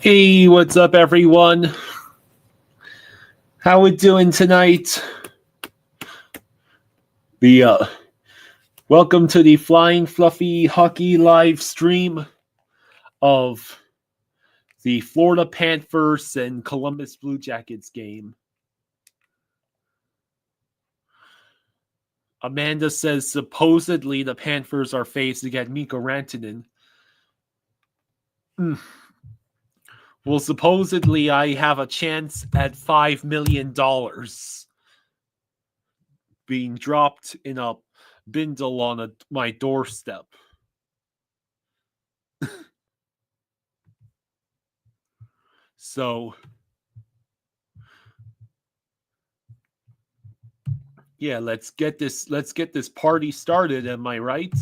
Hey, what's up, everyone? How we doing tonight? Welcome to the Flying Fluffy Hockey live stream of the Florida Panthers and Columbus Blue Jackets game. Amanda says supposedly the Panthers are facing at Mikko Rantanen. Well, supposedly I have a chance at $5 million being dropped in a bindle on my doorstep. So, yeah, let's get this party started, am I right?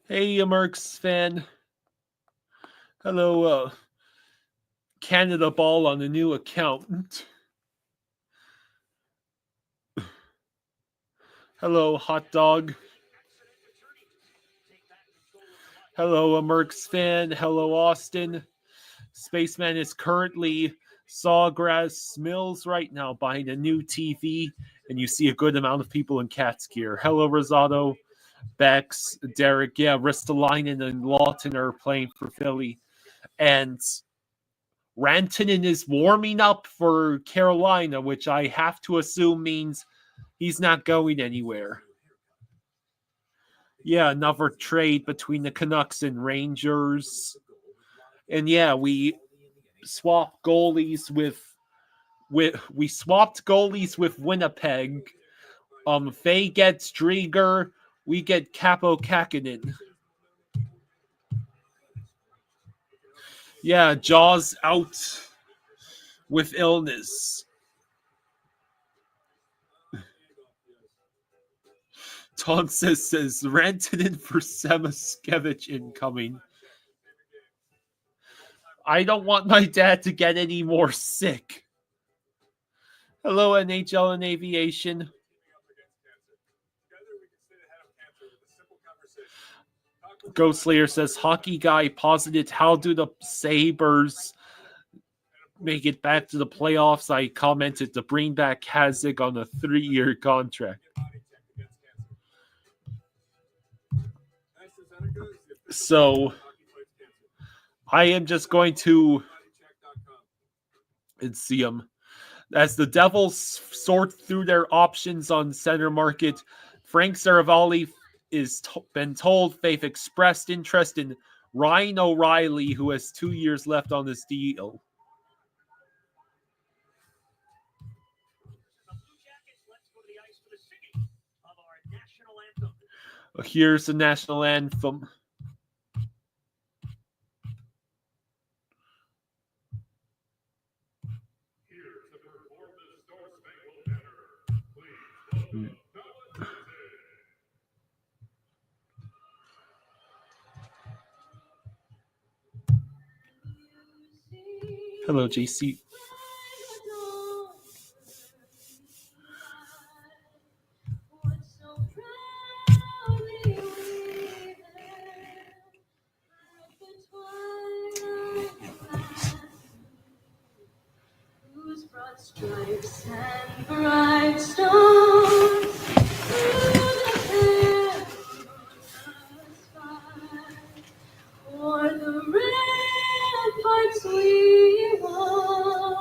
Hey, a Mercs fan. Hello, Canada Ball on the new account. Hello, Hot Dog. Hello, a Mercs fan. Hello, Austin. Spaceman is currently Sawgrass Mills right now buying a new TV, and you see a good amount of people in Cats gear. Hello, Rosado, Bex, Derek. Yeah, Ristolainen and Lawton are playing for Philly. And Rantanen is warming up for Carolina, which I have to assume means he's not going anywhere. Yeah, another trade between the Canucks and Rangers. And yeah, we swapped goalies with Winnipeg. Faye gets Drieger, we get Capo Kakinen. Yeah, Jaws out with illness. Tom says Rantanen for Semaskevich incoming. I don't want my dad to get any more sick. Hello, NHL and Aviation. Ghost Slayer says, hockey guy posited, how do the Sabres make it back to the playoffs? I commented to bring back Hasek on a 3-year contract. So I am just going to see them. As the Devils sort through their options on center market, Frank Saravalli is been told they've expressed interest in Ryan O'Reilly, who has 2 years left on his deal. Here's the national anthem. Hello, JC. Stripes and bright stones through the for the ramparts we won.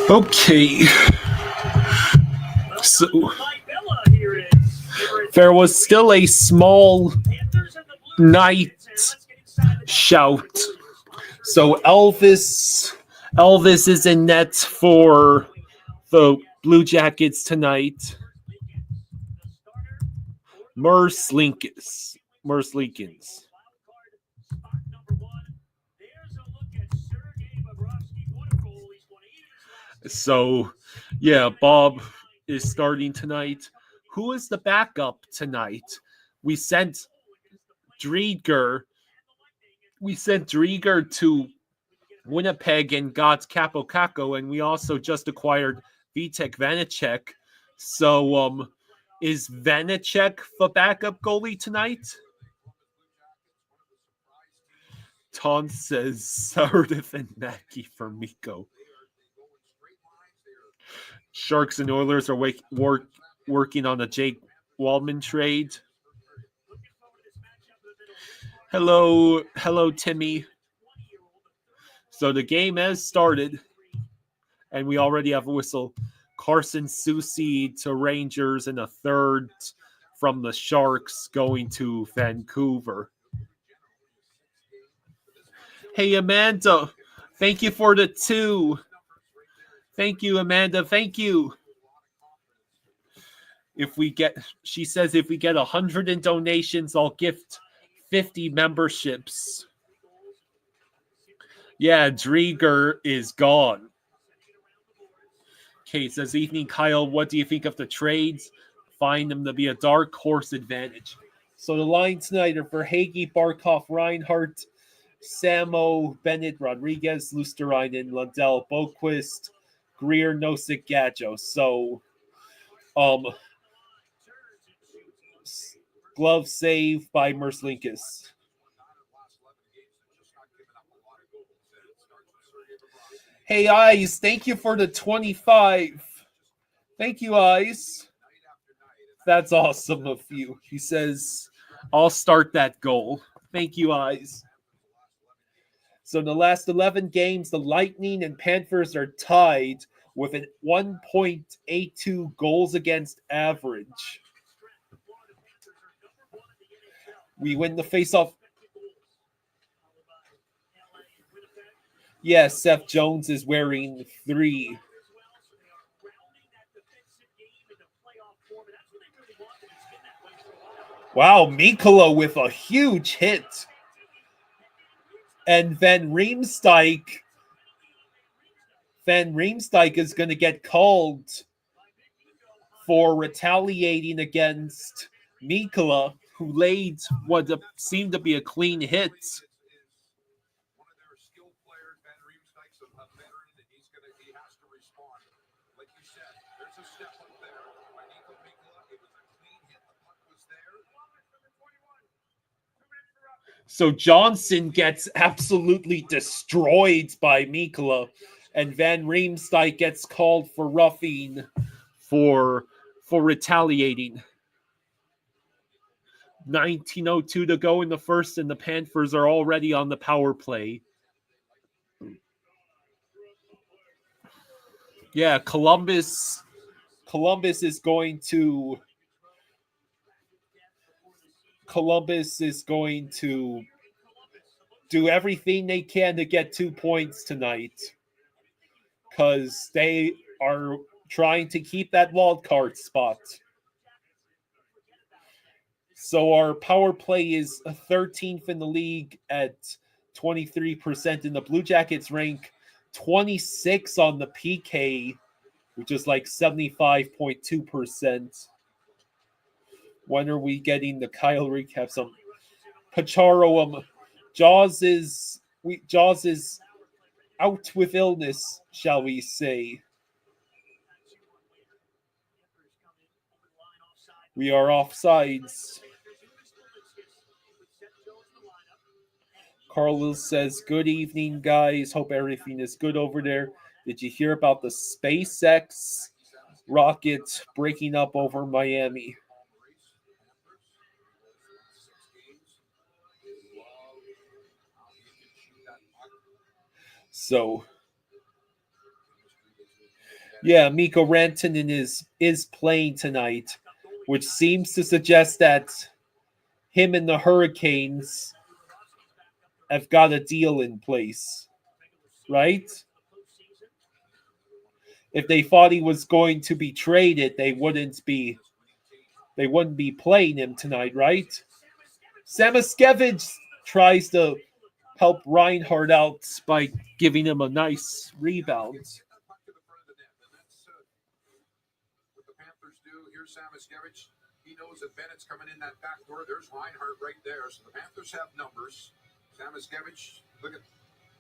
Okay. So there was still a small night shout. So Elvis is in net for the Blue Jackets tonight. Merzlikins. So, yeah, Bob is starting tonight. Who is the backup tonight? We sent Drieger. To Winnipeg and got Capo Caco, and we also just acquired Vitek Vanacek. So, is Vanacek the backup goalie tonight? Tom says Sardif and Mackey for Miko. Sharks and Oilers are working on a Jake Waldman trade. Hello, Timmy. So the game has started, and we already have a whistle. Carson Soucy to Rangers and a third from the Sharks going to Vancouver. Hey, Amanda, thank you for the 2. Thank you, Amanda. Thank you. She says if we get 100 in donations, I'll gift 50 memberships. Yeah, Drieger is gone. Kate says, evening, Kyle. What do you think of the trades? Find them to be a dark horse advantage. So the line tonight are for Hagee, Barkov, Reinhardt, Samo, Bennett, Rodriguez, Lusterinen, Lundell, Boquist, Greer, Nosek, Gadjo. So, glove save by Merzlikins. Hey, Eyes, thank you for the 25. Thank you, Eyes. That's awesome of you. He says, I'll start that goal. Thank you, Eyes. So in the last 11 games, the Lightning and Panthers are tied with an 1.82 goals against average. We win the faceoff. Yes, Seth Jones is wearing 3. Wow, Mikkola with a huge hit. And Van Riemsdyk is going to get called for retaliating against Mikkola, who laid what seemed to be a clean hit. So Johnson gets absolutely destroyed by Mikkola, and Van Riemsdyk gets called for roughing for retaliating. 19:02 to go in the first, and the Panthers are already on the power play. Yeah, Columbus is going to do everything they can to get 2 points tonight, because they are trying to keep that wild card spot. So our power play is 13th in the league at 23%, and the Blue Jackets rank 26 on the PK, which is like 75.2%. When are we getting the Kyle recap? Some Pacharo, Jaws is out with illness, shall we say. We are offsides. Carlos says, good evening, guys. Hope everything is good over there. Did you hear about the SpaceX rocket breaking up over Miami? So, Yeah, Mikko Rantanen is playing tonight, which seems to suggest that him and the Hurricanes have got a deal in place, right? If they thought he was going to be traded, they wouldn't be playing him tonight, right? Samoskevich tries to help Reinhardt out by giving him a nice rebound. What the Panthers do, here's Samoskevich. He knows that Bennett's coming in that back door. There's Reinhardt right there. So the Panthers have numbers. Samoskevich, look at,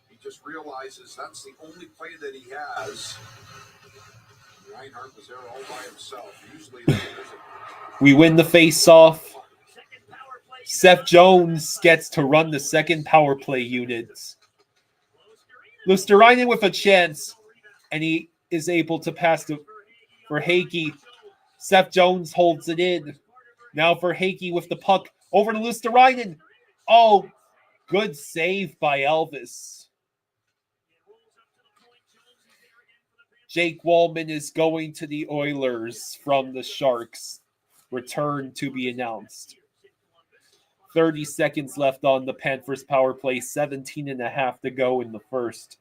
he just realizes that's the only play that he has. Reinhardt was there all by himself. Usually we win the face-off. Seth Jones gets to run the second power play unit. Luosterainen with a chance, and he is able to pass to Verhaeghe. Seth Jones holds it in. Now Verhaeghe with the puck over to Luosterainen. Oh, good save by Elvis. Jake Wallman is going to the Oilers from the Sharks. Return to be announced. 30 seconds left on the Panthers power play, 17 and a half to go in the first.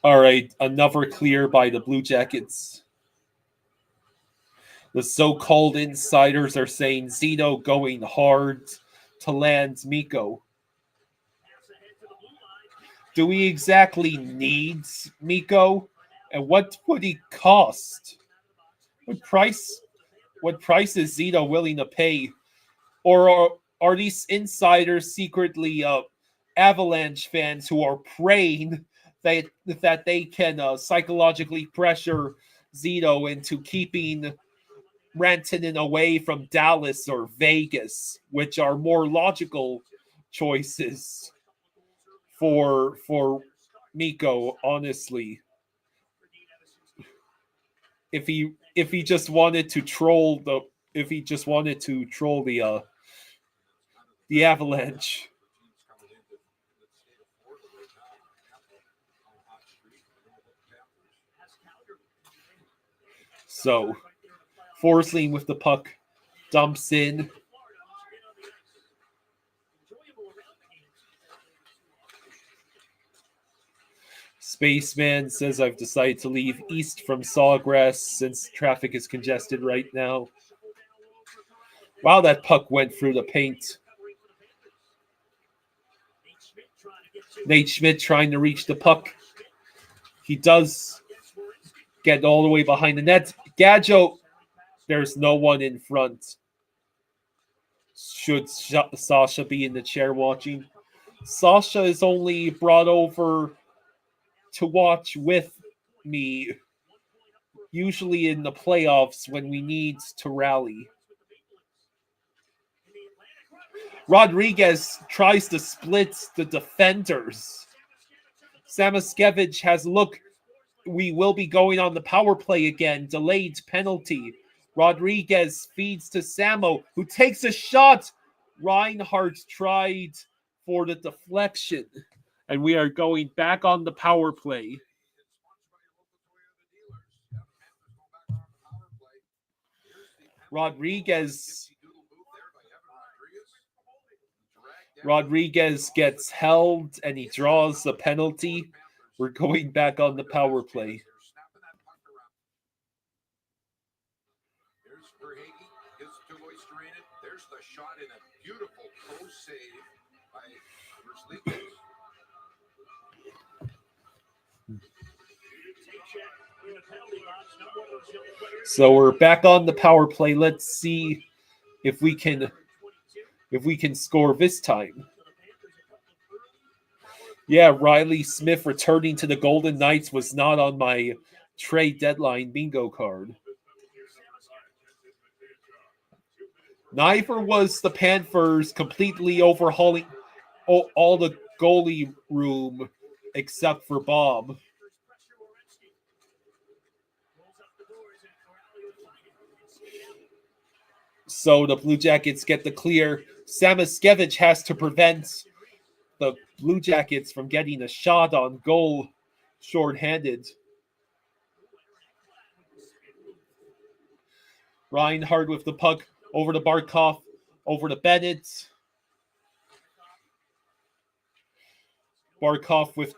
All right, another clear by the Blue Jackets. The so-called insiders are saying Zito going hard to land Mikko. Do we exactly need Mikko? And what would he cost? What price is Zito willing to pay? Or are these insiders secretly Avalanche fans who are praying that they can psychologically pressure Zito into keeping Rantanen away from Dallas or Vegas, which are more logical choices for Mikko, honestly. If he just wanted to troll the Avalanche. So Forsling with the puck dumps in. Spaceman says, I've decided to leave east from Sawgrass since traffic is congested right now. Wow, that puck went through the paint. Nate Schmidt trying to reach the puck. He does get all the way behind the net. Gadjo, there's no one in front. Should Sasha be in the chair watching? Sasha is only brought over to watch with me, usually in the playoffs when we need to rally. Rodriguez tries to split the defenders. Samoskevich has a look. We will be going on the power play again. Delayed penalty. Rodriguez feeds to Samo, who takes a shot. Reinhardt tried for the deflection. And we are going back on the power play. Rodriguez gets held and he draws the penalty. We're going back on the power play. Here's Verhaeghe, gets to Luosterainen. There's the shot in a beautiful post save by Versleek. So we're back on the power play. Let's see if we can score this time. Yeah, Riley Smith returning to the Golden Knights was not on my trade deadline bingo card. Neither was the Panthers completely overhauling all the goalie room except for Bob. So the Blue Jackets get the clear. Samiskevich has to prevent the Blue Jackets from getting a shot on goal shorthanded. Reinhardt with the puck over to Barkov, over to Bennett. Barkov with,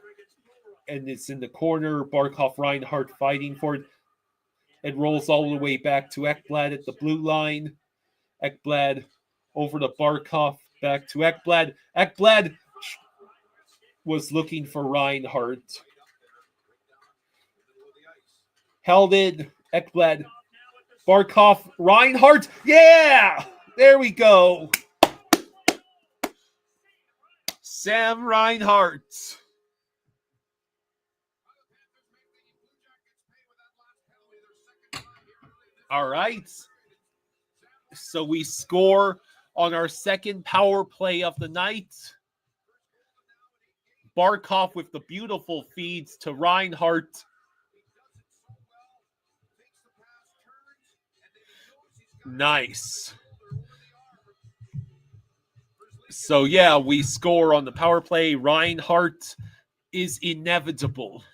and it's in the corner. Barkov, Reinhardt fighting for it. It rolls all the way back to Ekblad at the blue line. Ekblad over to Barkov, back to Ekblad. Ekblad was looking for Reinhardt. Held in. Ekblad. Barkov. Reinhardt. Yeah! There we go. Sam Reinhardt. All right. So we score on our second power play of the night. Barkov with the beautiful feeds to Reinhardt. Nice. So yeah, we score on the power play. Reinhardt is inevitable.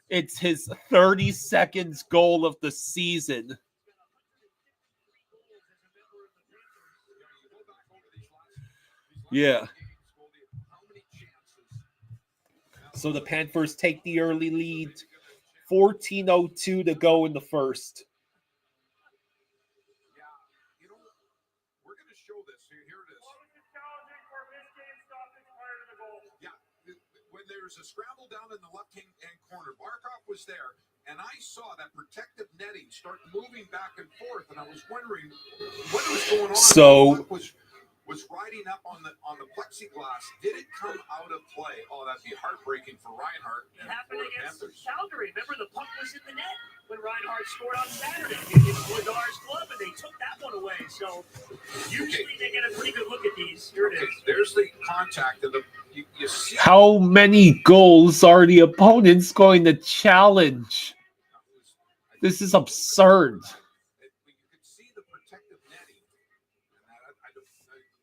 It's his 32nd goal of the season. Yeah. So the Panthers take the early lead. 14:02 to go in the first. We're going to show this. Here it is. Yeah, when there's a scramble down in the left-hand corner, Barkov was there, and I saw that protective netting start moving back and forth, and I was wondering what was going on. So was riding up on the plexiglass. Did it come out of play? Oh, that'd be heartbreaking for Reinhardt and happened Florida against Panthers. Calgary. Remember, the puck was in the net when Reinhardt scored on Saturday. It's Lazar's glove, and they took that one away. So usually they get a pretty good look at these. Here it is. There's the contact of the. You see how many goals are the opponents going to challenge? This is absurd. You can see the protective netting.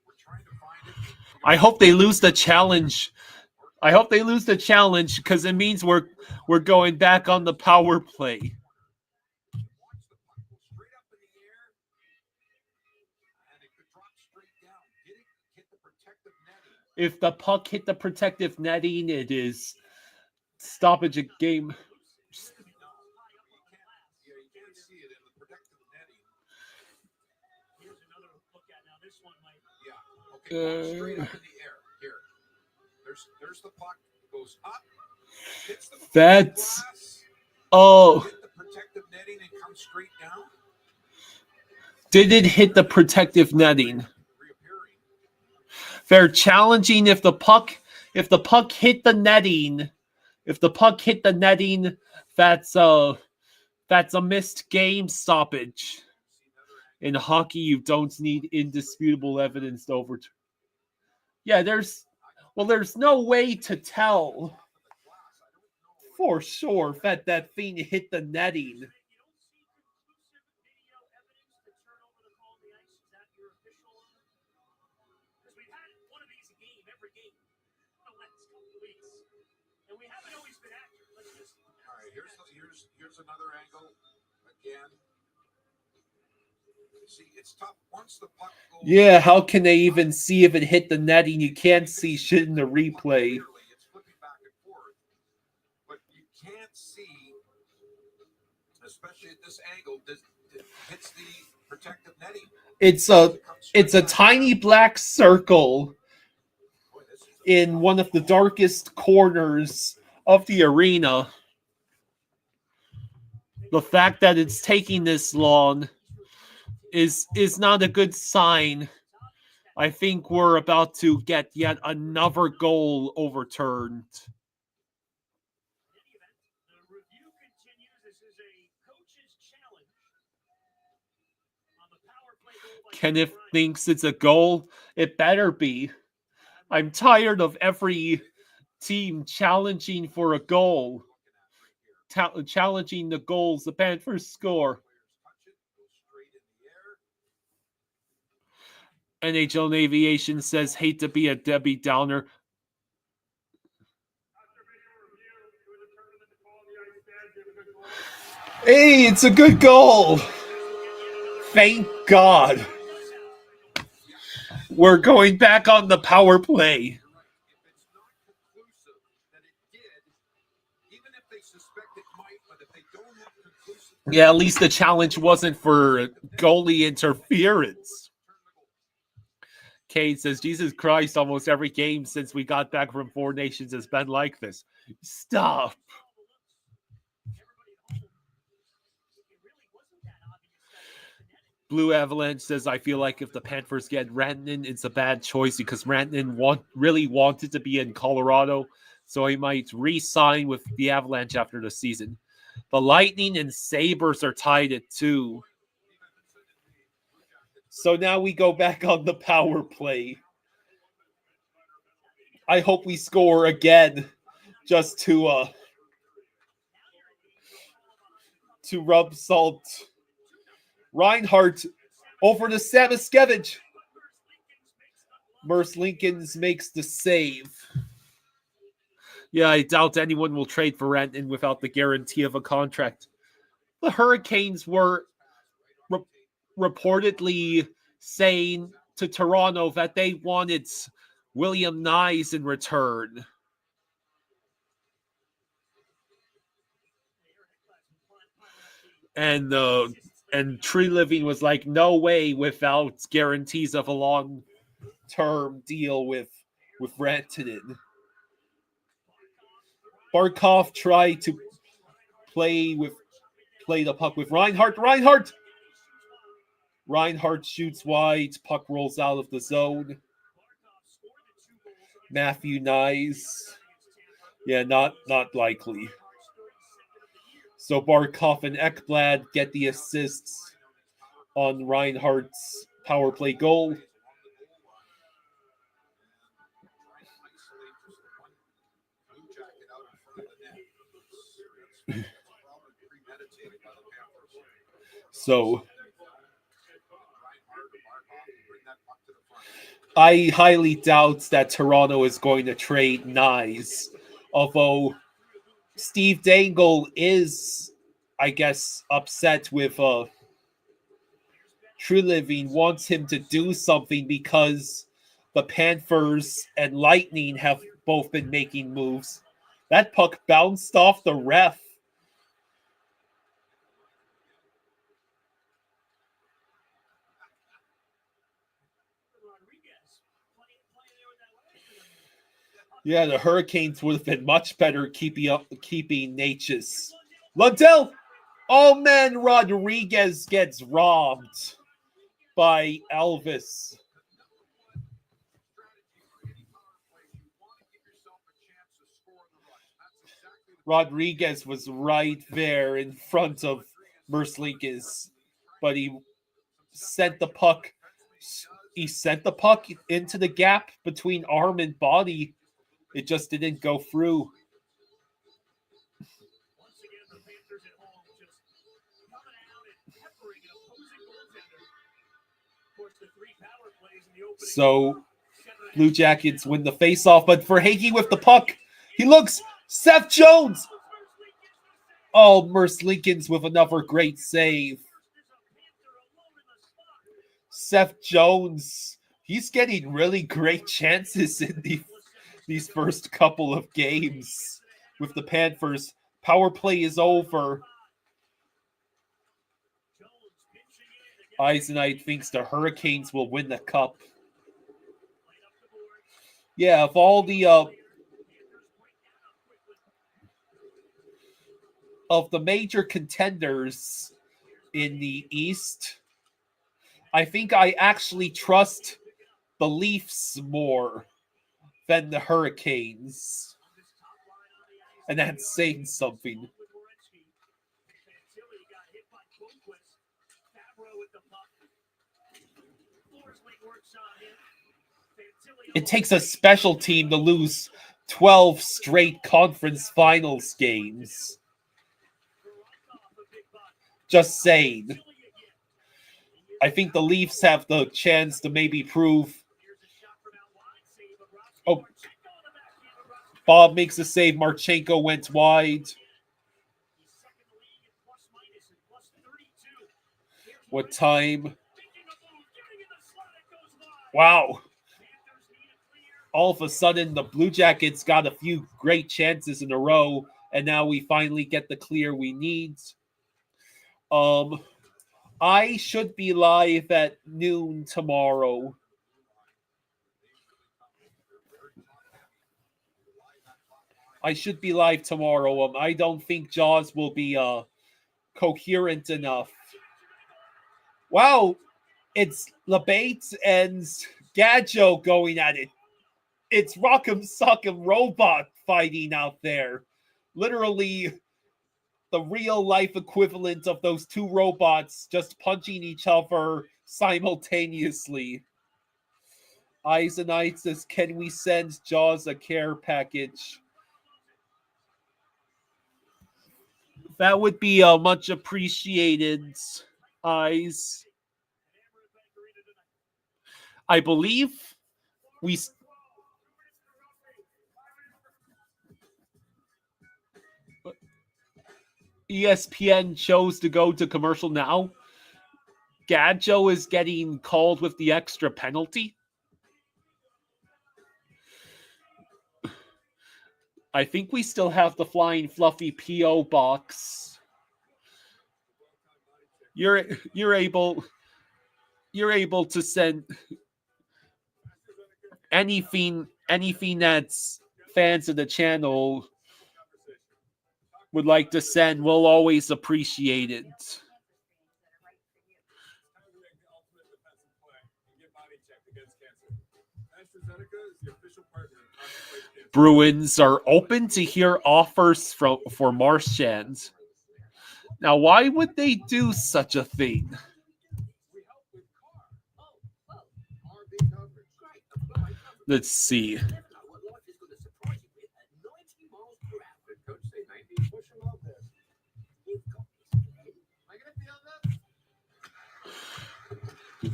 We're trying to find it. I hope they lose the challenge. I hope they lose the challenge because it means we're going back on the power play. If the puck hit the protective netting, it is stoppage of game. Straight up in the air. Here. There's the puck. Goes up. Hits the That's glass, oh. hit the protective netting and comes straight down. Did it hit the protective netting? They're challenging if the puck hit the netting. If the puck hit the netting, that's a missed game stoppage. In hockey, you don't need indisputable evidence to overturn. Yeah, there's no way to tell for sure that thing hit the netting. Here's another angle again. See, it's tough once the puck goes. Yeah, how can they even see if it hit the netting? You can't see shit in the replay. It's flipping back and forth, but you can't see, especially at this angle, it hits the protective netting. It's a tiny black circle in one of the darkest corners of the arena. The fact that it's taking this long is not a good sign. I think we're about to get yet another goal overturned. Kenneth thinks it's a goal. It better be. I'm tired of every team challenging for a goal. Challenging the goals the Panthers score. NHL Aviation says, hate to be a Debbie Downer. Hey, it's a good goal. Thank God. We're going back on the power play. Yeah, at least the challenge wasn't for goalie interference. Kate says, Jesus Christ, almost every game since we got back from Four Nations has been like this. Stop. Blue Avalanche says, I feel like if the Panthers get Rantanen, it's a bad choice because Rantanen really wanted to be in Colorado, so he might re-sign with the Avalanche after the season. The Lightning and Sabres are tied at 2. So now we go back on the power play. I hope we score again just to rub salt. Reinhardt over to Samoskevich. Merce Lincolns makes the save. Yeah, I doubt anyone will trade for Rantanen without the guarantee of a contract. The Hurricanes were reportedly saying to Toronto that they wanted William Nyes in return. And Tree Living was like, no way without guarantees of a long-term deal with Rantanen. Barkov tried to play the puck with Reinhardt. Reinhardt shoots wide. Puck rolls out of the zone. Matthew Nyes. Yeah, not likely. So Barkov and Ekblad get the assists on Reinhardt's power play goal. So I highly doubt that Toronto is going to trade Nyes, although Steve Dangle is, I guess, upset with True Living, wants him to do something because the Panthers and Lightning have both been making moves. That puck bounced off the ref. Yeah, the Hurricanes would have been much better keeping Natchez. Lundell! Oh man, Rodriguez gets robbed by Elvis. Rodriguez was right there in front of Merzlikins, but he sent the puck. He sent the puck into the gap between arm and body. It just didn't go through. So Blue Jackets win the faceoff, but Verhaeghe with the puck. He looks. Seth Jones. Oh, Merzlikins with another great save. Seth Jones. He's getting really great chances in these first couple of games with the Panthers. Power play is over. Eisenite thinks the Hurricanes will win the cup. Yeah, of all the major contenders in the East, I think I actually trust the Leafs more than the Hurricanes. And that's saying something. It takes a special team to lose 12 straight conference finals games. Just saying. I think the Leafs have the chance to maybe prove. Oh, Bob makes a save. Marchenko went wide. What time? Wow. All of a sudden, the Blue Jackets got a few great chances in a row, and now we finally get the clear we need. I should be live at noon tomorrow. I should be live tomorrow. I don't think Jaws will be coherent enough. Wow, it's LeBate and Gadjo going at it. It's Rock'em Sock'em Robot fighting out there. Literally the real life equivalent of those two robots just punching each other simultaneously. Eisenite says, can we send Jaws a care package? That would be much appreciated, Eyes. I believe we... ESPN chose to go to commercial now. Gadjo is getting called with the extra penalty. I think we still have the Flying Fluffy P.O. box. You're able to send anything that's fans of the channel would like to send. We'll always appreciate it. Bruins are open to hear offers for Marchand. Now, why would they do such a thing? Let's see.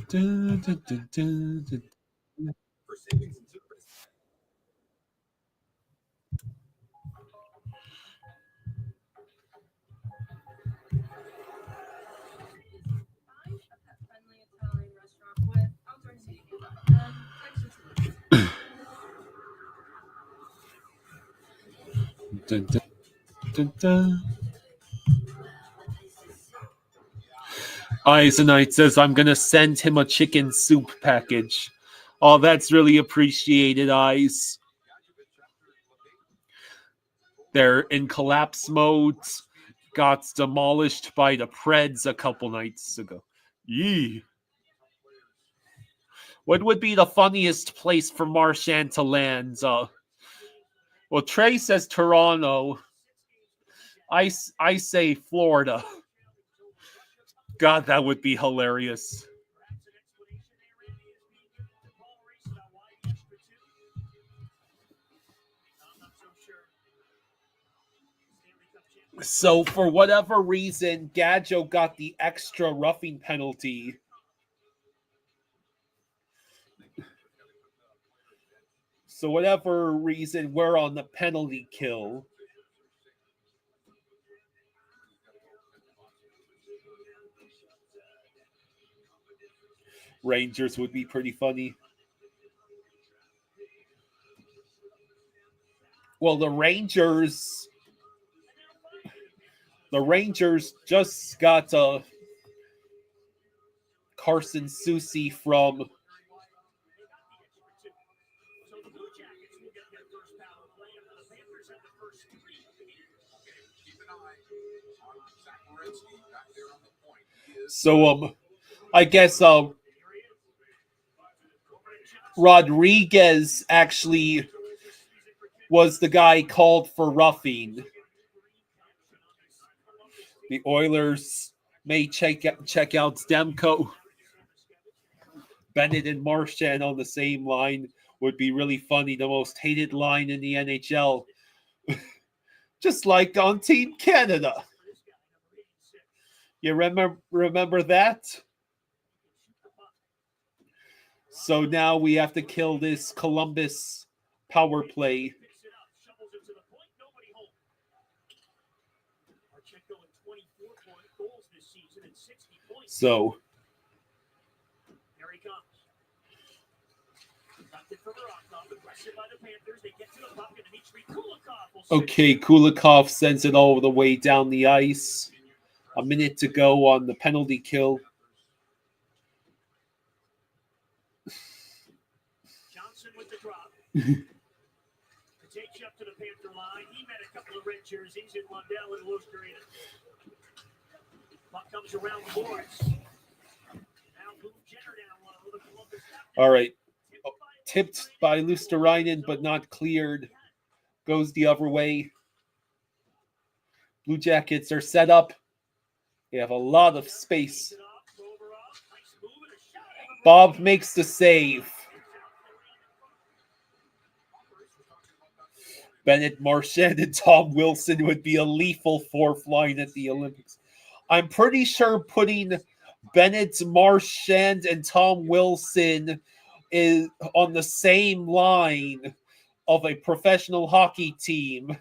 Dun, dun, dun, dun. Eisenite says, I'm going to send him a chicken soup package. Oh, that's really appreciated, Eyes. They're in collapse mode. Got demolished by the Preds a couple nights ago. Yee. What would be the funniest place for Marchand to land? Well, Trey says Toronto. I say Florida. God, that would be hilarious. So, for whatever reason, Gadjo got the extra roughing penalty. So, whatever reason, we're on the penalty kill. Rangers would be pretty funny. Well, the Rangers just got Carson Soucy from I guess Rodriguez actually was the guy called for roughing. The Oilers may check out Stemco. Bennett and Marchand on the same line would be really funny. The most hated line in the NHL. Just like on Team Canada. You remember that? So now we have to kill this Columbus power play. Picks it up, shovels it to the point, nobody home. Marchenko with 24 goals this season and 60 points. So Here he comes. Knocked it from Rockov, aggressive by the Panthers. They get to the puck, and Dmitry Kulikov will save okay, Kulikov sends it all the way down the ice. A minute to go on the penalty kill. Johnson with the drop. To take you up to the Panther line. He met a couple of red jerseys in Lundell and Lusterina. Puck comes around the boards. Now Boone Jenner down low. The Columbus captain. All right. Tipped by Lusterinen, but not cleared. Goes the other way. Blue Jackets are set up. They have a lot of space. Bob makes the save. Bennett Marchand and Tom Wilson would be a lethal fourth line at the Olympics. I'm pretty sure putting Bennett Marchand and Tom Wilson is on the same line of a professional hockey team,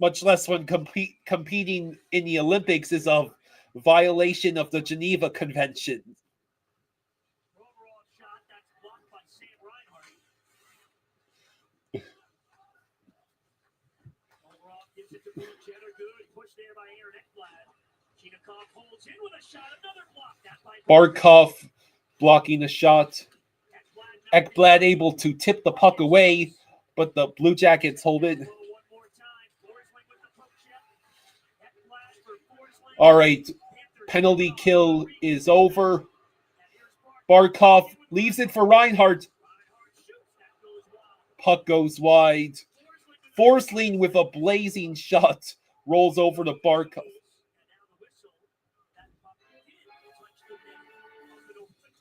much less when competing in the Olympics, is a violation of the Geneva Convention. Overall shot that's blocked by Sam Reinhart. Overall gives it to Boone Jenner. Good push there by Aaron Ekblad. Chinikov holds in with a shot. Another block. That by Barkov blocking the shot. Ekblad able to tip the puck away, but the Blue Jackets hold it. All right, penalty kill is over. Barkov leaves it for Reinhardt. Puck goes wide. Forsling with a blazing shot rolls over to Barkov.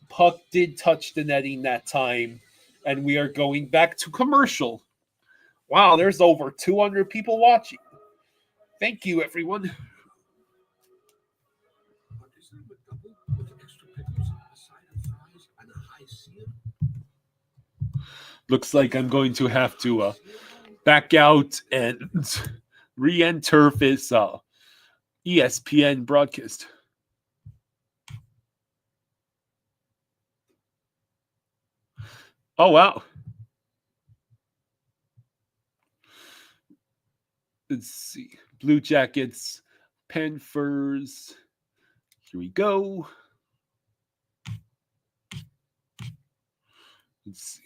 Puck did touch the netting that time, and we are going back to commercial. Wow, there's over 200 people watching. Thank you, everyone. Looks like I'm going to have to back out and re-enter this ESPN broadcast. Oh, wow. Let's see. Blue Jackets, Panthers. Here we go. Let's see.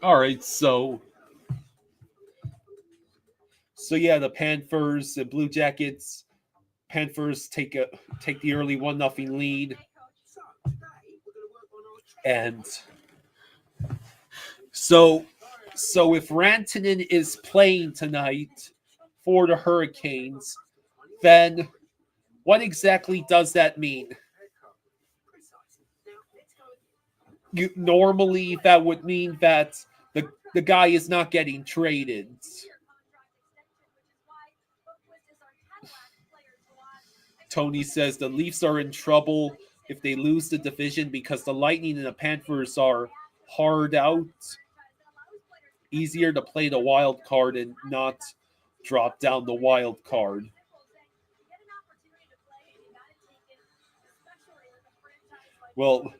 All right, so yeah, the Panthers, the Blue Jackets, Panthers take the early 1-0 lead, and so if Rantanen is playing tonight for the Hurricanes, then what exactly does that mean? Normally, that would mean that the guy is not getting traded. Tony says the Leafs are in trouble if they lose the division because the Lightning and the Panthers are hard out. Easier to play the wild card and not drop down the wild card. Well,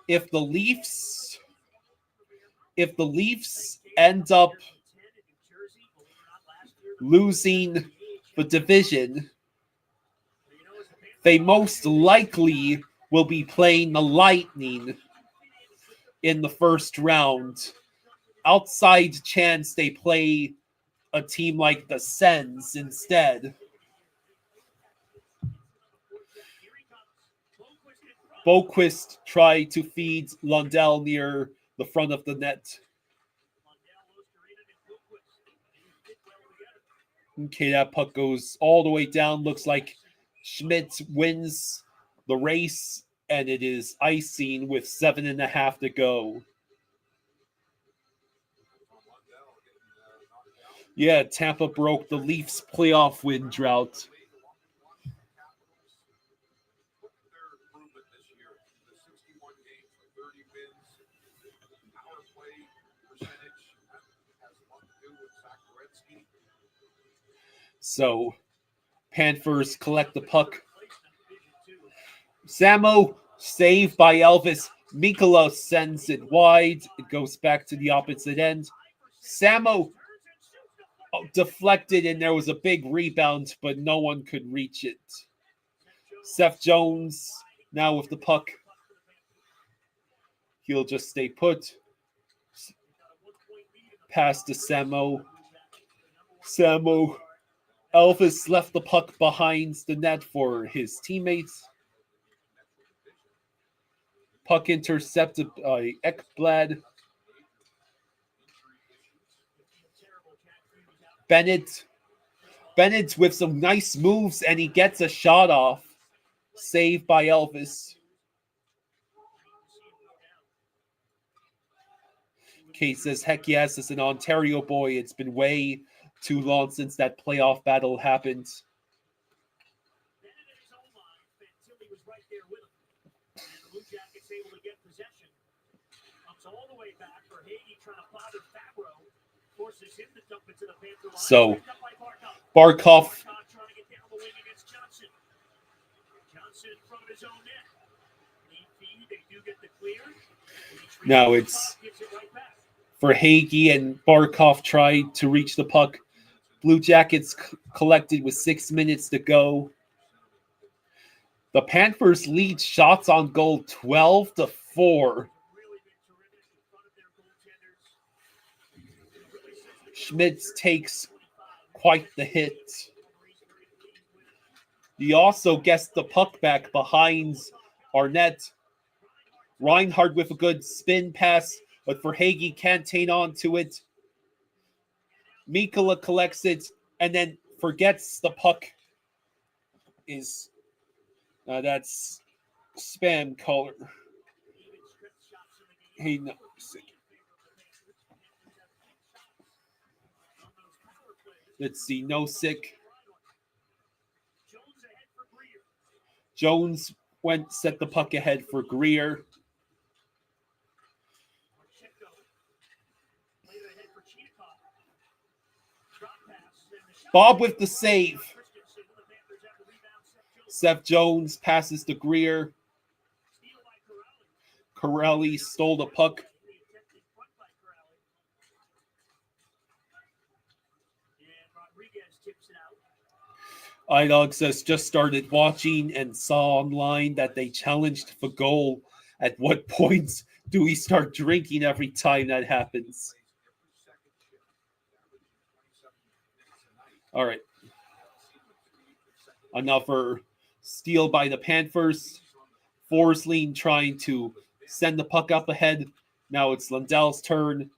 if the Leafs end up losing the division, they most likely will be playing the Lightning in the first round. Outside chance they play a team like the Sens instead. Boquist tried to feed Lundell near the front of the net. Okay, that puck goes all the way down. Looks like Schmidt wins the race, and it is icing with 7.5 to go. Yeah, Tampa broke the Leafs playoff win drought. So, Panthers collect the puck. Samo, saved by Elvis. Mikkola sends it wide. It goes back to the opposite end. Samo deflected, and there was a big rebound, but no one could reach it. Seth Jones now with the puck. He'll just stay put. Pass to Samo. Elvis left the puck behind the net for his teammates. Puck intercepted by Ekblad. Bennett with some nice moves, and he gets a shot off. Saved by Elvis. Kate says, heck yes, as an Ontario boy, it's been way too long since that playoff battle happened. So, Barkov. Now it's for Hagee, and Barkov tried to reach the puck. Blue Jackets collected with 6 minutes to go. The Panthers lead shots on goal 12-4. Schmitz takes quite the hit. He also gets the puck back behind our net. Reinhardt with a good spin pass, but Verhaeghe can't hang on to it. Mikkola collects it and then forgets the puck is that's spam color. Hey, no. Let's see, no sick. Jones set the puck ahead for Greer. Bob with the save. Seth Jones passes to Greer. Corelli stole the puck. iDog says, just started watching and saw online that they challenged for goal. At what point do we start drinking every time that happens? All right. Another steal by the Panthers. Forsling trying to send the puck up ahead. Now it's Lundell's turn.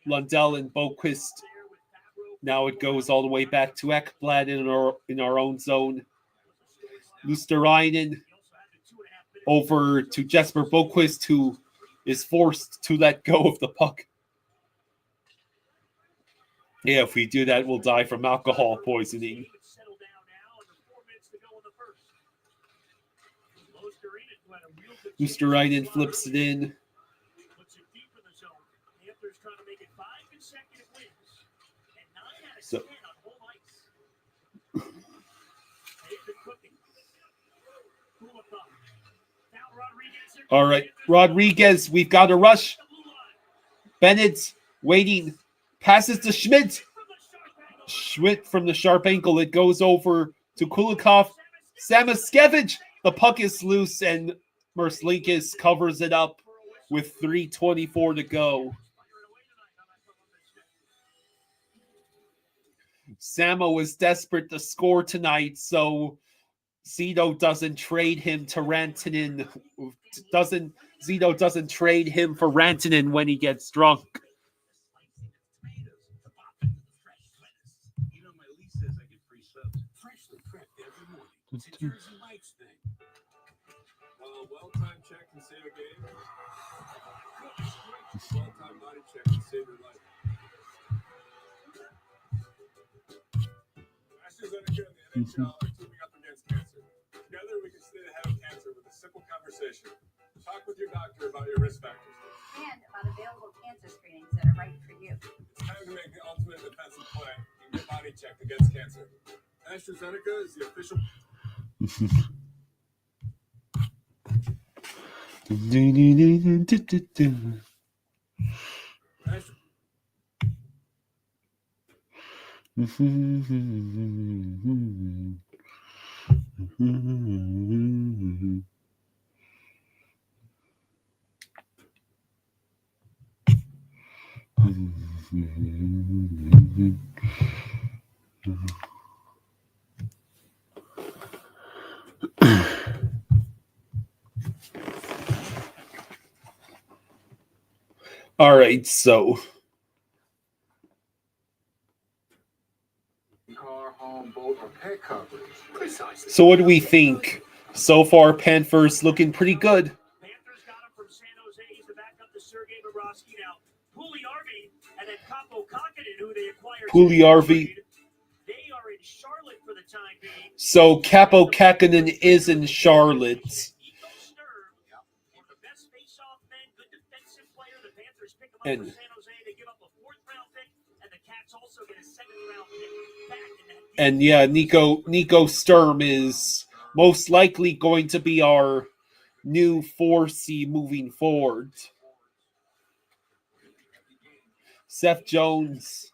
Lundell and Boquist. Now it goes all the way back to Ekblad in our own zone. Luosterainen over to Jesper Boquist, who is forced to let go of the puck. Yeah, if we do that, we'll die from alcohol poisoning. Luosterainen flips it in. So, all right, Rodriguez, we've got a rush. Bennett's waiting. Passes to Schmidt. Schmidt from the sharp ankle. It goes over to Kulikov. Samoskevich. The puck is loose, and Merzlikis covers it up with 3:24 to go. Samo is desperate to score tonight, so Zito doesn't trade him to Rantanen. Zito doesn't trade him for Rantanen when he gets drunk. Freshly prepped every morning. It's a Jersey Mike's thing. Well-timed check can save a game. Well-timed body check can save your life. AstraZeneca and the NHL are teaming up against cancer. Together, we can stay ahead of cancer with a simple conversation. Talk with your doctor about your risk factors. And about available cancer screenings that are right for you. It's time to make the ultimate defensive play and get body checked against cancer. AstraZeneca is the official. All right, so Car, home, boat, or pet coverage. Precisely. so what do we think? So far, Panthers looking pretty good. Panthers got him from San Jose. He's the backup to Sergei Bobrovsky now. Puliarvi and then Capo Kakinen, who they acquired. Puliarvi. They are in Charlotte for the time being. So Capo Kakinen is in Charlotte. Nico Sturm, one of the best face-off men, good defensive player. The Panthers pick him up And- from San Jose. They give up a 4th-round pick, and the Cats also get a 7th-round pick back in that deal. And yeah, Nico Sturm is most likely going to be our new 4C moving forward. Seth Jones.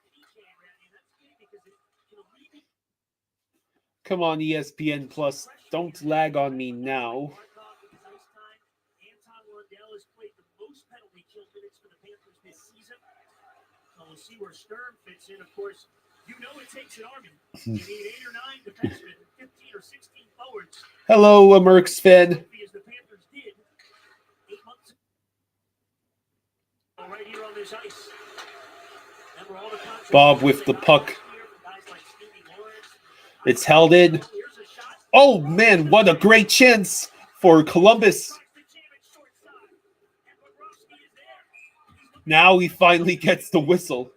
Come on, ESPN Plus. Don't lag on me now. Anton Lundell has played the most penalty kill minutes for the Panthers this season. So we'll see where Sturm fits in. Of course, you know it takes an army. You need 8 or 9 defensemen, 15 or 16 forwards. Hello, a Mercs fan. As the Panthers did 8 months ago. Right here on this ice. Remember all the contracts Bob with the they got puck. last year from guys like Stevie Lawrence. It's held in. Here's a shot. Oh man, what a great chance for Columbus. Now he finally gets the whistle.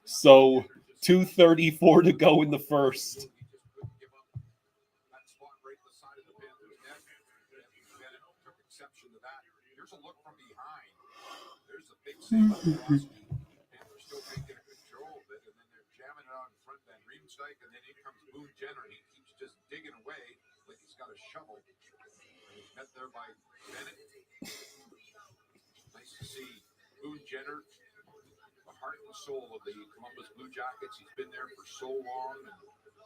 So 2:34 to go in the first. That spot right at the side of the Panthers net. Bennett took exception to that. Here's a look from behind. There's a big save by Bobrovsky. Panthers still can't get control of it, and then they're jamming it out in front of Van Riemsdyk, and then in comes Boone Jenner. He keeps just digging away like he's got a shovel. And he's met there by Bennett. Nice to see Boone Jenner, the heart and soul of the Columbus Blue Jackets. He's been there for so long, and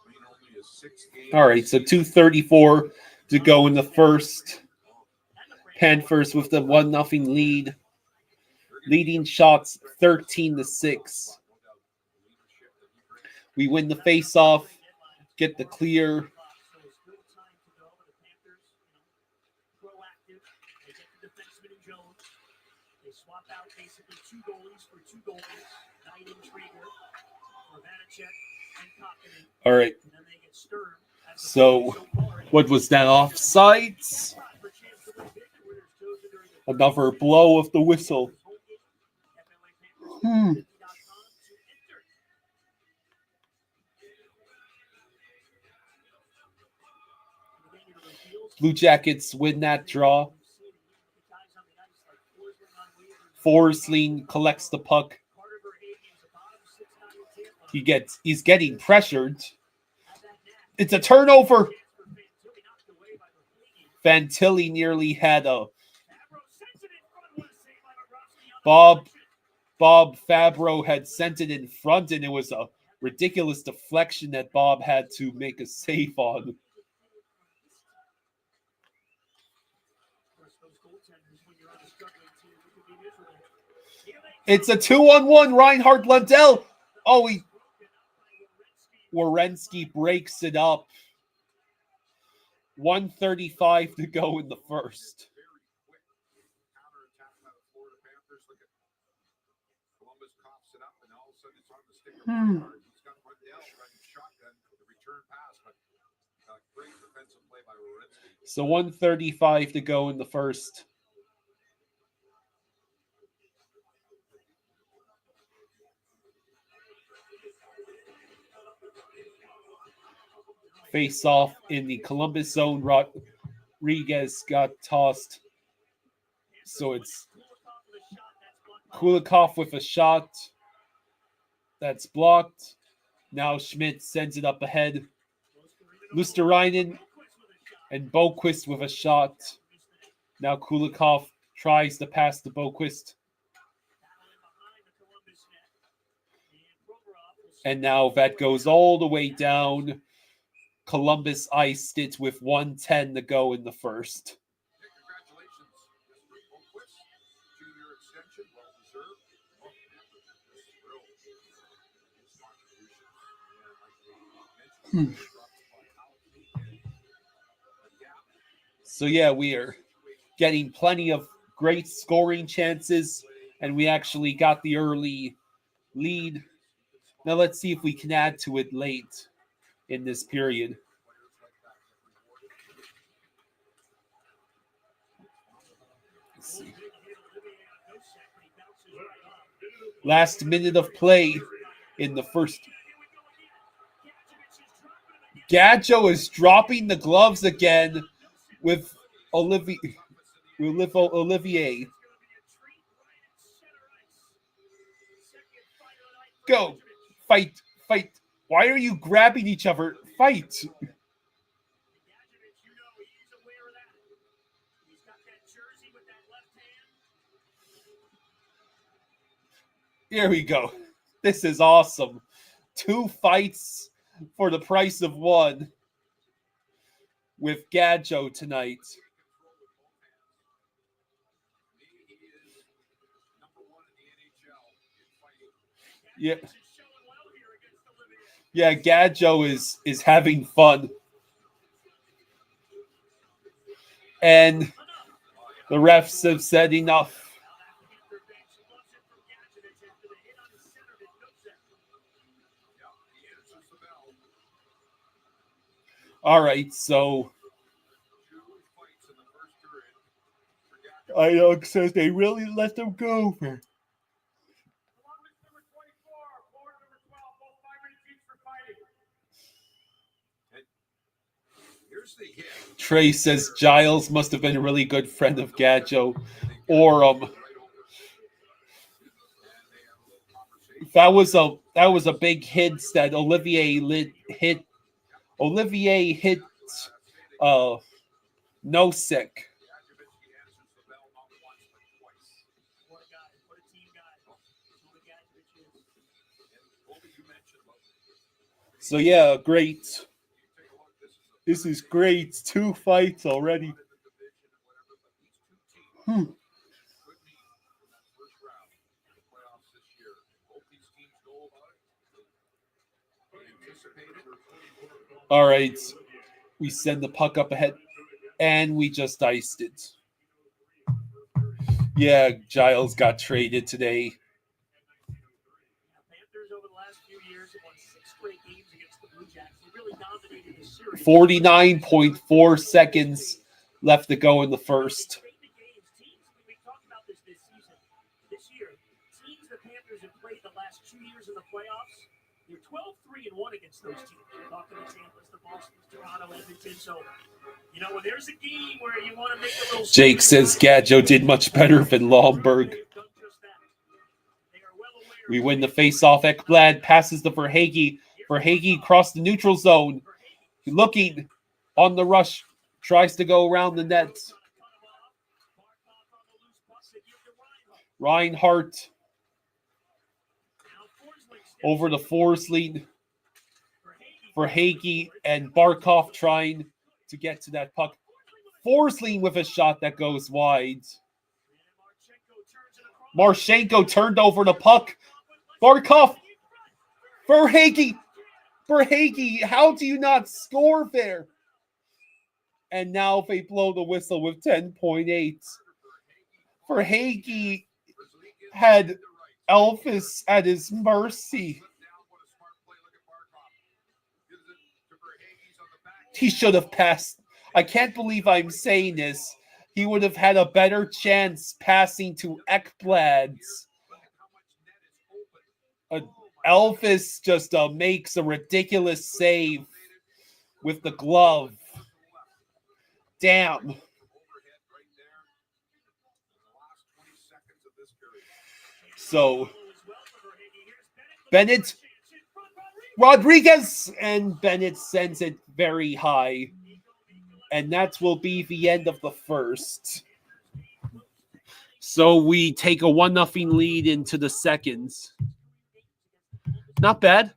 playing only his 6th game. All right, so 2:34 to go in the first. Panthers with the 1-0 lead. Leading shots 13-6. We win the face-off, get the clear. They swap out basically 2 goalies for 2 goalies. Knight and Trigger for Vanacek and Kakinen. All right, And then they get Sturm. as the so so far. what was that, offsides? For chance to win big, the winners chosen during the Another blow of the whistle. Blue Jackets win that draw. Forsling collects the puck. He's getting pressured. It's a turnover. Fantilli nearly had a Bob Fabro had sent it in front, and it was a ridiculous deflection that Bob had to make a save on. It's a 2-on-1. Reinhard Lundell. Oh, Werenski breaks it up. 1:35 to go in the first. Very quick counterattack by the Florida Panthers. Look at Columbus coughs it up, and all of a sudden it's on the stick of Reinhart. He's got Rundell running shotgun for the return pass, but great defensive play by Werenski. So 1:35 to go in the first. Face off in the Columbus zone. Rodriguez got tossed. So it's Kulikov with a shot that's blocked. Now Schmidt sends it up ahead. Luosterainen and Boquist with a shot. Now Kulikov tries to pass to Boquist. And now that goes all the way down. Columbus iced it with 1:10 to go in the first. Congratulations, Mr. Boquist. 2-year extension, well deserved. So yeah, we are getting plenty of great scoring chances, and we actually got the early lead. Now let's see if we can add to it late in this period. Let's see. Last minute of play in the first. Gadjo is dropping the gloves again with Olivier. Go. Fight. Why are you grabbing each other? Fight. Here we go. This is awesome. 2 fights for the price of 1 with Gadjo tonight. Yeah. Yeah, Gadjo is having fun. And the refs have said enough. All right, so Iog says they really let them go for. Trey says Giles must have been a really good friend of Gadjo. Or that was a big hit that Olivier hit Nosek. So yeah, great. This is great. 2 fights already. All right. We send the puck up ahead, and we just iced it. Yeah, Giles got traded today. 49.4 seconds left to go in the first. We talked about this season. This year, teams the Panthers have played the last 2 years in the playoffs, they're 12-3-1 against those teams. We're talking the Tampa's, the Boston's, Toronto, Edmonton. So, when there's a game where you want to make a little... Jake says Gadjo did much better than Lomberg. We win the face-off. Ekblad passes to Verhaeghe. Verhaeghe crossed the neutral zone. Looking on the rush. Tries to go around the net. Reinhart. Over to Forsling. Verhaeghe and Barkov trying to get to that puck. Forsling with a shot that goes wide. Marchenko turned over the puck. Barkov. Verhaeghe. How do you not score there? And now they blow the whistle with 10.8. Verhaeghe had Elvis at his mercy. He should have passed. I can't believe I'm saying this. He would have had a better chance passing to Ekblad's. Elvis just makes a ridiculous save with the glove. Damn. So, Bennett, Rodriguez, and Bennett sends it very high. And that will be the end of the first. So we take a 1-0 lead into the seconds. Not bad.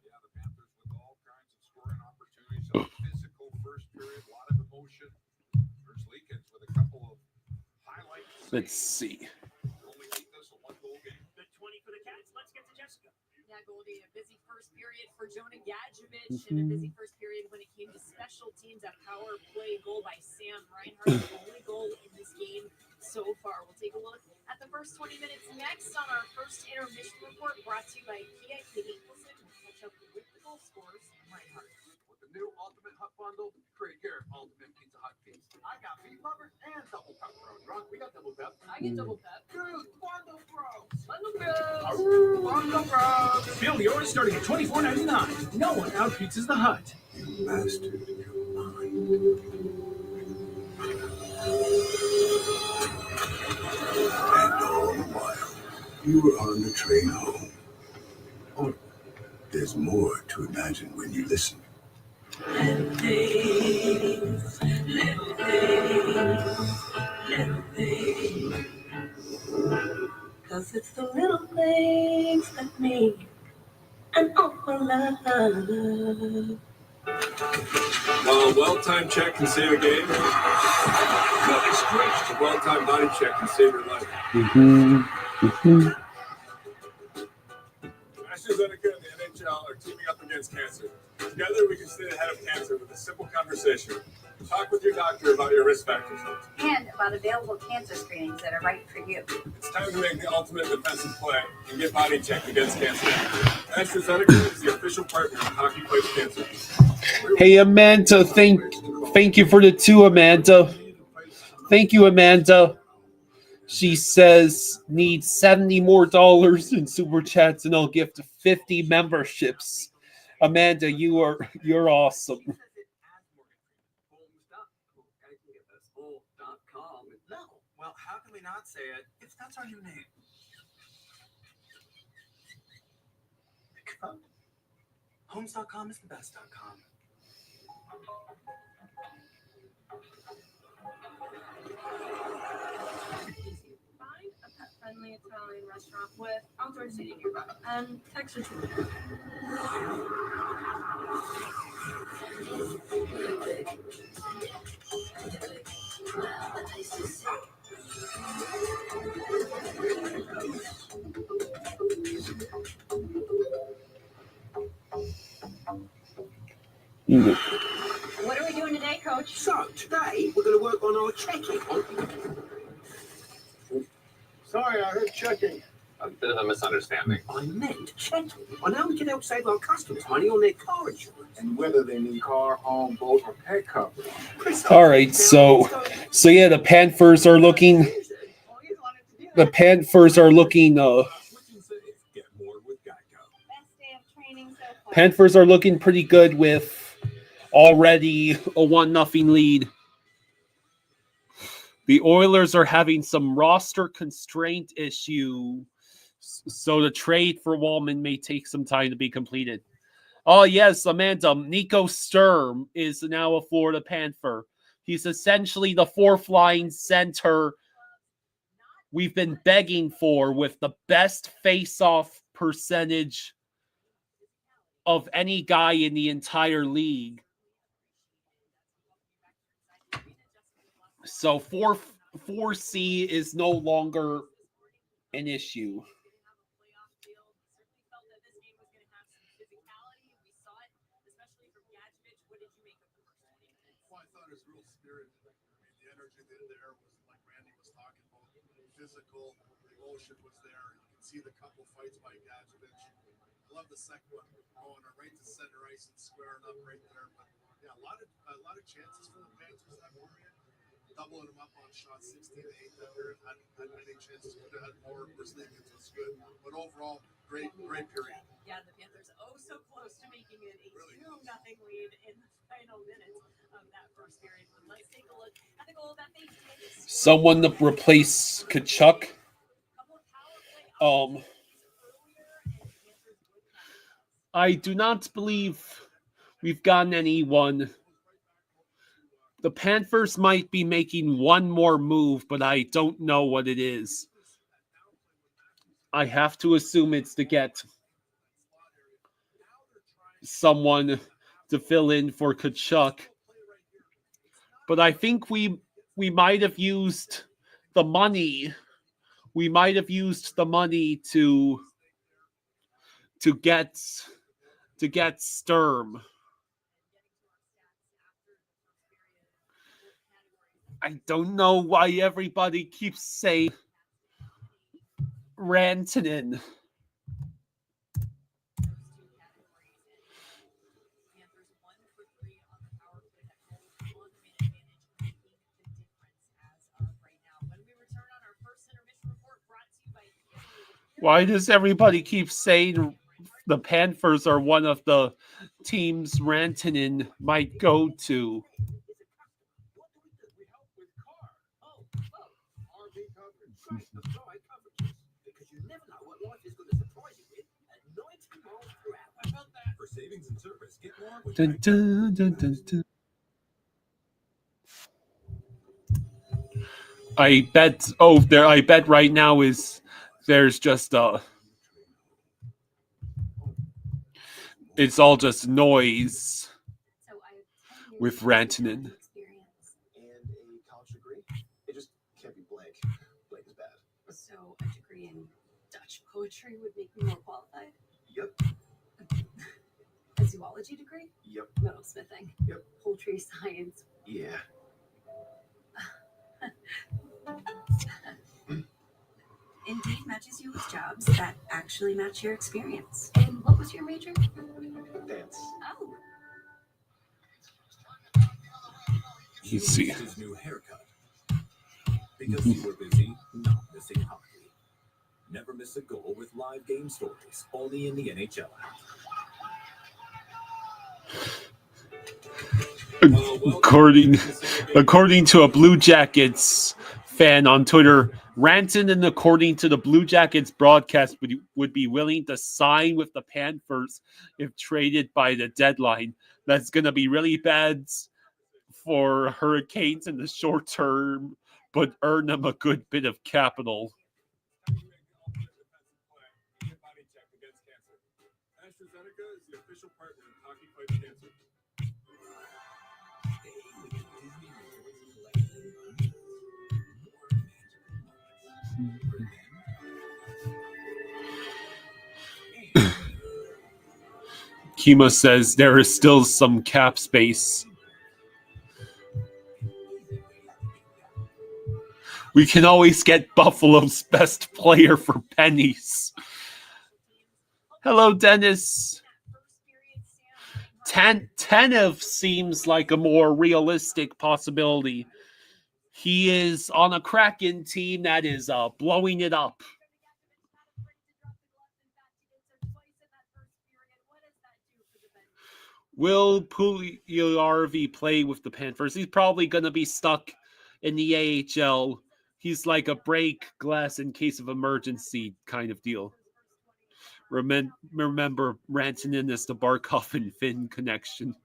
Let's see. Yeah, Goldie, a busy first period for Jonah Gadjevich and a busy first period when it came to special teams. A power play goal by Sam Reinhart, the only goal in this game so far. We'll take a look at the first 20 minutes next on our first intermission report brought to you by Kia Kitty. We'll catch up with the goal scorers, Reinhart. With the new Ultimate Hut Bundle, create your Ultimate Pizza Hut feast. I got beef lovers and double pepperoni. Ron, we got double pep. I get double pep. Dude, Bundle Bros. Bundle Bros. Bundle Bros. Build yours starting at $24.99. No one outpizzas the Hut. You mastered your mind. And all the while, you were on the train home. Or there's more to imagine when you listen. Cause it's the little things that make an awful lot. Well-timed check can save a game. No, it's great. A well-timed body check can save your life. AstraZeneca and the NHL are teaming up against cancer. Together, we can stay ahead of cancer with a simple conversation. Talk with your doctor about your risk factors. And about available cancer screenings that are right for you. It's time to make the ultimate defensive play and get body checked against cancer. AstraZeneca is the official partner of Hockey Plays Cancer. Hey, Amanda, thank you for the 2, Amanda. Thank you, Amanda. She says, need $70 more in super chats and I'll gift 50 memberships. Amanda, you're awesome. No. Well, how can we not say it if that's our new name? Homes.com is the best.com. Find a pet-friendly Italian restaurant with outdoor seating nearby and text your food. What are we doing today, Coach? So, today, we're going to work on our checking. Sorry, I heard checking. A bit of a misunderstanding. I meant checking on how we can help save our customers money on their car insurance. And whether they need car, home, boat, or pet coverage. All right, so yeah, the Panthers are looking. The Panthers are looking. Get more with Geico. Best day of training so far. Panthers are looking pretty good with already a 1-0 lead. The Oilers are having some roster constraint issue, so the trade for Wallman may take some time to be completed. Oh, yes, Amanda, Nico Sturm is now a Florida Panther. He's essentially the fourth-line center we've been begging for with the best face-off percentage of any guy in the entire league. So 4C is no longer an issue. Well, I thought it was real spirited. I mean, the energy in there was like Randy was talking about. Physical, the emotion was there. You can see the couple fights by Gadjevich. I love the second one going right to center ice and squaring up right there. But yeah, a lot of chances for the Panthers that period. Doubling them up on shots 16 to 8 that there had many chances. Could have had more. This league was good. But overall, great period. Yeah, the Panthers so close to making it a 2-0 lead in the final minutes of that first period. But let's take a look at the goal that they did. Someone to replace Kachuk. I do not believe we've gotten anyone. The Panthers might be making one more move, but I don't know what it is. I have to assume it's to get someone to fill in for Kachuk. But I think we might have used the money. We might have used the money to get Sturm. I don't know why everybody keeps saying Rantanen. Why does everybody keep saying the Panthers are one of the teams Rantanen might go to? For savings and service, get more with Dun, dun, dun, dun, dun. I bet right now there's just it's all just noise with Rantanen. And a college degree. It just can't be blank. Blank is bad. So a degree in Dutch poetry would make me more qualified? Yep. A zoology degree? Yep. Metalsmithing? Yep. Poultry science? Yeah. Indeed matches you with jobs that actually match your experience. And what was your major? Dance. Oh. Let's see. his new haircut. Because you were busy not missing hockey. Never miss a goal with live game stories, only in the NHL app. According to a Blue Jackets fan on Twitter, Rantanen, according to the Blue Jackets broadcast, would be willing to sign with the Panthers if traded by the deadline. That's going to be really bad for Hurricanes in the short term, but earn them a good bit of capital. AstraZeneca is the official partner in Hockey Fights Cancer. Kima says there is still some cap space. We can always get Buffalo's best player for pennies. Hello, Dennis. Tanev seems like a more realistic possibility. He is on a Kraken team that is blowing it up. Will Puljujarvi play with the Panthers? He's probably going to be stuck in the AHL. He's like a break glass in case of emergency kind of deal. Remember, Rantanen is the Barkov and Finn connection.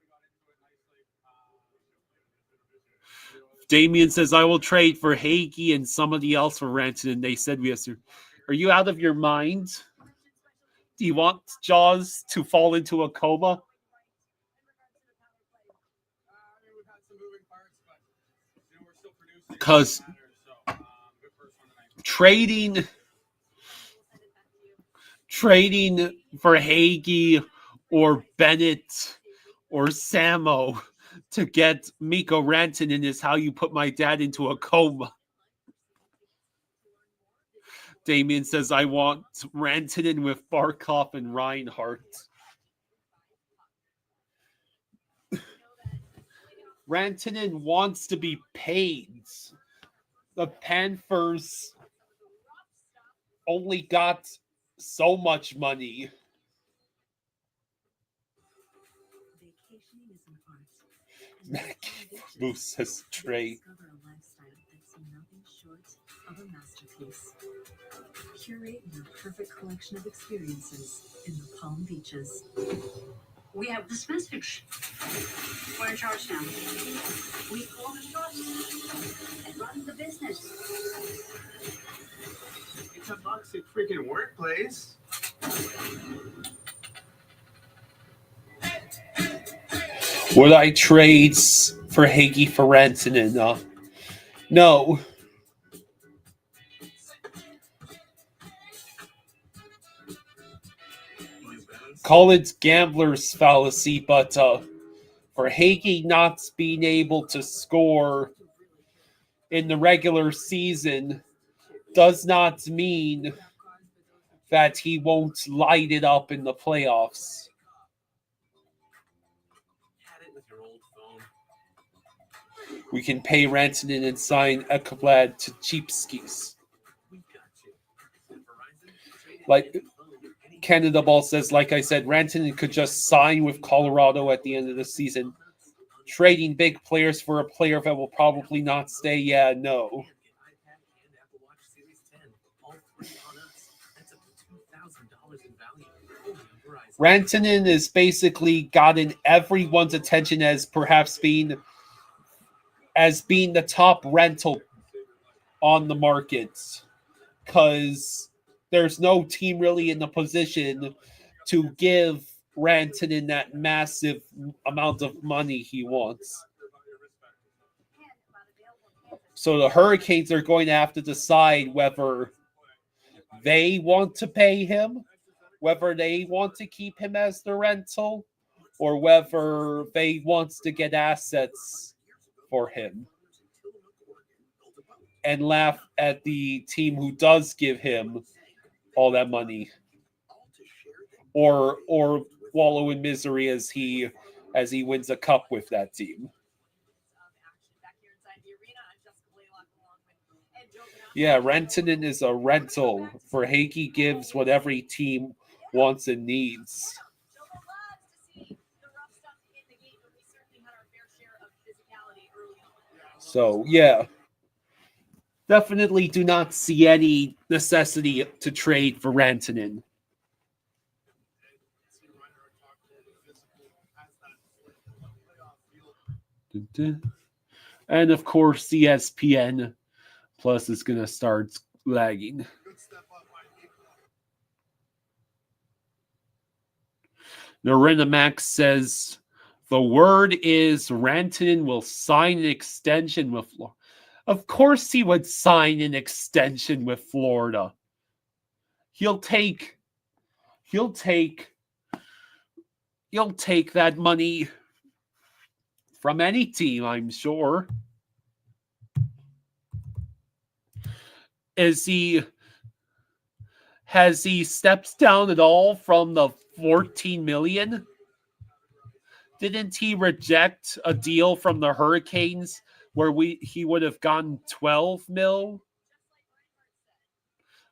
Damien says, I will trade for Hagee and somebody else for Rantanen. They said yesterday. Are you out of your mind? Do you want Jaws to fall into a coma? Because trading for Hagee or Bennett or Samo to get Mikko Rantanen is how you put my dad into a coma. Damien says, I want Rantanen with Barkov and Reinhardt. Rantanen wants to be paid. The Panthers only got so much money. Vacationing is an art. Moose says Trey. Discover a lifestyle that's nothing short of a masterpiece. Curate your perfect collection of experiences in the Palm Beaches. We have the specifics. We're in charge now. We own the trust and run the business. It's a toxic freaking workplace. Would I trade for Higgy for Rantanen? No. Call it gambler's fallacy, but for Higgy not being able to score in the regular season does not mean that he won't light it up in the playoffs. We can pay Rantanen and sign Ekblad to cheapskates. Like Canada Ball says, like I said, Rantanen could just sign with Colorado at the end of the season. Trading big players for a player that will probably not stay, yeah, no. Rantanen has basically gotten everyone's attention as perhaps being the top rental on the market, because there's no team really in the position to give Rantanen that massive amount of money he wants. So the Hurricanes are going to have to decide whether they want to pay him, whether they want to keep him as the rental, or whether they want to get assets for him and laugh at the team who does give him all that money, or wallow in misery as he wins a cup with that team. Yeah, Rantanen is a rental. For Hagee gives what every team wants and needs. So, yeah. Definitely do not see any necessity to trade for Rantanen. And of course, ESPN Plus is going to start lagging. Narina Max says, the word is Rantanen will sign an extension with Florida. Of course he would sign an extension with Florida. He'll take that money from any team, I'm sure. Has he stepped down at all from the $14 million? Didn't he reject a deal from the Hurricanes where he would have gotten $12 million?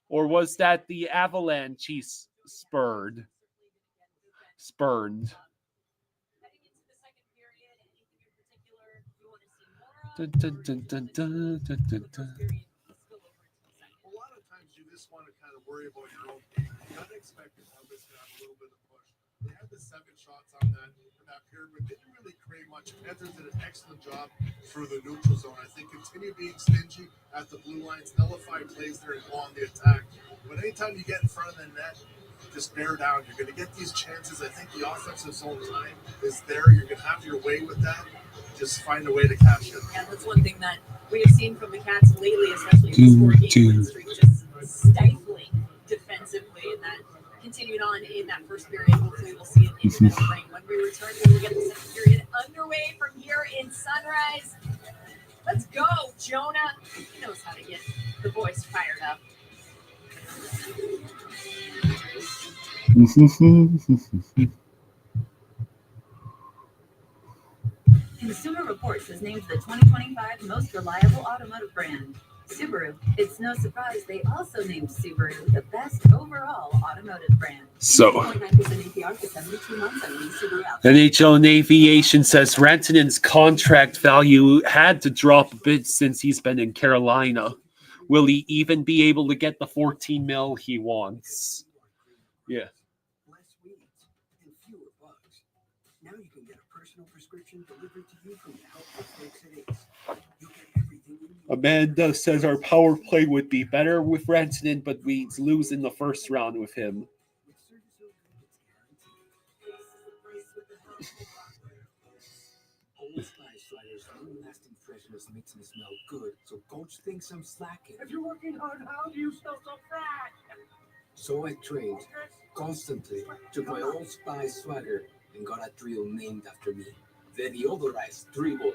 Or was that the Avalanche he spurned? Dun, dun, dun, dun, dun, dun, dun, dun. A lot of times you just want to kind of worry about your own game. You got to expect the Columbus to have a little bit of push. They had the 7 shots on that period, but didn't really create much. Panthers did an excellent job through the neutral zone. I think continue being stingy at the blue lines, nullify plays there and go on the attack. But anytime you get in front of the net, just bear down. You're going to get these chances. I think the offensive zone time is there. You're going to have your way with that. Just find a way to cash it. Yeah, that's one thing that we have seen from the Cats lately, especially in the 4-game win streak, just stifling defensively, and that continued on in that first period. Hopefully we'll see it in the middle ring. When we return, we will get the second period underway from here in Sunrise. Let's go, Jonah. He knows how to get the boys fired up. Consumer Reports has named the 2025 most reliable automotive brand, Subaru. It's no surprise they also named Subaru the best overall automotive brand. So, 2.9% APR for 72 months on new Subaru Outback. NHL and Aviation says Rantanen's contract value had to drop a bit since he's been in Carolina. Will he even be able to get the $14 million he wants? Yeah. Less weeds and fewer bugs. Now you can get a personal prescription delivered to you from the help of Fix It Ace. You get everything you need. Amanda says our power play would be better with Rantanen, but we lose in the first round with him. With Surgical Good, it's guaranteed. Old Spice Riders' long-lasting freshness makes me smell good, so Coach thinks I'm slacking. If you're working hard, how do you smell so fresh? So I trained constantly, took my Old Spice swagger, and got a drill named after me. The deodorized dribble.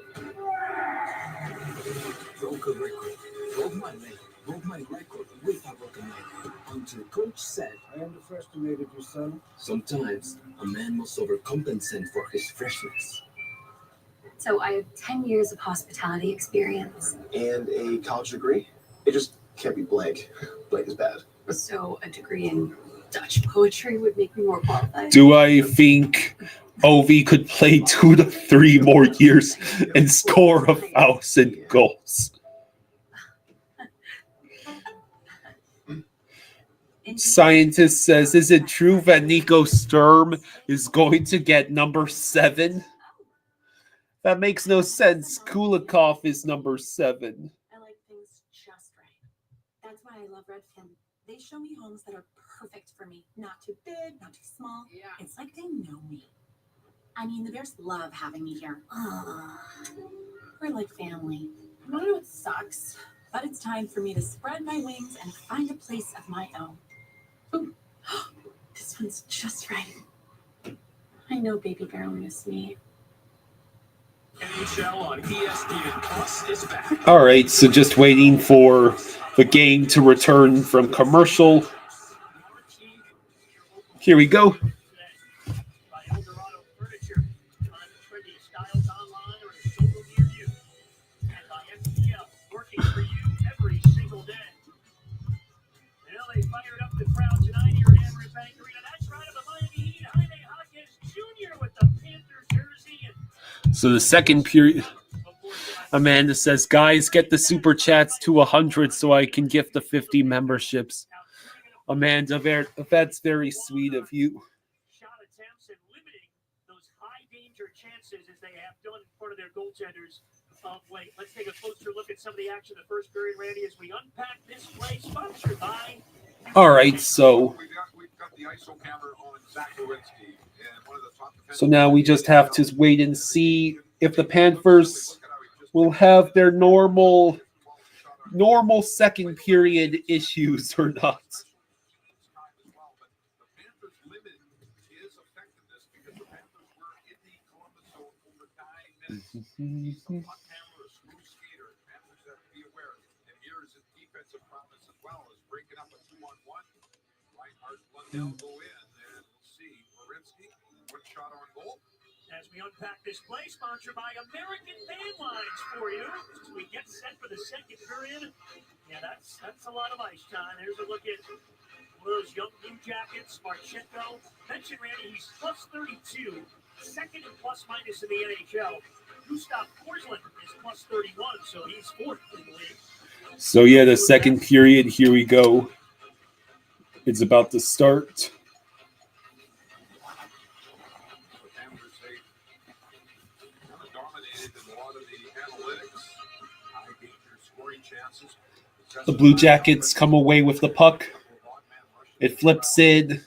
Broke a record, broke my leg, broke my record with a broken leg. Until Coach said, I underestimated you, son. Sometimes a man must overcompensate for his freshness. So I have 10 years of hospitality experience. And a college degree. It just can't be Blake. Blake is bad. So a degree in Dutch poetry would make me more qualified. Do I think Ovi could play 2 to 3 more years and score 1,000 goals? Scientist says, is it true that Nico Sturm is going to get number 7? That makes no sense. Kulikov is number 7. I like things just right. That's why I love Redfin. They show me homes that are perfect for me. Not too big, not too small. Yeah. It's like they know me. I mean, the Bears love having me here. We're like family. You want to know what sucks? But it's time for me to spread my wings and find a place of my own. Ooh. This one's just right. I know Baby Bear will miss me. NHL on ESPN Plus is back. All right, so just waiting for the game to return from commercial. Here we go. By Eldorado Furniture. Find the trendiest styles online or in a showroom near you. And by FPL, working for you every single day. Well, they fired up the crowd tonight here at Amherst Bank Arena. That's right, of the Miami Heat. Jaime Jaquez Jr. with the Panthers jersey. So the second period, Amanda says, guys, get the super chats to 100 so I can gift the 50 memberships. Amanda, that's very sweet of you. Shot attempts and limiting those high danger chances as they have done in front of their goaltenders of late. Let's take a closer look at some of the action in the first period, Randy, as we unpack this play sponsored by. All right, so We've got the ISO camera on Zach Lewinsky, and one of the top so now we just have to wait and see if the Panthers will have their normal second period issues or not. As we unpack this play, sponsored by American Van Lines for you. As we get set for the second period. Yeah, that's a lot of ice time. There's a look at one of those young Blue Jackets, Marchenko. Mentioned, Randy, he's plus 32, second in plus minus in the NHL. Gustav Forsland is plus 31, so he's fourth in the league. So yeah, the second period, here we go. It's about to start. The Blue Jackets come away with the puck. It flips in.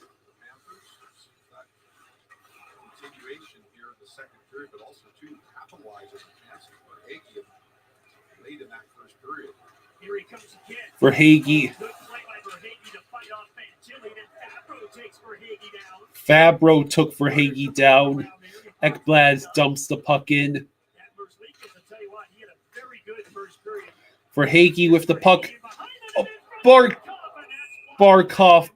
For Hagee. Fabro took for Hagee down. Ekblad dumps the puck in. For Hagee with the puck. Oh, Barkov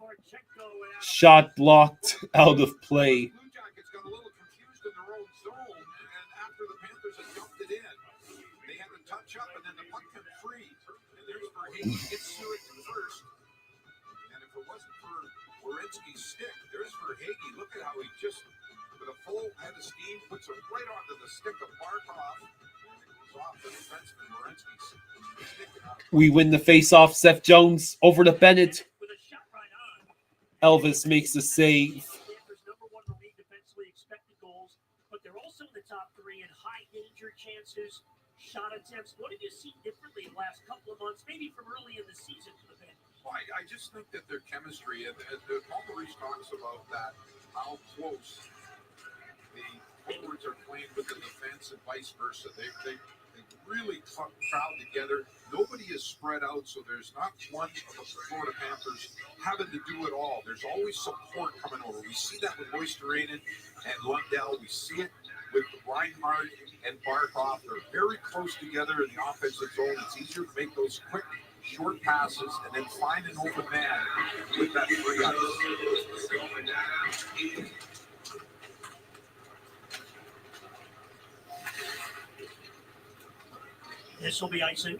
shot blocked out of play. Blue Jackets got a little confused in their own zone, and after the Panthers had dumped it in, they had to touch up, and then the puck came free. And there's Verhaeghe gets to it first. And if it wasn't for Werenski's stick, there's Verhaeghe. Look at how he just, with a full head of steam, puts it right onto the stick of Barkov. And it goes off the defenseman Werenski's stick. We win the face-off. Seth Jones over to Bennett. Elvis makes a save. Panthers number one in the league defensively, expected goals, but they're also in the top three in high danger chances, shot attempts. What have you seen differently in the last couple of months, maybe from early in the season for the Panthers? Well, I just think that their chemistry, and Paul Maurice talks about that, how close the forwards are playing with the defense and vice versa. They really crowd together. Nobody is spread out, so there's not one of the Florida Panthers having to do it all. There's always support coming over. We see that with Moisterainen and Lundell. We see it with Reinhardt and Barkov. They're very close together in the offensive zone. It's easier to make those quick, short passes and then find an open man with that free ice. This will be icing.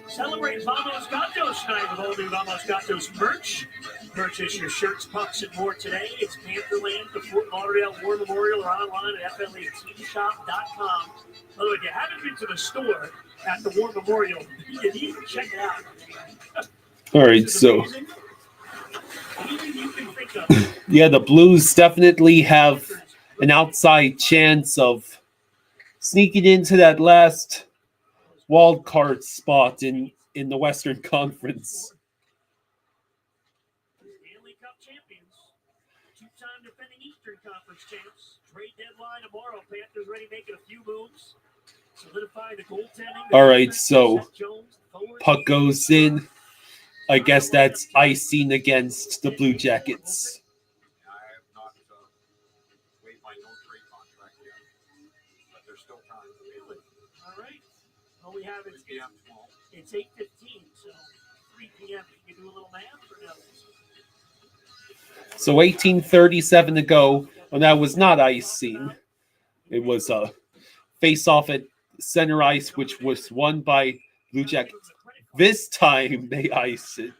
Celebrate Vamos Gatos night with all new Vamos Gatos merch. Purchase your shirts, pucks, and more today. It's Pantherland, the Fort Lauderdale War Memorial, or online at flatshop.com. By the way, if you haven't been to the store at the War Memorial, you need to check it out. All right, so Anything you can think of. yeah, the Blues definitely have an outside chance of sneaking into that last wild card spot in the Western Conference. Stanley Cup champions, two-time defending Eastern Conference champs. Trade deadline tomorrow. Panthers ready making a few moves. Solidify the goaltending. All right, so puck goes in. I guess that's icing against the Blue Jackets. I have not waived my no-trade contract yet, but there's still time. All right. All we have is 3 p.m. tomorrow. it's 8:15, so 3 p.m. You can do a little math or no? So 18:37 to go. Well, that was not icing. It was a face-off at center ice, which was won by Blue Jackets. This time they ice it.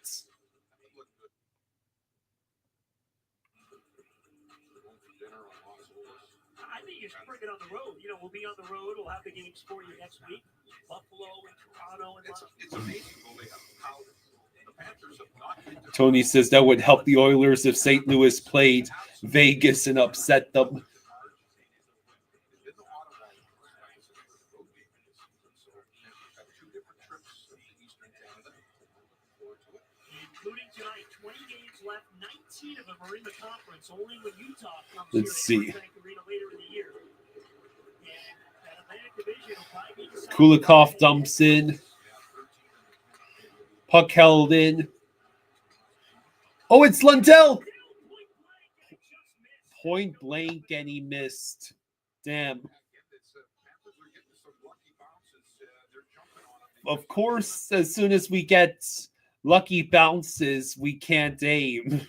I think you should bring it on the road. You know, we'll be on the road. We'll have the games for you next week. Buffalo and Toronto and It's amazing how the Panthers have not been to Tony says that would help the Oilers if St. Louis played Vegas and upset them. including tonight, 20 games left, 19 of them are in the conference. Only when Utah comes Let's here see. at Bank Arena later in the year. And that Atlantic Division will probably be decided Kulikov by dumps in. Puck held in. Oh, it's Lundell! Point blank, and he missed. Damn. Of course, as soon as we get lucky bounces, we can't aim.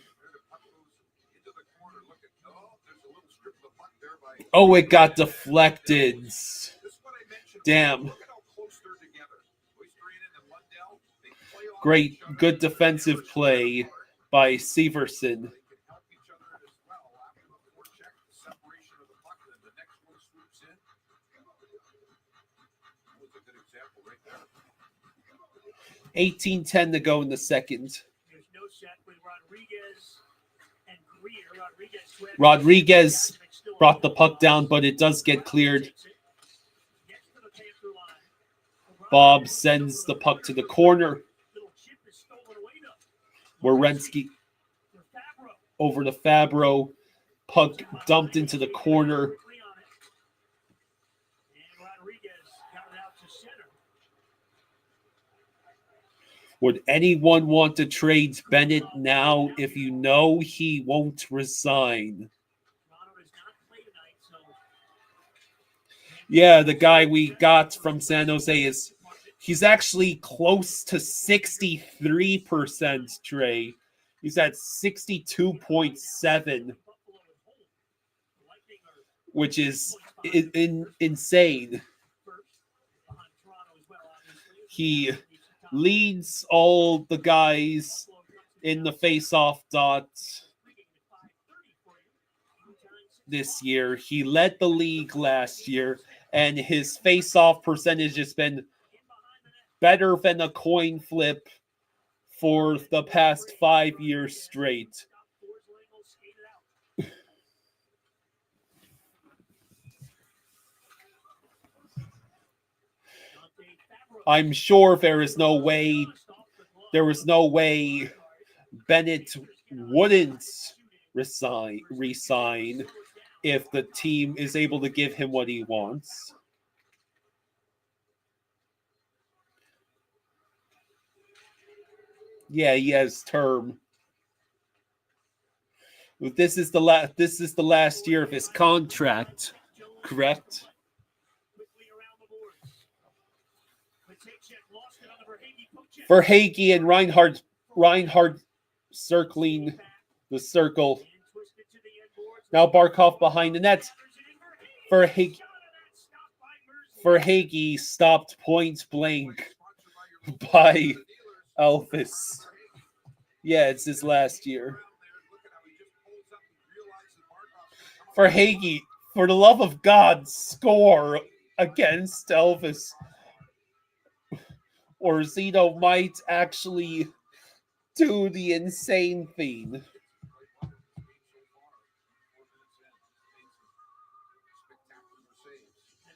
Oh, it got deflected. Damn. Great, good defensive play by Severson. $18-10 to go in the second. There's no set with Rodriguez and Greer. Rodriguez brought the puck down, but it does get cleared. Bob sends the puck to the corner. Werenski over to Fabro. Puck dumped into the corner. Would anyone want to trade Bennett now if you know he won't resign? Yeah, the guy we got from San Jose is He's actually close to 63%, Trey. He's at 62.7, which is insane. He leads all the guys in the face-off dot this year. He led the league last year, and his face-off percentage has been better than a coin flip for the past 5 years straight. I'm sure there was no way Bennett wouldn't resign if the team is able to give him what he wants. Yeah, he has term. This is the last year of his contract, correct? Verhaeghe and Reinhardt circling the circle. Now Barkov behind the net. Verhaeghe stopped point blank by Elvis. Yeah, it's his last year. Verhaeghe, for the love of God, score against Elvis. Or Zito might actually do the insane thing. And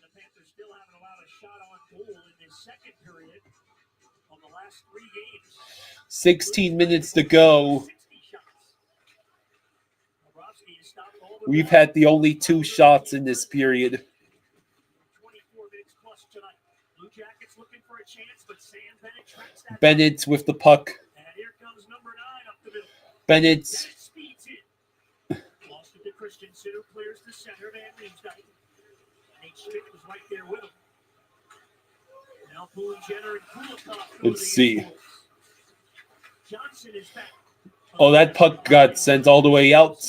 the Panthers still haven't allowed a shot on goal in this second period of the last 3 games. 16 minutes to go. We've had the only 2 shots in this period. 24 minutes plus tonight. Blue Jackets looking for a chance, but Sam Bennett tracks that. Bennett with the puck. And here comes number 9 up the middle. Bennett speeds in. Lost it to Christensen, who clears the center. Van Riemsdyk. Nate Schmidt was right there with him. Now pulling Jenner and Kulikov. Let's see. Johnson is back. Oh, that puck got sent all the way out.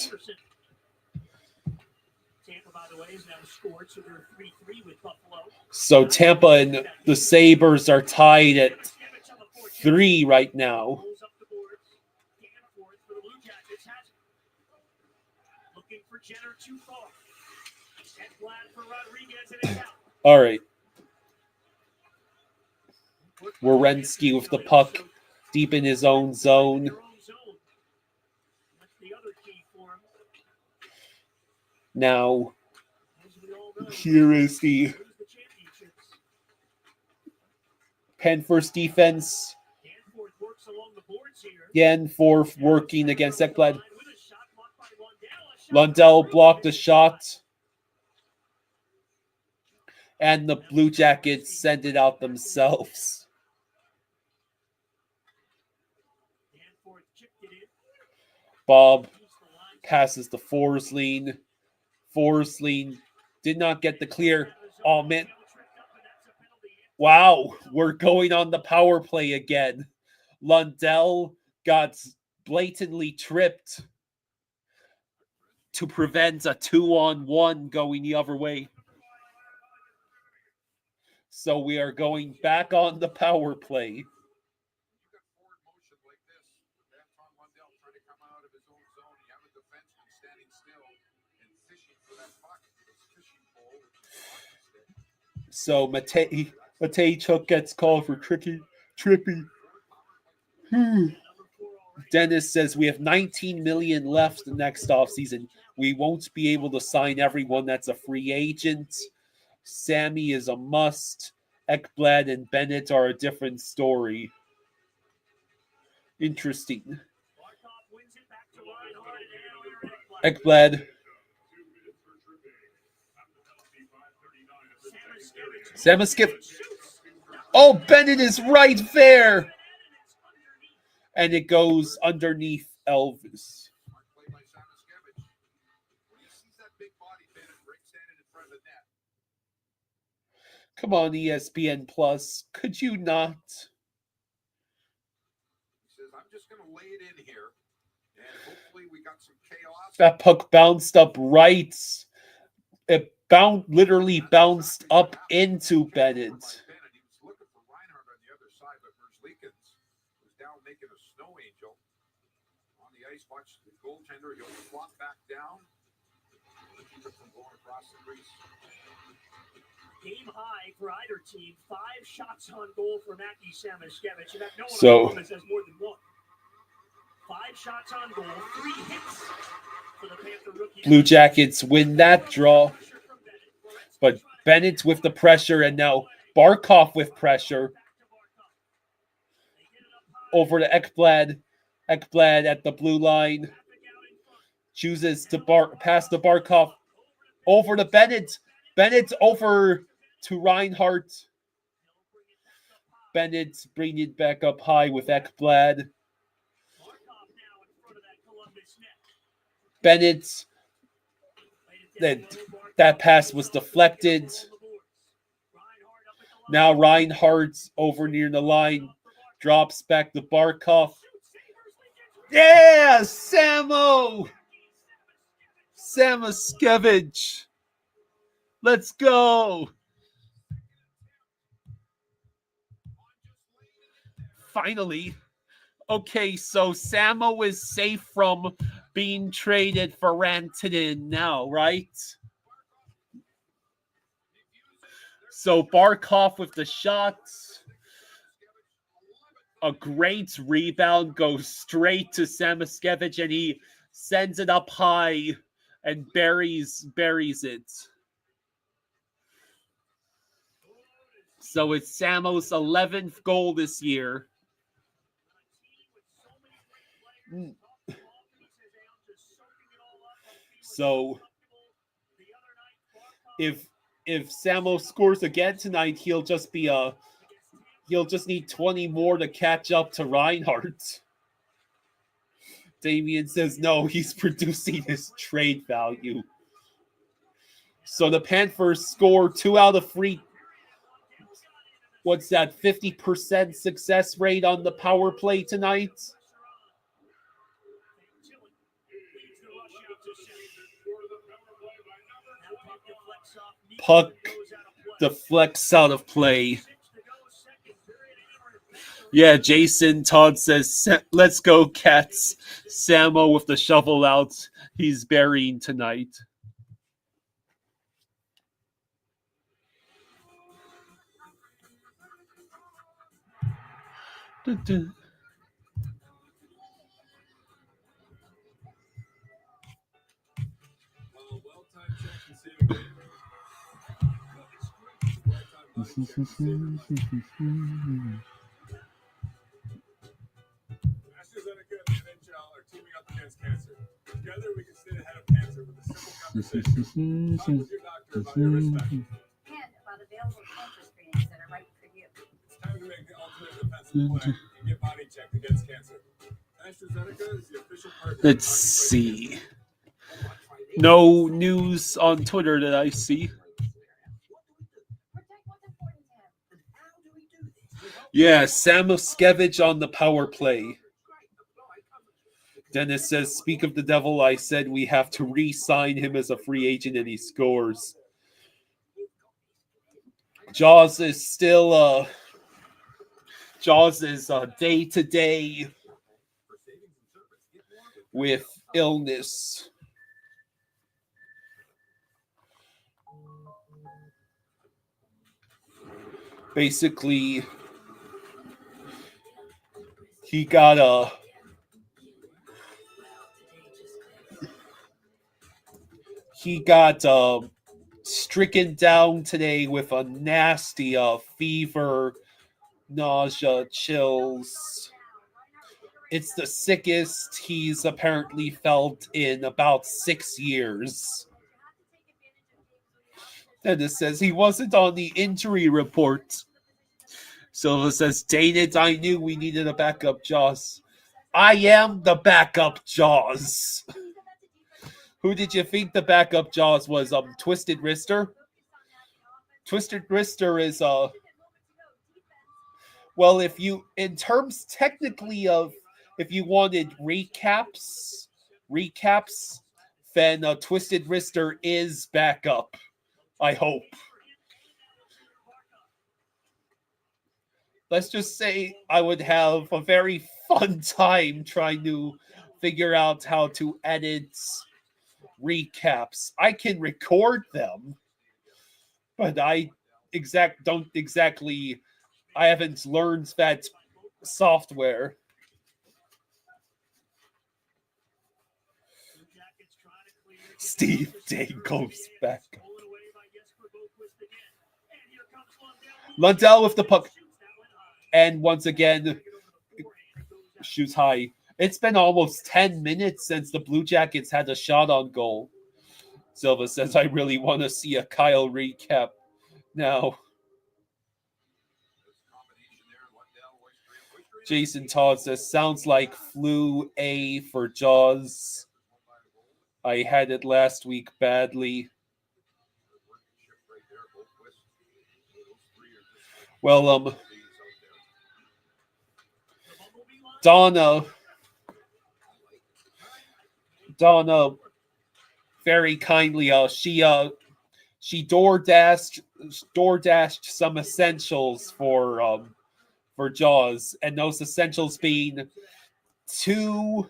Tampa, by the way, is now scored, so they're 3-3 with Buffalo. So Tampa and the Sabres are tied at 3 right now. Looking for Jenner too far. And flat for Rodriguez, and it's out. All right. Werenski with the puck deep in his own zone. Now, here is the Panthers defense. Danforth working against Ekblad. Lundell blocked a shot. And the Blue Jackets sent it out themselves. Bob passes to Forsling. Forsling did not get the clear. Oh, man. Wow, we're going on the power play again. Lundell got blatantly tripped to prevent a 2-on-1 going the other way. So we are going back on the power play. So Matejchuk gets called for trippy. Dennis says we have $19 million left the next offseason. We won't be able to sign everyone that's a free agent. Sammy is a must. Ekblad and Bennett are a different story. Interesting. Ekblad. Samaskip. Oh, Bennett is right there. And it goes underneath Elvis. Come on, ESPN Plus. Could you not? He says, I'm just going to lay it in here, and hopefully we got some chaos. That puck bounced up right. It literally bounced up into Bennett. He was looking for Reinhardt on the other side, but Merzlikins was down making a snow angel on the ice. Watch the goaltender. He'll flop back down. Keep it from going across the crease. Game high for either team. 5 shots on goal for Mackie Samoskevich. In fact, no one So- on the has more than one. 5 shots on goal, 3 hits for the Panther rookie. Blue Jackets win that draw. But Bennett with the pressure, and now Barkov with pressure. Over to Ekblad. Ekblad at the blue line. Chooses to pass to Barkov. Over to Bennett. Bennett over to Reinhardt. Bennett bringing it back up high with Ekblad. Bennett. That pass was deflected. Now Reinhardt over near the line. Drops back to Barkov. Yeah! Samoskevich. Let's go. Finally. Okay, so Samo is safe from being traded for Rantanen now, right? So Barkov with the shots. A great rebound goes straight to Samoskevich, and he sends it up high and buries it. So it's Samo's 11th goal this year. So if Samo scores again tonight, he'll just need 20 more to catch up to Reinhardt. Damien says no, he's producing his trade value. So the Panthers score 2 out of 3. What's that, 50% success rate on the power play tonight? Puck deflects out of play. Yeah, Jason Todd says, let's go, Cats. Samo with the shovel out. He's burying tonight. Dun-dun. Well-timed check and saving game. Well-timed check and saving. AstraZeneca and the NHL are teaming up against cancer. Together, we can stay ahead of cancer with a simple conversation. Talk with your doctor about your risk factors. And about available cancer screenings that are right for you. It's time to make the ultimate defensive play and get body checked against cancer. AstraZeneca is the official partner. Let's see. No news on Twitter that I see. Yeah, Samoskevich on the power play. Dennis says, speak of the devil, I said we have to re-sign him as a free agent and he scores. Jaws is still day-to-day with illness. Basically, he got stricken down today with a nasty fever, nausea, chills. It's the sickest he's apparently felt in about 6 years. Dennis says he wasn't on the injury report. Silva says, dang it, I knew we needed a backup Jaws. I am the backup Jaws. Who did you think the backup Jaws was? Twisted Wrister? Twisted Wrister is well, if you in terms technically of if you wanted recaps, then Twisted Wrister is back up. I hope. Let's just say I would have a very fun time trying to figure out how to edit recaps. I can record them, but I haven't learned that software. Steve Day goes back. Lundell with the puck. And once again, shoots high. It's been almost 10 minutes since the Blue Jackets had a shot on goal. Silva says, I really want to see a Kyle recap now. Jason Todd says, sounds like flu A for Jaws. I had it last week badly. Well, Donna very kindly she DoorDashed some essentials for Jaws, and those essentials being 2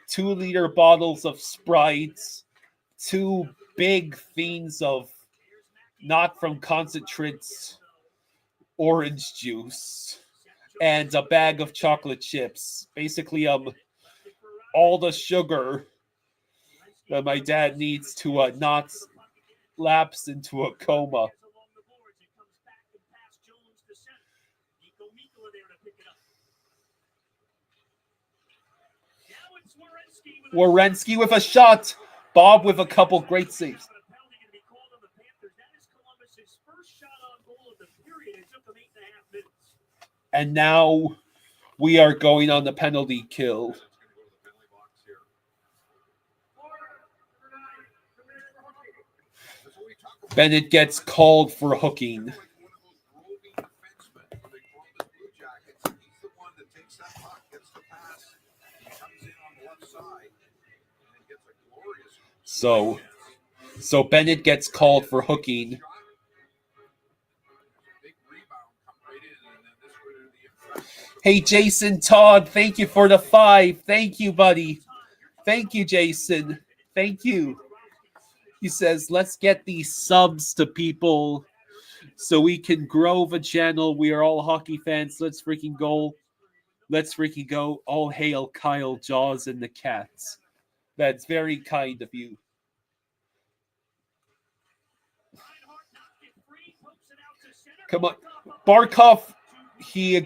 2-liter bottles of Sprite, 2 big things of not from concentrates orange juice, and a bag of chocolate chips. Basically, all the sugar that my dad needs to not lapse into a coma. Werenski with a shot. Bob with a couple great saves. And now we are going on the penalty kill. Bennett gets called for hooking. So Bennett gets called for hooking. Hey, Jason Todd, thank you for the 5. Thank you, buddy. Thank you, Jason. Thank you. He says, let's get these subs to people so we can grow the channel. We are all hockey fans. Let's freaking go. Let's freaking go. All hail Kyle, Jaws, and the Cats. That's very kind of you. Come on. Barkov, he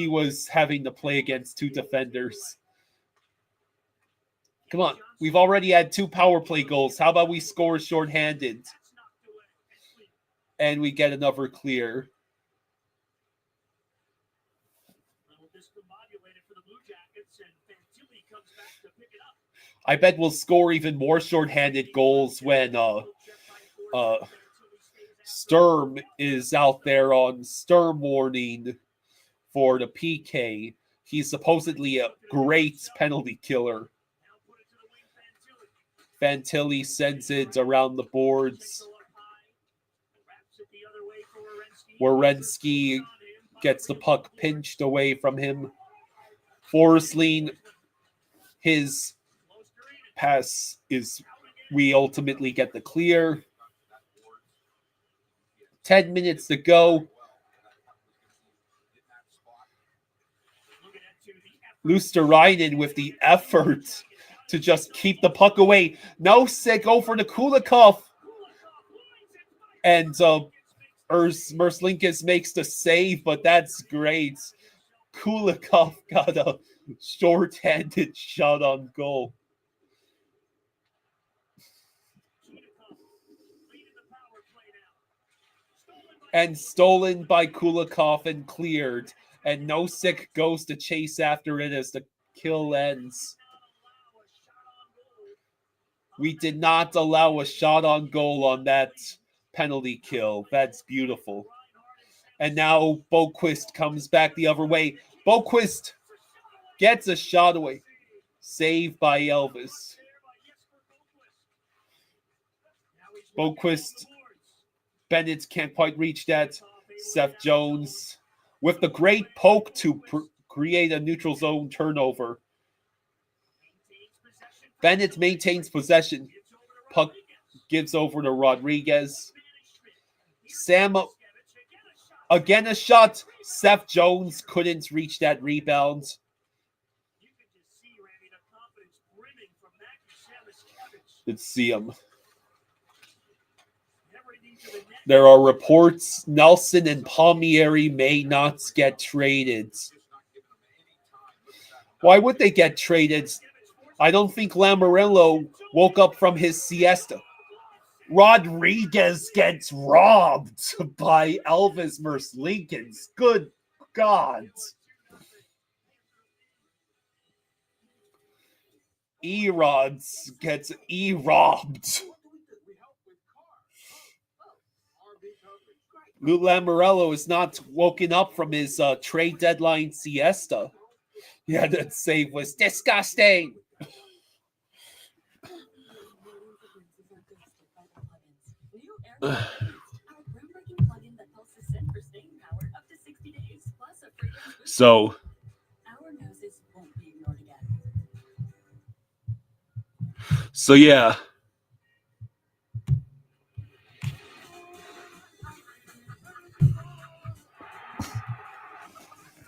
was having to play against 2 defenders. Come on. We've already had 2 power play goals. How about we score shorthanded? And we get another clear. I bet we'll score even more shorthanded goals when Sturm is out there on Sturm warning for the PK. He's supposedly a great penalty killer. Fantilli sends it around the boards. Werenski gets the puck pinched away from him. Forsling, his pass is, we ultimately get the clear. 10 minutes to go. Luosterainen with the effort to just keep the puck away. No sick over to Kulikov. And Merslinkus makes the save, but that's great. Kulikov got a short-handed shot on goal. And stolen by Kulikov and cleared. And Nosek goes to chase after it as the kill ends. We did not allow a shot on goal on that penalty kill. That's beautiful. And now Boquist comes back the other way. Boquist gets a shot away. Saved by Elvis. Boquist. Bennett can't quite reach that. Seth Jones with the great poke to create a neutral zone turnover. Bennett maintains possession. Puck gives over to Rodriguez. Sam again a shot. Seth Jones couldn't reach that rebound. Let's see him. There are reports Nelson and Palmieri may not get traded. Why would they get traded? I don't think Lamoriello woke up from his siesta. Rodriguez gets robbed by Elvis Merzlikins. Good God. E-Rods gets E-robbed. Lou Lamoriello is not woken up from his trade deadline siesta. Yeah, that save was disgusting. So, yeah.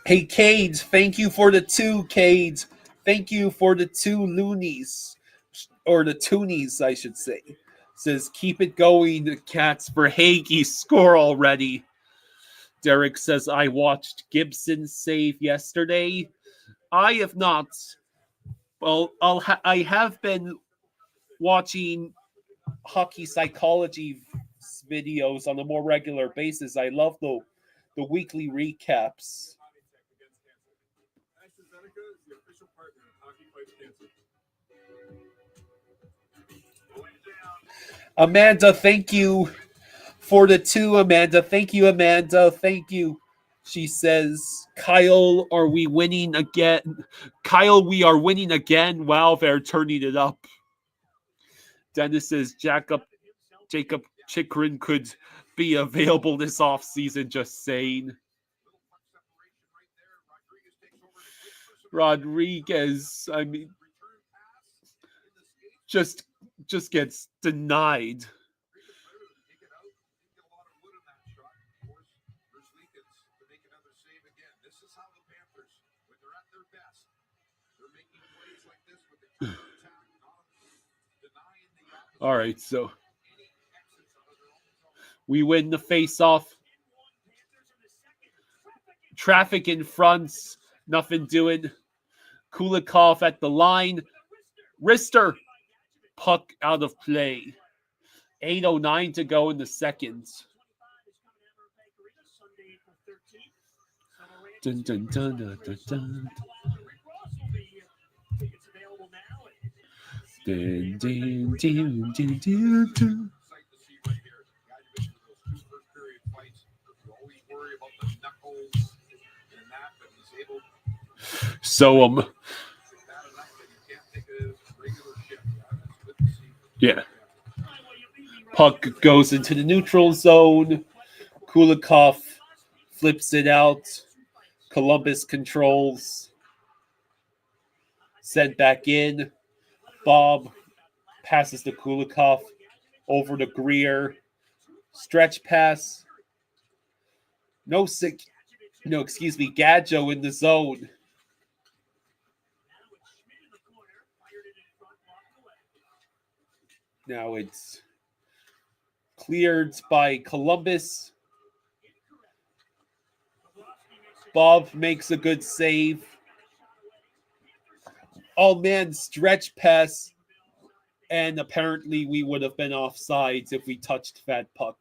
Hey, Cade, thank you for the 2, Cade. Thank you for the 2 loonies. Or the toonies, I should say. Says, keep it going, the Cats for Hagee. Score already. Derek says, I watched Gibson save yesterday. I have not. Well, I have been watching hockey psychology videos on a more regular basis. I love the weekly recaps. Amanda, thank you for the 2, Amanda. Thank you, Amanda. Thank you. She says, Kyle, are we winning again? Kyle, we are winning again. Wow, they're turning it up. Dennis says, Jacob Chikrin could be available this offseason, just saying. Rodriguez, I mean, just gets denied. All right, so we win the face-off. Traffic in front, nothing doing. Kulikov at the line. Rister, puck out of play. 8:09 to go in the second. Dun, dun, dun, dun, dun, dun. Dun, dun, dun, dun, dun, dun. So yeah. Puck goes into the neutral zone. Kulikov flips it out. Columbus controls. Sent back in. Bob passes to Kulikov. Over to Greer. Stretch pass. Gadjo in the zone. Now it's cleared by Columbus. Bob makes a good save. All-man stretch pass. And apparently we would have been offsides if we touched that puck.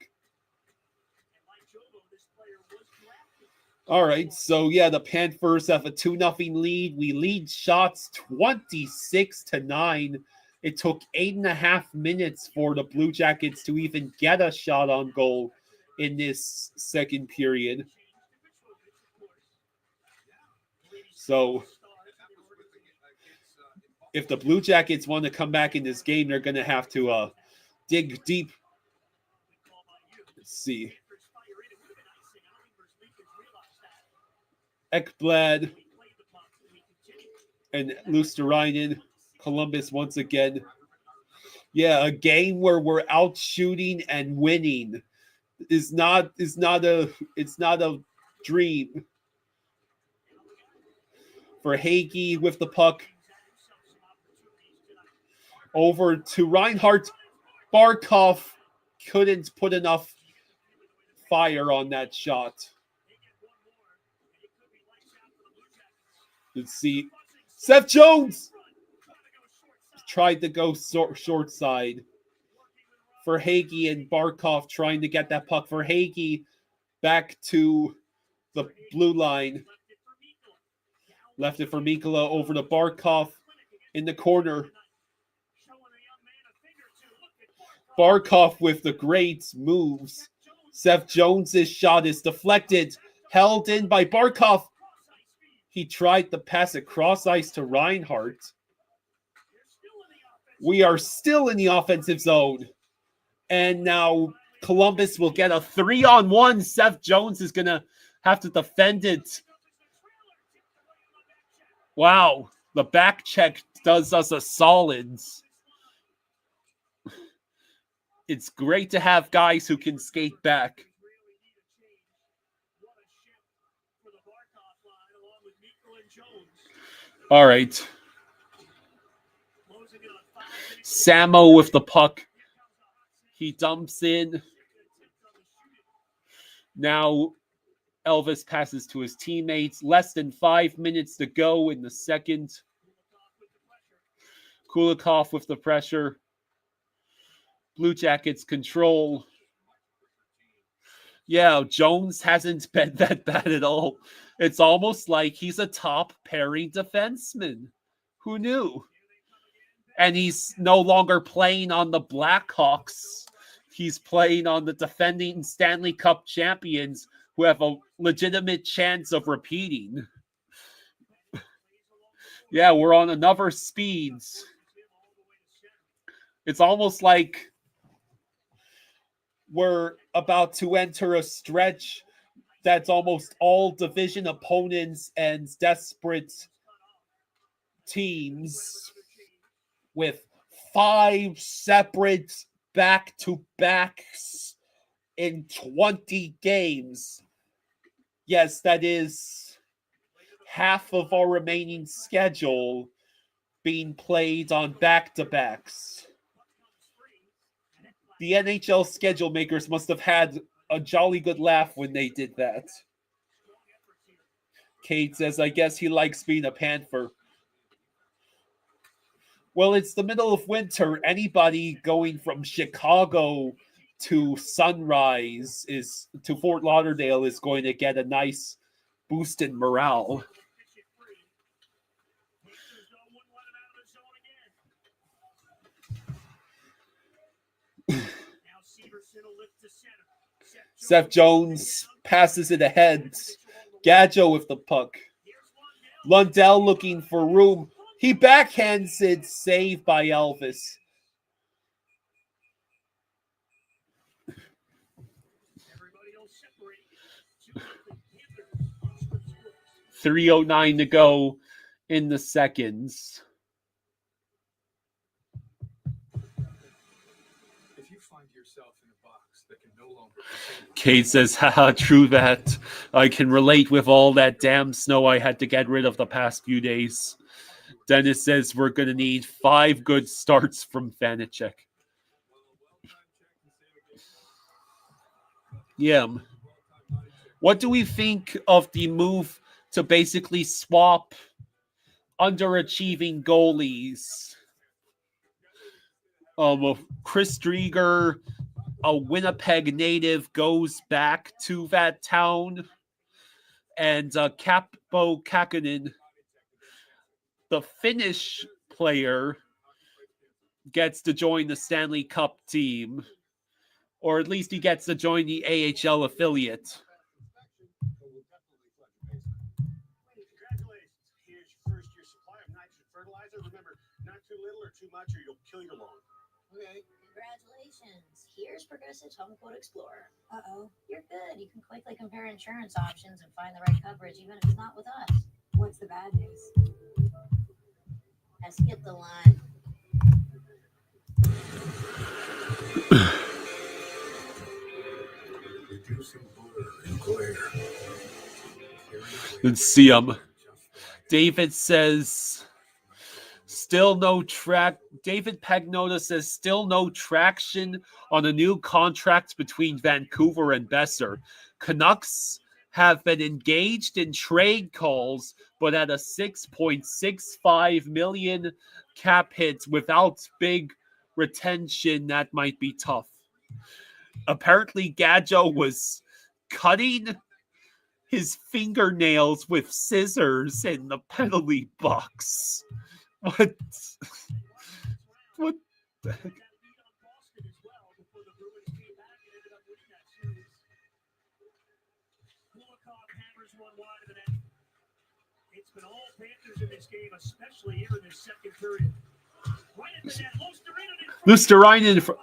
All right, so yeah, the Panthers have a 2-0 lead. We lead shots 26-9. It took 8.5 minutes for the Blue Jackets to even get a shot on goal in this second period. So if the Blue Jackets want to come back in this game, they're going to have to dig deep. Let's see. Ekblad and Luosterainen. Columbus once again. Yeah, a game where we're out shooting and winning is not a dream. For Hagee with the puck. Over to Reinhart. Barkov couldn't put enough fire on that shot. Let's see. Seth Jones tried to go short side. For Hagee and Barkov trying to get that puck. For Hagee back to the blue line. Left it for Mikkola over to Barkov in the corner. Barkov with the great moves. Seth Jones' shot is deflected. Held in by Barkov. He tried to pass across ice to Reinhart. We are still in the offensive zone. And now Columbus will get a 3-on-1. Seth Jones is going to have to defend it. Wow. The back check does us a solid. It's great to have guys who can skate back. All right. Samo with the puck. He dumps in. Now Elvis passes to his teammates. Less than 5 minutes to go in the second. Kulikov with the pressure. Blue Jackets control. Yeah, Jones hasn't been that bad at all. It's almost like he's a top pairing defenseman. Who knew? And he's no longer playing on the Blackhawks. He's playing on the defending Stanley Cup champions who have a legitimate chance of repeating. Yeah, we're on another speeds. It's almost like we're about to enter a stretch that's almost all division opponents and desperate teams with 5 separate back-to-backs in 20 games. Yes, that is half of our remaining schedule being played on back-to-backs. The NHL schedule makers must have had a jolly good laugh when they did that. Kate says, I guess he likes being a Panther. Well, it's the middle of winter. Anybody going from Chicago to Sunrise to Fort Lauderdale is going to get a nice boost in morale. Seth Jones passes it ahead. Gadjo with the puck. Lundell looking for room. He backhands it, saved by Elvis. .309 to go in the seconds. Kate says, haha, true that. I can relate with all that damn snow I had to get rid of the past few days. Dennis says we're going to need 5 good starts from Vanacek. Yeah. What do we think of the move to basically swap underachieving goalies? Chris Drieger, a Winnipeg native, goes back to that town, and Capo Kakkonen, the Finnish player, gets to join the Stanley Cup team. Or at least he gets to join the AHL affiliate. Congratulations. Here's your first year supply of nitrogen fertilizer. Remember, not too little or too much or you'll kill your lawn. Okay. Congratulations. Here's Progressive's Home Quote Explorer. Uh-oh. You're good. You can quickly compare insurance options and find the right coverage, even if it's not with us. What's the bad news? I skipped the line. Let's see him. David says, still no track. David Pagnotta says, still no traction on a new contract between Vancouver and Besser. Canucks have been engaged in trade calls, but at a $6.65 million cap hit without big retention, that might be tough. Apparently, Gadjo was cutting his fingernails with scissors in the penalty box. What the heck? It's been all Panthers in this game, especially here in this second period. Right at the net, Luosterainen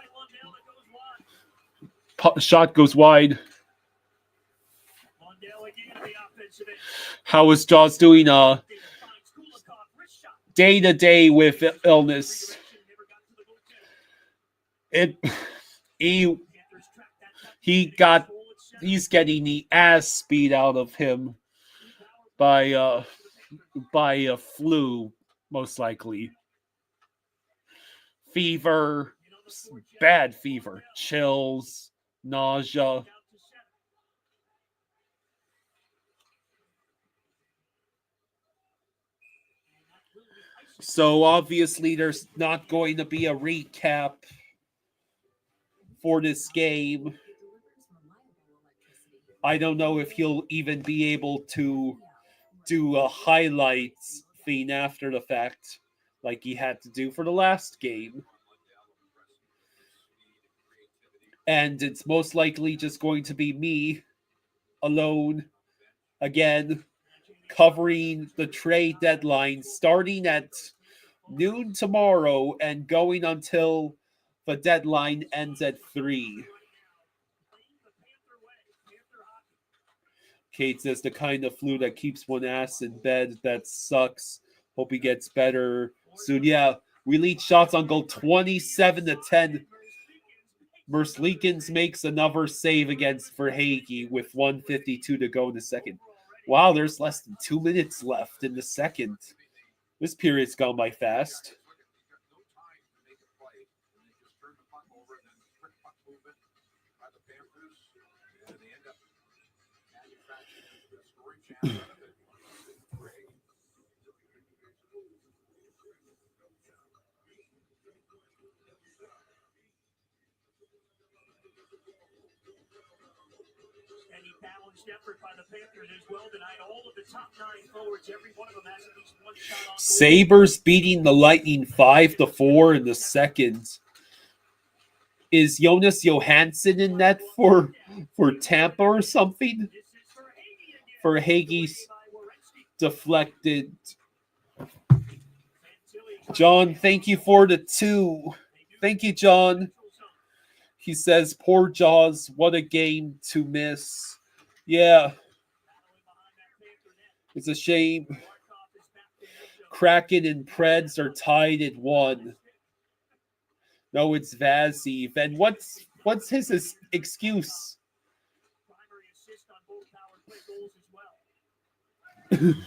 shot goes wide. How is Jaws doing day to day with illness? He's getting the ass beat out of him by a flu, most likely. Fever, bad fever, chills, nausea. So obviously there's not going to be a recap for this game. I don't know if he'll even be able to do a highlights thing after the fact like he had to do for the last game. And it's most likely just going to be me alone again, covering the trade deadline starting at noon tomorrow and going until the deadline ends at 3. Kate says the kind of flu that keeps one ass in bed, that sucks. Hope he gets better soon. Yeah, we lead shots on goal 27-10. Merzlikins makes another save against Verhaeghe with 1:52 to go in the second. Wow, there's less than 2 minutes left in the second. This period's gone by fast. Effort by the Panthers as well tonight. All of the top 9 forwards, every one of them has at least one shot on goal. Sabres beating the Lightning 5-4 in the second. Is Jonas Johansson in net for Tampa or something? Verhaeghe's deflected. John, thank you for the 2. Thank you, John. He says, poor Jaws, what a game to miss. Yeah. It's a shame. Kraken and Preds are tied at 1. No, it's Vazzy. And what's his excuse? The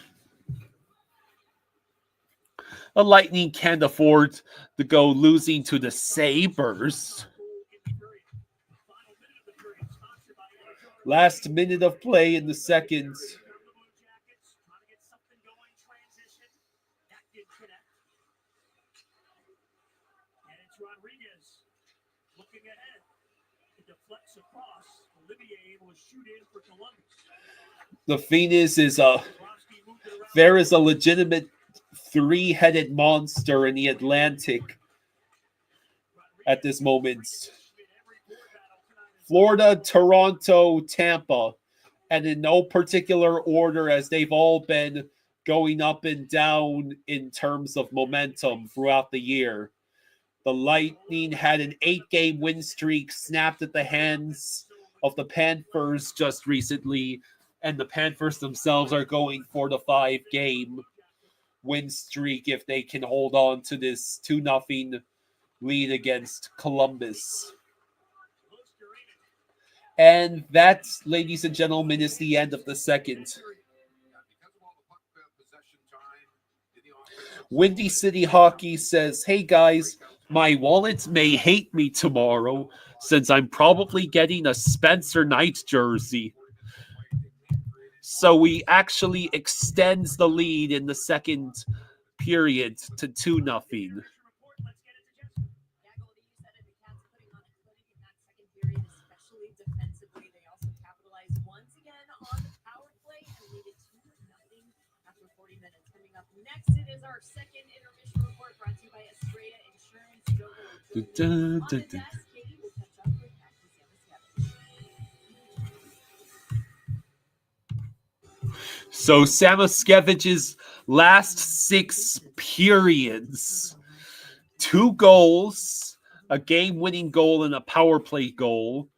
Lightning can't afford to go losing to the Sabres. Last minute of play in the second. The thing is there is a legitimate 3-headed monster in the Atlantic at this moment. Florida, Toronto, Tampa. And in no particular order, as they've all been going up and down in terms of momentum throughout the year. The Lightning had an 8-game win streak snapped at the hands of the Panthers just recently, and the Panthers themselves are going for the 5-game win streak if they can hold on to this 2-0 lead against Columbus. And that, ladies and gentlemen, is the end of the second. Windy City Hockey says, hey guys, my wallet may hate me tomorrow since I'm probably getting a Spencer Knight jersey. So he actually extends the lead in the second period to 2-0. Next, it is our second intermission report brought to you by Estrella Insurance. On the desk, Katie will catch up with So Samaskevich's last 6 periods, 2 goals, a game-winning goal and a power play goal,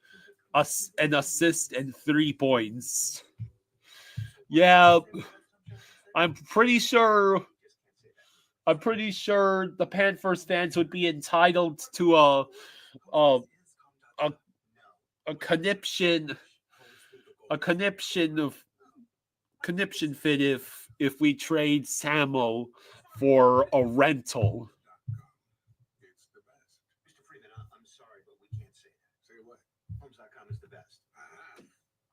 an assist and 3 points. Yeah, I'm pretty sure the Panthers fans would be entitled to a conniption fit if we trade Samo for a rental. Mr. Freeman, I'm sorry, but we can't say that. Say what? Homes.com is the best.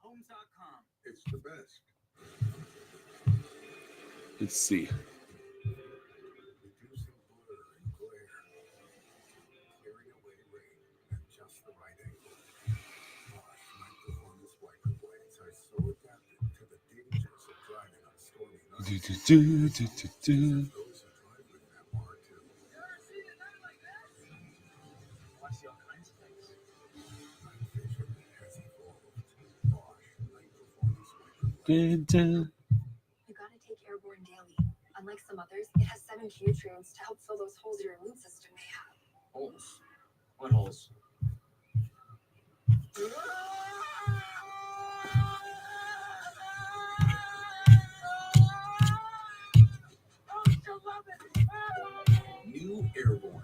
Homes.com. It's the best. Let's see. Reducing blur and glare. Carrying away rain at just the right angle. Bosch high-performance wiper blades are so adapted to the dangers of driving on stormy nights. Those who drive with them are too. I see all kinds of things. My vision has evolved. Bosch high-performance wiper blades. You gotta take Airborne daily. Unlike some others, it has 7 nutrients to help fill those holes your immune system may have. Holes? What holes? New Airborne.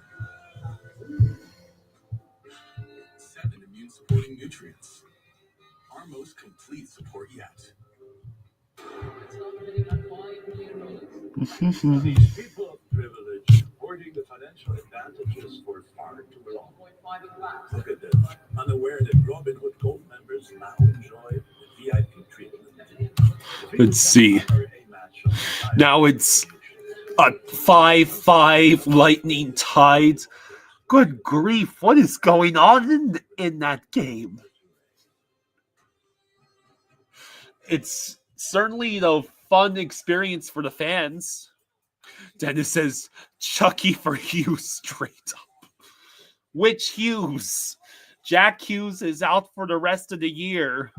7 immune-supporting nutrients. Our most complete support yet. People of privilege hoarding the financial advantages for far too long. Look at them, unaware that Robin Hood Gold members now enjoy the VIP treatment. Let's see. Now it's a 5-5 Lightning tied. Good grief, what is going on in that game? It's certainly a fun experience for the fans. Dennis says, Chucky for Hughes straight up. Which Hughes? Jack Hughes is out for the rest of the year.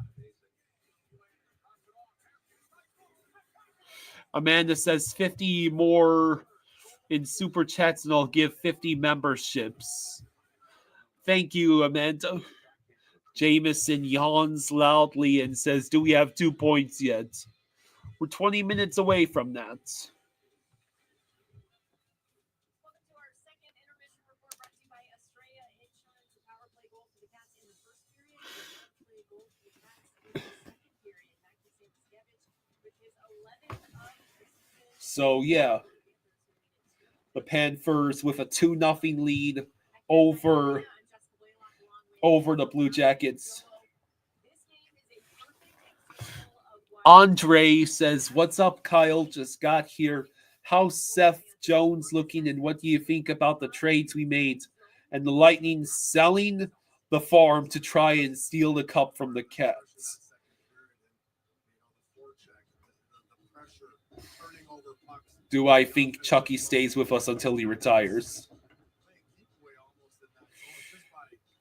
Amanda says 50 more in Super Chats and I'll give 50 memberships. Thank you, Amanda. Jameson yawns loudly and says, do we have 2 points yet? We're 20 minutes away from that. Welcome to our second intermission report brought to you by Estrella Insurance. A power play goal for the Cats in the first period. A power play goal for the Cats in the second period. Back to Samaskevic with his 11th of the season. So, yeah. The Panthers with a 2-0 lead over the Blue Jackets. Andre says, what's up, Kyle? Just got here. How's Seth Jones looking, and what do you think about the trades we made and the Lightning selling the farm to try and steal the cup from the Cats? Do I think Chucky stays with us until he retires?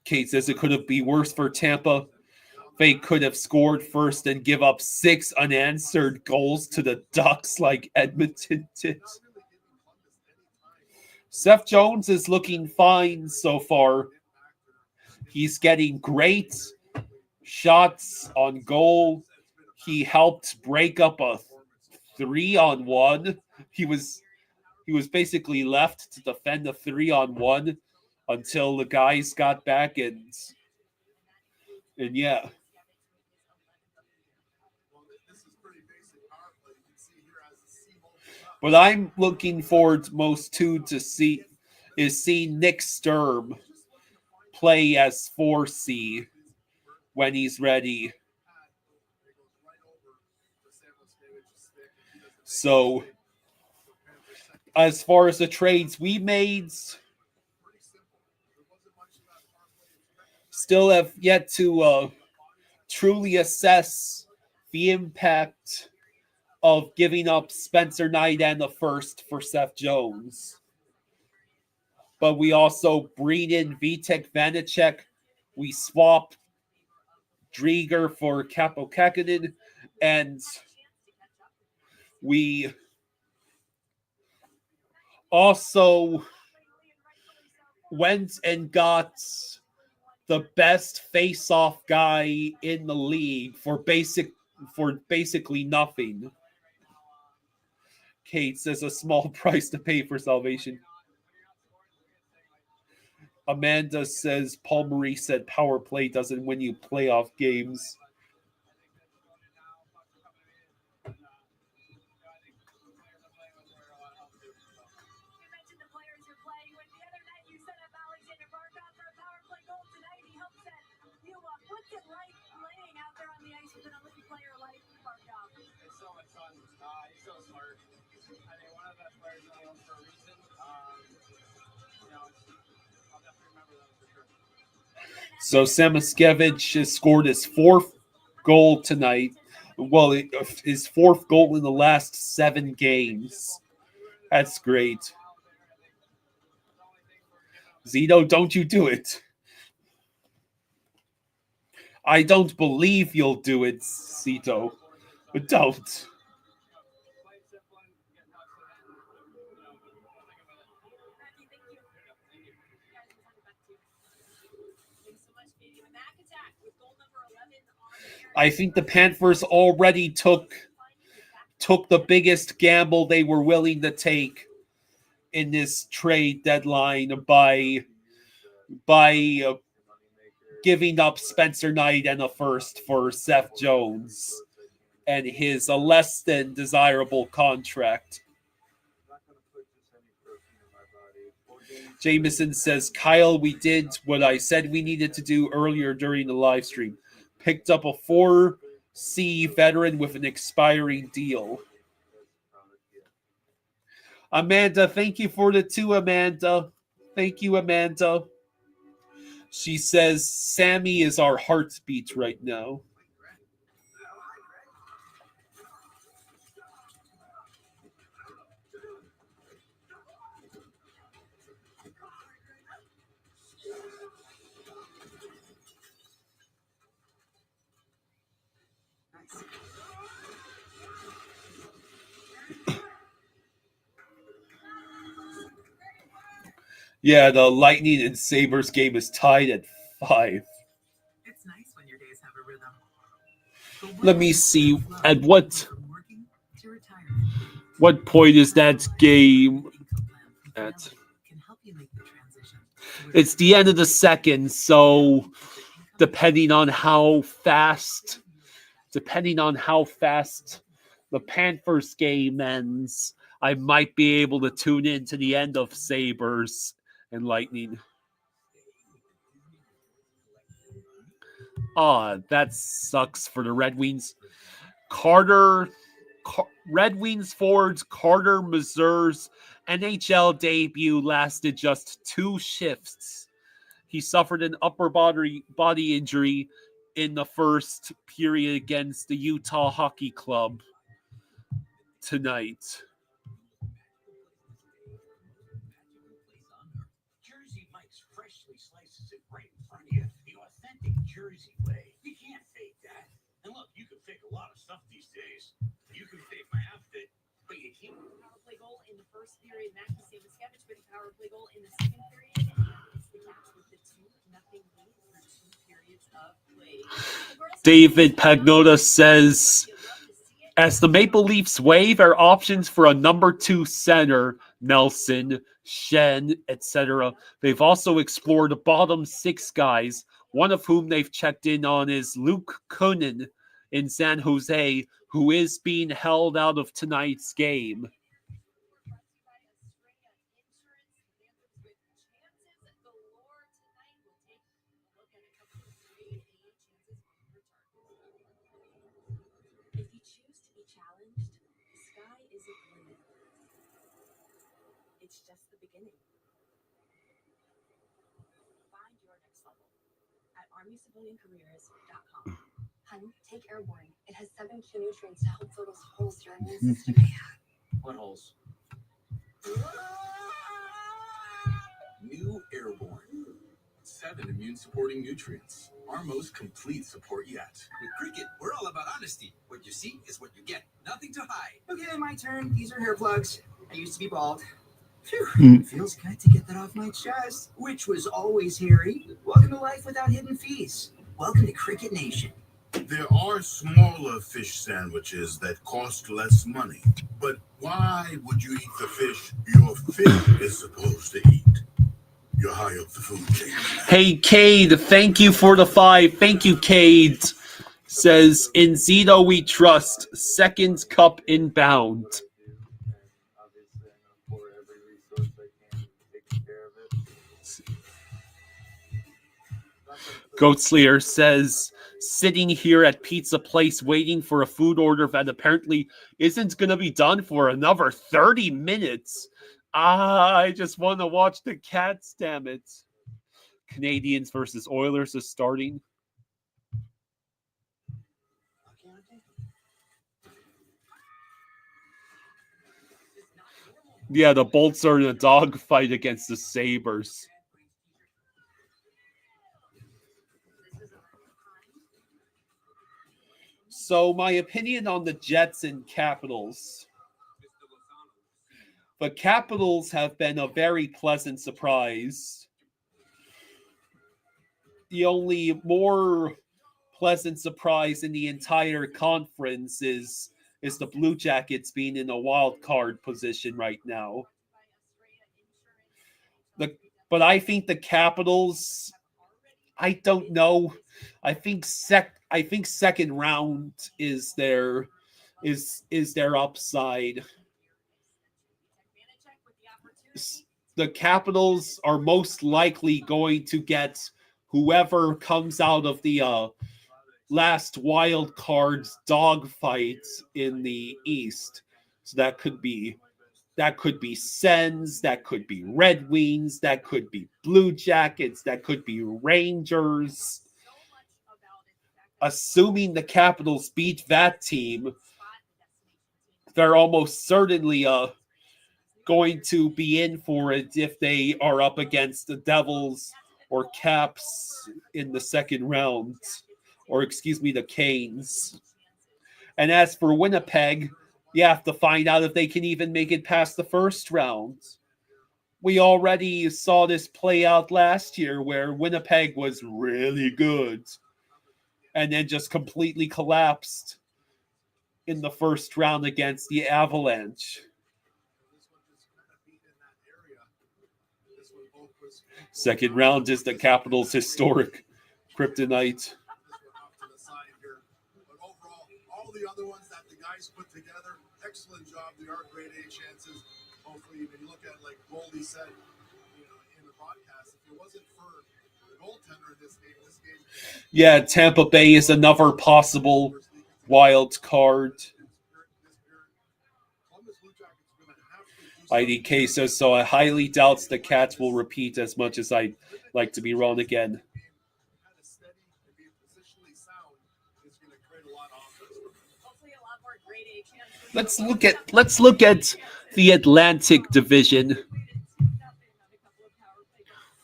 Kate says it could have been worse for Tampa. They could have scored first and give up 6 unanswered goals to the Ducks like Edmonton did. Seth Jones is looking fine so far. He's getting great shots on goal. He helped break up a 3-on-1. He was basically left to defend a 3-on-1 until the guys got back and yeah. What I'm looking forward most to see is seeing Nick Sturm play as 4C when he's ready. So, as far as the trades we made, still have yet to truly assess the impact of giving up Spencer Knight and the first for Seth Jones. But we also bring in Vitek Vanacek. We swap Drieger for Capo Kekkonen, and we also went and got the best face-off guy in the league for basically nothing. Kate says a small price to pay for salvation. Amanda says Paul Maurice said power play doesn't win you playoff games. So Samoskevich has scored his 4th goal tonight. Well, his 4th goal in the last 7 games. That's great. Zito, don't you do it. I don't believe you'll do it, Zito. But don't. I think the Panthers already took the biggest gamble they were willing to take in this trade deadline by giving up Spencer Knight and a first for Seth Jones and his less than desirable contract. Jameson says, Kyle, we did what I said we needed to do earlier during the live stream. Picked up a 4C veteran with an expiring deal. Amanda, thank you for the 2, Amanda. Thank you, Amanda. She says, Sammy is our heartbeat right now. Yeah, the Lightning and Sabres game is tied at 5. It's nice when your days have a rhythm. Let me see at what point is that game at. It's the end of the second, so depending on how fast the Panthers game ends, I might be able to tune in to the end of Sabres and Lightning. That sucks for the Red Wings. Red Wings forward Carter Mazur's NHL debut lasted just 2 shifts. He suffered an upper body injury in the first period against the Utah Hockey Club tonight. Alex freshly slices it right in front of you, the authentic Jersey way. You can't fake that. And look, you can fake a lot of stuff these days. You can fake my outfit, but you can't. Power play goal in the first period. Matthew Samiskevich with a power play goal in the second period. It's the Caps with the 2-0 lead through 2 periods of play. David Pagnotta says, as the Maple Leafs weigh their options for a number 2 center, Nelson, Shen, etc., they've also explored the bottom 6 guys, one of whom they've checked in on is Luke Kunin in San Jose, who is being held out of tonight's game. If you choose to be challenged, the sky isn't the limit. It's just the beginning. Find your next level at ArmyCivilianCareers.com. Hun, take Airborne. It has 7 key nutrients to help fill those holes your immune system. What holes? New Airborne. 7 immune-supporting nutrients. Our most complete support yet. With Cricket, we're all about honesty. What you see is what you get. Nothing to hide. Okay, my turn. These are hair plugs. I used to be bald. Phew. Feels good to get that off my chest, which was always hairy. Welcome to life without hidden fees. Welcome to Cricket Nation. There are smaller fish sandwiches that cost less money. But why would you eat the fish your fish is supposed to eat? You're high up the food chain. Hey, Cade, thank you for the 5. Thank you, Cade. Says, in Zito we trust. Second cup inbound. Goatsleer says, sitting here at pizza place waiting for a food order that apparently isn't going to be done for another 30 minutes. I just want to watch the Cats, damn it. Canadians versus Oilers is starting. Yeah, the Bolts are in a dogfight against the Sabres. So my opinion on the Jets and Capitals. The Capitals have been a very pleasant surprise. The only more pleasant surprise in the entire conference is the Blue Jackets being in a wild card position right now. But I think the Capitals, I don't know. I think second round is their upside. The Capitals are most likely going to get whoever comes out of the last wild cards dogfight in the East. So that could be Sens, that could be Red Wings, that could be Blue Jackets, that could be Rangers. Assuming the Capitals beat that team, they're almost certainly going to be in for it if they are up against the Devils or Caps in the second round, or the Canes. And as for Winnipeg, you have to find out if they can even make it past the first round. We already saw this play out last year where Winnipeg was really good and then just completely collapsed in the first round against the Avalanche. Second round is the Capitals' historic kryptonite. But overall, all the other ones that the guys put together, excellent job. They are grade A chances. Hopefully, when you look at, like Goldie said, in the broadcast, if it wasn't for the goaltender in this game. Yeah, Tampa Bay is another possible wild card. IDK says, so I highly doubt the Cats will repeat as much as I'd like to be wrong again. Let's look at the Atlantic Division.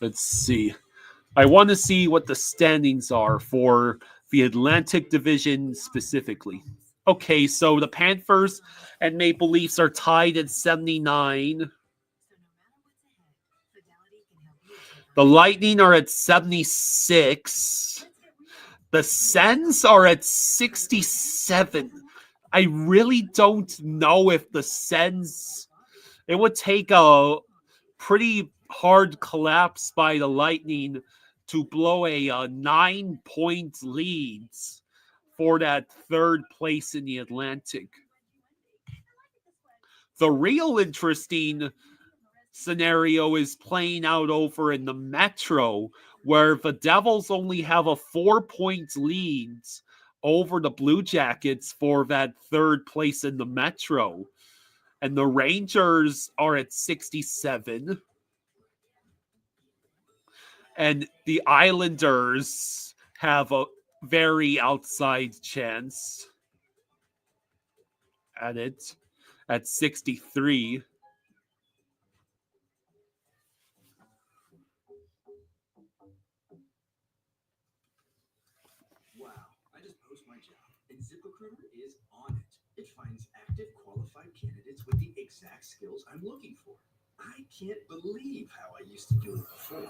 Let's see. I want to see what the standings are for the Atlantic Division specifically. Okay, so the Panthers and Maple Leafs are tied at 79. The Lightning are at 76. The Sens are at 67. I really don't know if the Sens... It would take a pretty hard collapse by the Lightning to blow a 9-point lead for that third place in the Atlantic. The real interesting scenario is playing out over in the Metro, where the Devils only have a 4-point lead over the Blue Jackets for that third place in the Metro. And the Rangers are at 67. And the Islanders have a very outside chance at it at 63. Wow, I just posted my job, and ZipRecruiter is on it. It finds active, qualified candidates with the exact skills I'm looking for. I can't believe how I used to do it before.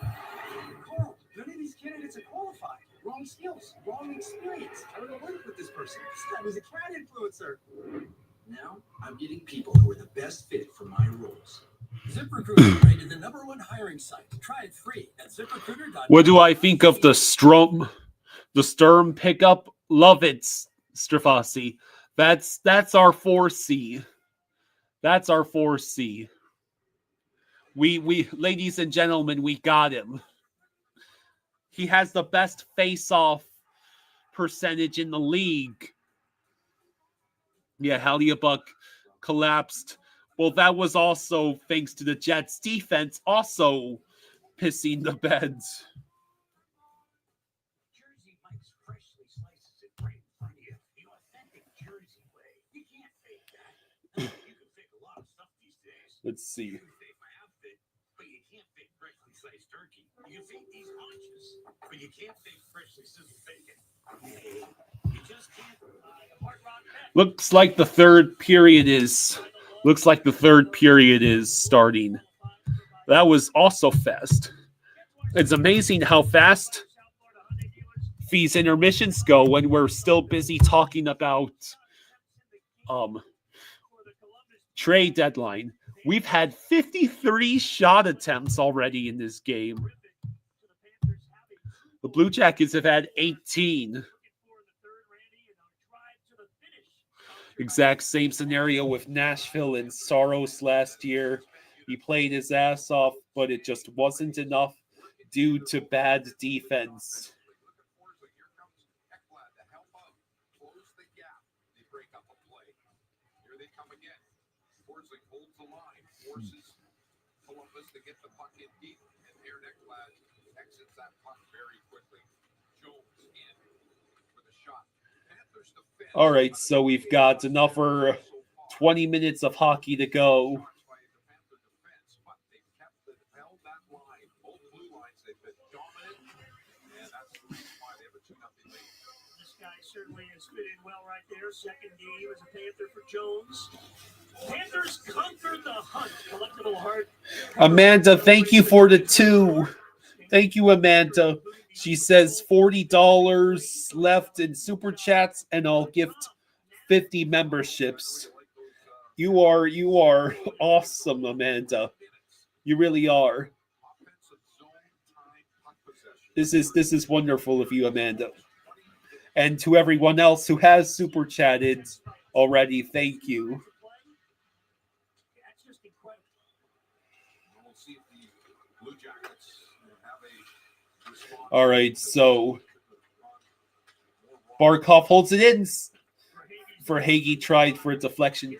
Carl, none of these candidates are qualified. Wrong skills, wrong experience. I don't work with this person. This guy was a cat influencer. Now I'm getting people who are the best fit for my roles. ZipRecruiter rated the #1 hiring site. Try it free at ZipRecruiter.com. What do I think of the Sturm pickup? Love it, Strafasi. That's our 4C. That's our 4C. We ladies and gentlemen, we got him. He has the best face-off percentage in the league. Yeah, Halibuck collapsed. Well, that was also thanks to the Jets' defense also pissing the beds. Jersey Mike's freshly slices it right in front of you. The authentic Jersey way. You can't fake that. You can fake a lot of stuff these days. Let's see. You can fake my outfit, but you can't fake freshly sliced turkey. You can fake these haunches, but you can't fake freshly sizzled bacon. You just can't. Looks like the third period is starting. That was also fast. It's amazing how fast these intermissions go when we're still busy talking about trade deadline. We've had 53 shot attempts already in this game. The Blue Jackets have had 18. Exact same scenario with Nashville and Saros last year. He played his ass off, but it just wasn't enough due to bad defense. Forces Columbus to get the puck in deep, and here Ekblad exits that puck very quickly. Jones in with a shot. Panthers defense. All right, so we've got another 20 minutes of hockey to go. But they've held that line. Both blue lines, they've been dominant, and that's the reason why they have a 2-0 lead. This guy certainly has fit in well right there. Second game as a Panther for Jones. Panthers conquered the hunt. Collectible heart. Amanda, thank you for the 2. Thank you, Amanda. She says $40 left in super chats, and I'll gift 50 memberships. You are awesome, Amanda. You really are. This is wonderful of you, Amanda. And to everyone else who has super chatted already, thank you. All right, so Barkov holds it in for Hagee, tried for a deflection.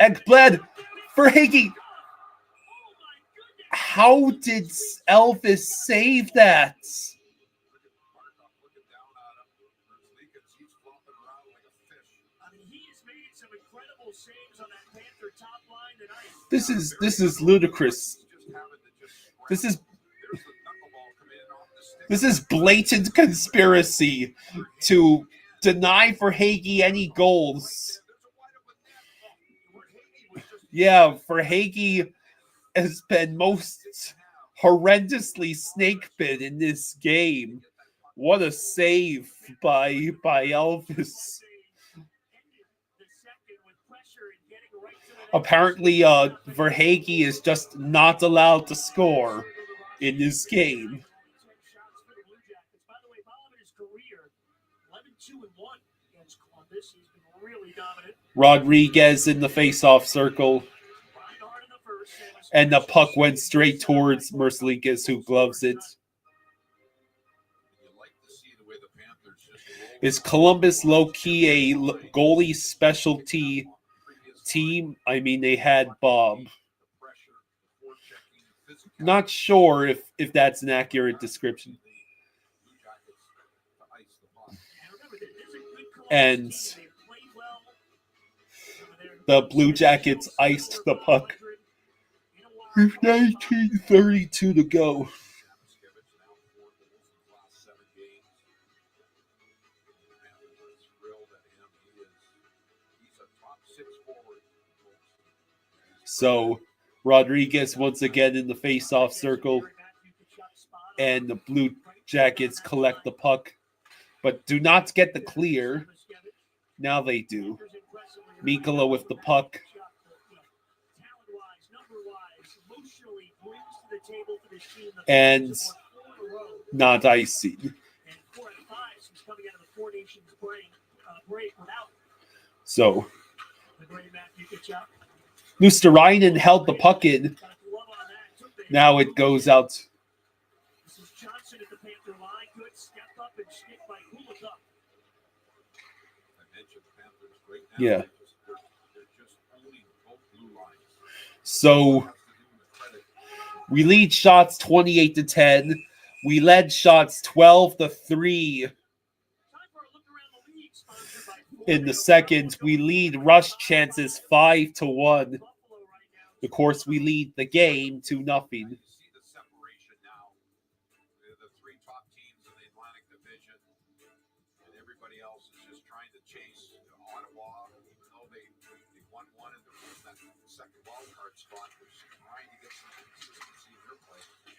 Ekblad for Hagee. How did Elvis save that? This is ludicrous. This is This is blatant conspiracy to deny Verhaeghe any goals. Yeah, Verhaeghe has been most horrendously snake bit in this game. What a save by Elvis. Apparently, Verhaeghe is just not allowed to score in this game. Rodriguez in the face-off circle. And the puck went straight towards Mercelikis, who gloves it. Is Columbus low-key a goalie specialty team? I mean, they had Bob. Not sure if that's an accurate description. And the Blue Jackets iced the puck. 19:32 to go. So Rodriguez once again in the face-off circle, and the Blue Jackets collect the puck, but do not get the clear. Now they do. Mikkola with the puck. And not icing. So Luosterainen held the puck in. Now it goes out. Yeah. So we lead shots 28-10. We led shots 12-3 in the second. We lead rush chances 5-1. Of course, we lead the game 2-0.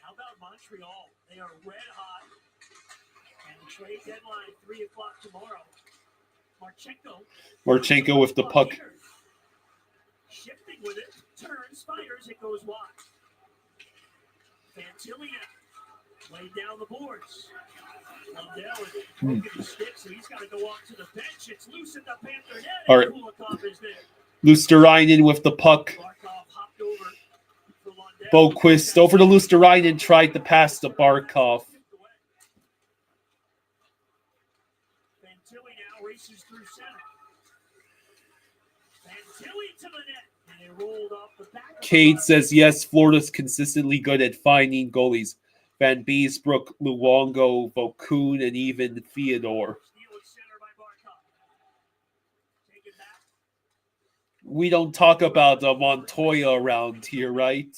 How about Montreal? They are red hot. And the trade deadline 3 o'clock tomorrow. Marchenko with the puck. Shifting with it. Turns, fires, it goes wide. Fantillia laid down the boards. Lundell is broken his stick, so he's got to go off to the bench. It's loose at the Panther net. All right. Kulikov is there. Luosterainen with the puck. Boquist over to Luosterainen, tried to pass to Barkov. Fantilli now races through center. Fantilli to the net, and they rolled off the back. Cade says yes, Florida's consistently good at finding goalies. Van Beesbrook, Luongo, Vokun, and even Theodore. We don't talk about Montoya around here, right?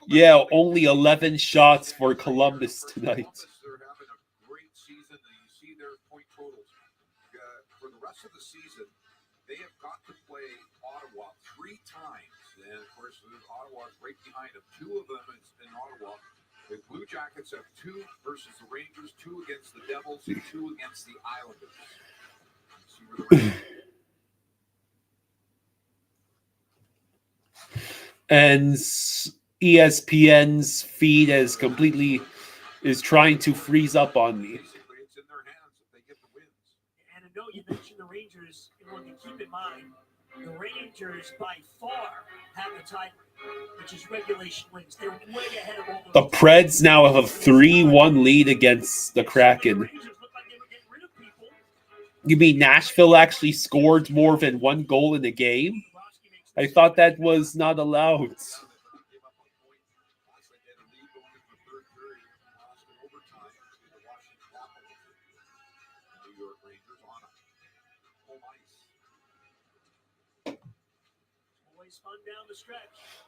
Yeah, only 11 shots for Columbus tonight. They're having a great season, and you see their point totals. For the rest of the season, they have got to play Ottawa 3 times. And, of course, Ottawa's right behind them. 2 of them is in Ottawa. The Blue Jackets have 2 versus the Rangers, 2 against the Devils, and 2 against the Islanders. See where and ESPN's feed is trying to freeze up on me. And I know you mentioned the Rangers, and one to keep in mind, the Rangers by far have the tiebreaker, which is regulation wins. They're way ahead of all The Preds now have a 3-1 lead against the Kraken. You mean Nashville actually scored more than 1 goal in the game? I thought that was not allowed.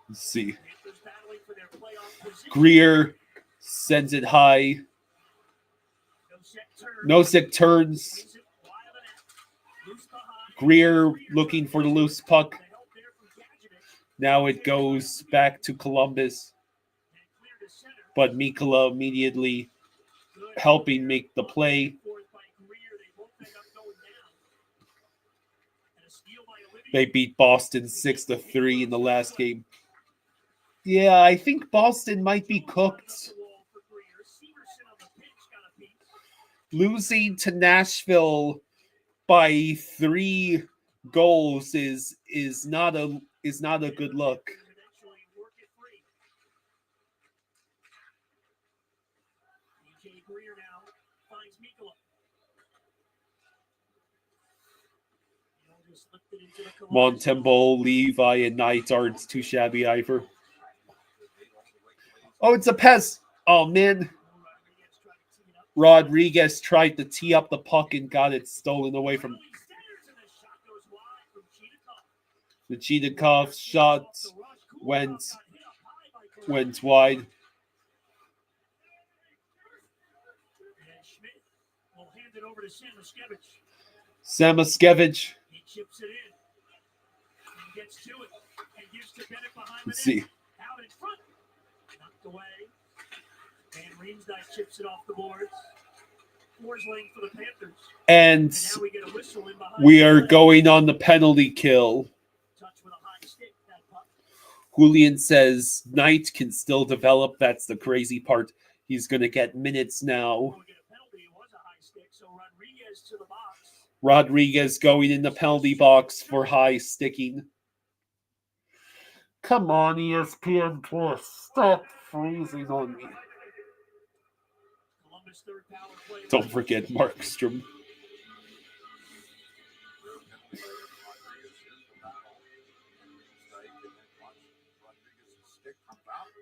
Let's see. Panthers battling for their playoff position. Greer sends it high. Nosek turns. Greer looking for the loose puck. Now it goes back to Columbus. But Mikkola immediately helping make the play. They beat Boston 6-3 in the last game. Yeah, I think Boston might be cooked. Losing to Nashville by 3 goals is not a good look. Montembeau, Levi, and Knight aren't too shabby either. Oh, it's a Pez. Oh, man. Rodriguez tried to tee up the puck and got it stolen away from the Cheetah shot went wide. Samoskevich. He chips it in and gets to it and gives to Bennett behind Let's the see. net. Out in front. Knocked away. And Riemsdyk chips it off the boards. Four's lane for the Panthers. And now we get a whistle in behind we are going on the penalty kill. Touch with a high stick, that puck. Julian says Knight can still develop. That's the crazy part. He's going to get minutes now. Rodriguez going in the penalty box for high sticking. Come on, ESPN Plus. Stop freezing on me. Don't forget Markstrom.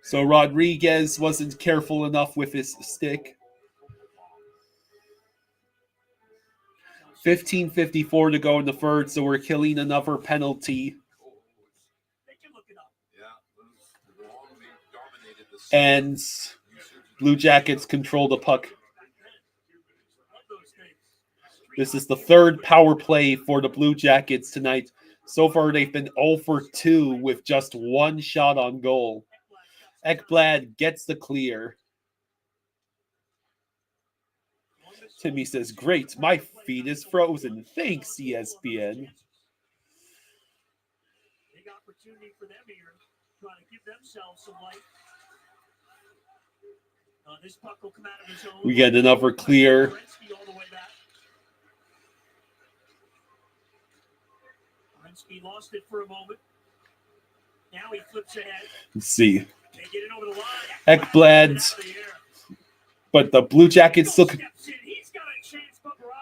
So Rodriguez wasn't careful enough with his stick. 15:54 to go in the third, so we're killing another penalty. And Blue Jackets control the puck. This is the third power play for the Blue Jackets tonight. So far, they've been 0 for 2 with just 1 shot on goal. Ekblad gets the clear. Timmy says, great, my feet is frozen. Thanks, ESPN. Big opportunity for them here, trying to give themselves some light. This puck will come out of his own. We get another clear. He lost it for a moment. Now he flips ahead. Let's see. They get it over the line. Ekblad. But the Blue Jackets look.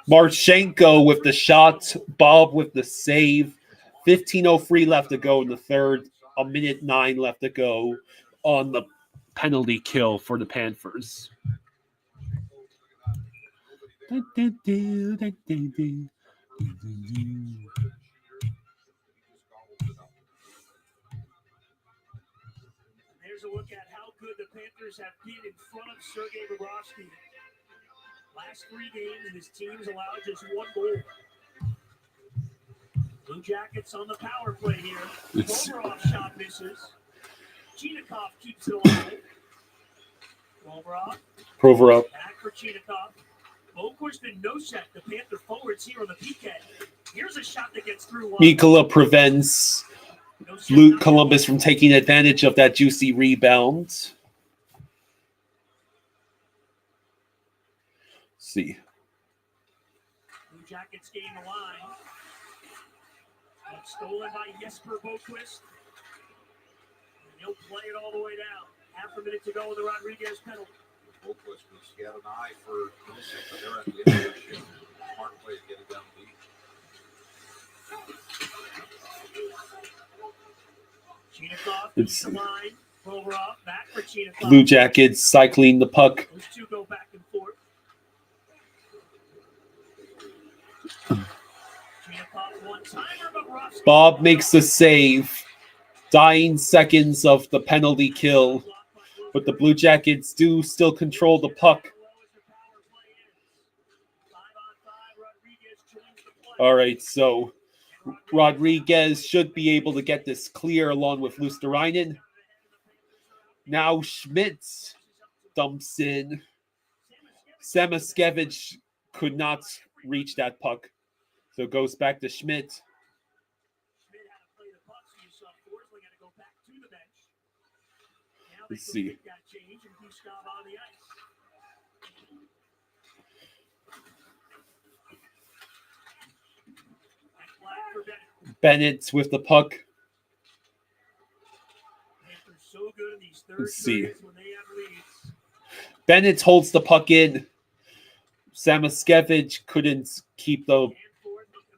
Marchenko with the shot. Bob with the save. 15:03 left to go in the third. 1:09 left to go on the penalty kill for the Panthers. Here's a look at how good the Panthers have been in front of Sergei Bobrovsky. Last 3 games, his team's allowed just 1 goal. Blue Jackets on the power play here. Provorov shot misses. Cheetah keeps it alive. Provorov. Back for Cheetah. Boquist and Nosek, the Panther forwards here on the PK. Here's a shot that gets through. Mikkola prevents Columbus from taking advantage of that juicy rebound. Let's see. Blue Jackets gain the line. It's stolen by Jesper Boquist. And he'll play it all the way down. Half a minute to go with the Rodriguez penalty. Boquist he had an eye for Nosek, but they're at the intermission. Smart play to get it down deep. It's Blue Jackets cycling the puck. Those two go back and forth. Bob makes the save. dying seconds of the penalty kill, but the Blue Jackets do still control the puck. All right, so Rodriguez should be able to get this clear along with Luosterainen. Now Schmitz dumps in. Samoskevich could not reach that puck, so it goes back to Schmidt. Let's see. Bennett with the puck. Let's see. Bennett holds the puck in. Samoskevich couldn't keep the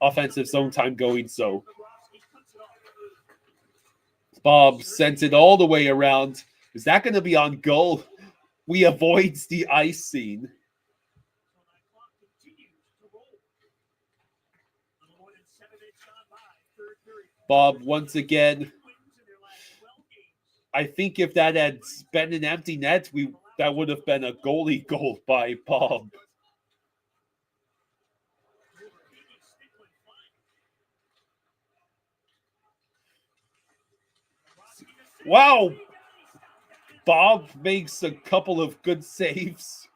offensive zone time going, so Bob sent it all the way around. Is that going to be on goal? We avoids the icing. Bob once again. I think if that had been an empty net, that would have been a goalie goal by Bob. Wow! Bob makes a couple of good saves.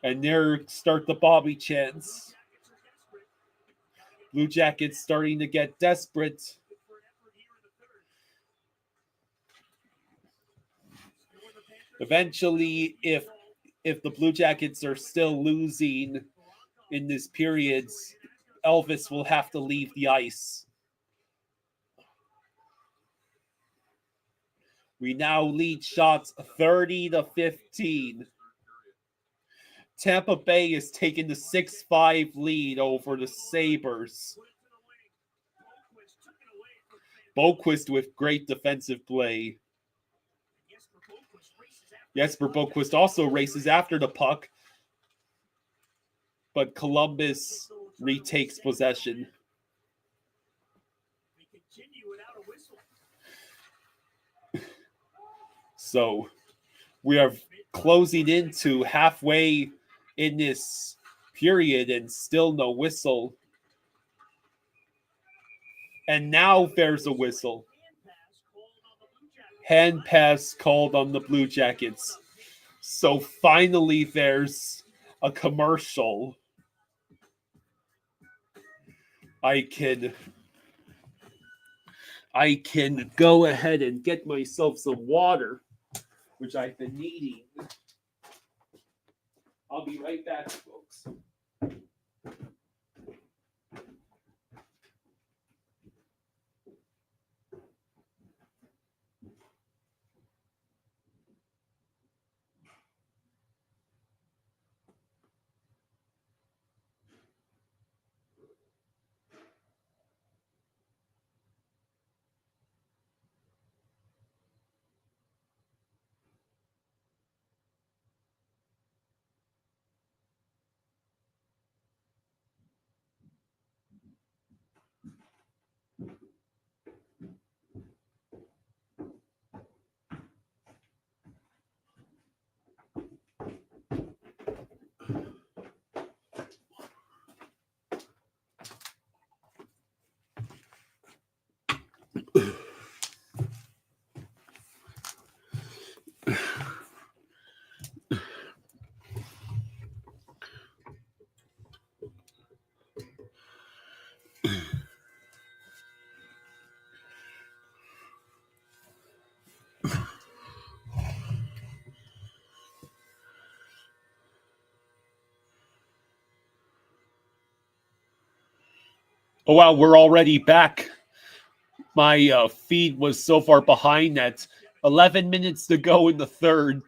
And there start the Bobby chants. Blue Jackets starting to get desperate. Eventually, if the Blue Jackets are still losing in this period, Elvis will have to leave the ice. We now lead shots 30-15. Tampa Bay is taking the 6-5 lead over the Sabres. Boquist with great defensive play. Jesper Boquist also races after the puck, but Columbus retakes possession. So we are closing into halfway in this period and still no whistle. And now there's a whistle. Hand pass called on the Blue Jackets. So finally there's a commercial. I can go ahead and get myself some water, which I've been needing. I'll be right back, folks. Oh, wow, we're already back. My feed was so far behind that 11 minutes to go in the third.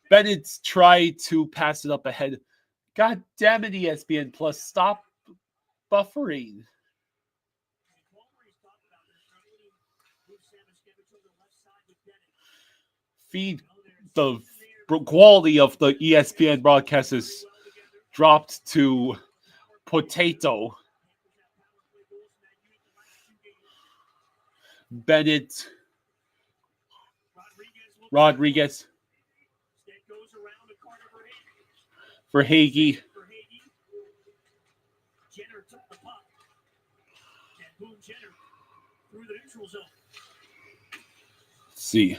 Bennett's tried to pass it up ahead. God damn it, ESPN Plus, stop buffering. Feed, the quality of the ESPN broadcast is dropped to Potato. Bennett. Rodriguez. For Hagee. Jenner took the puck. And boom, Jenner through the neutral zone. Let's see.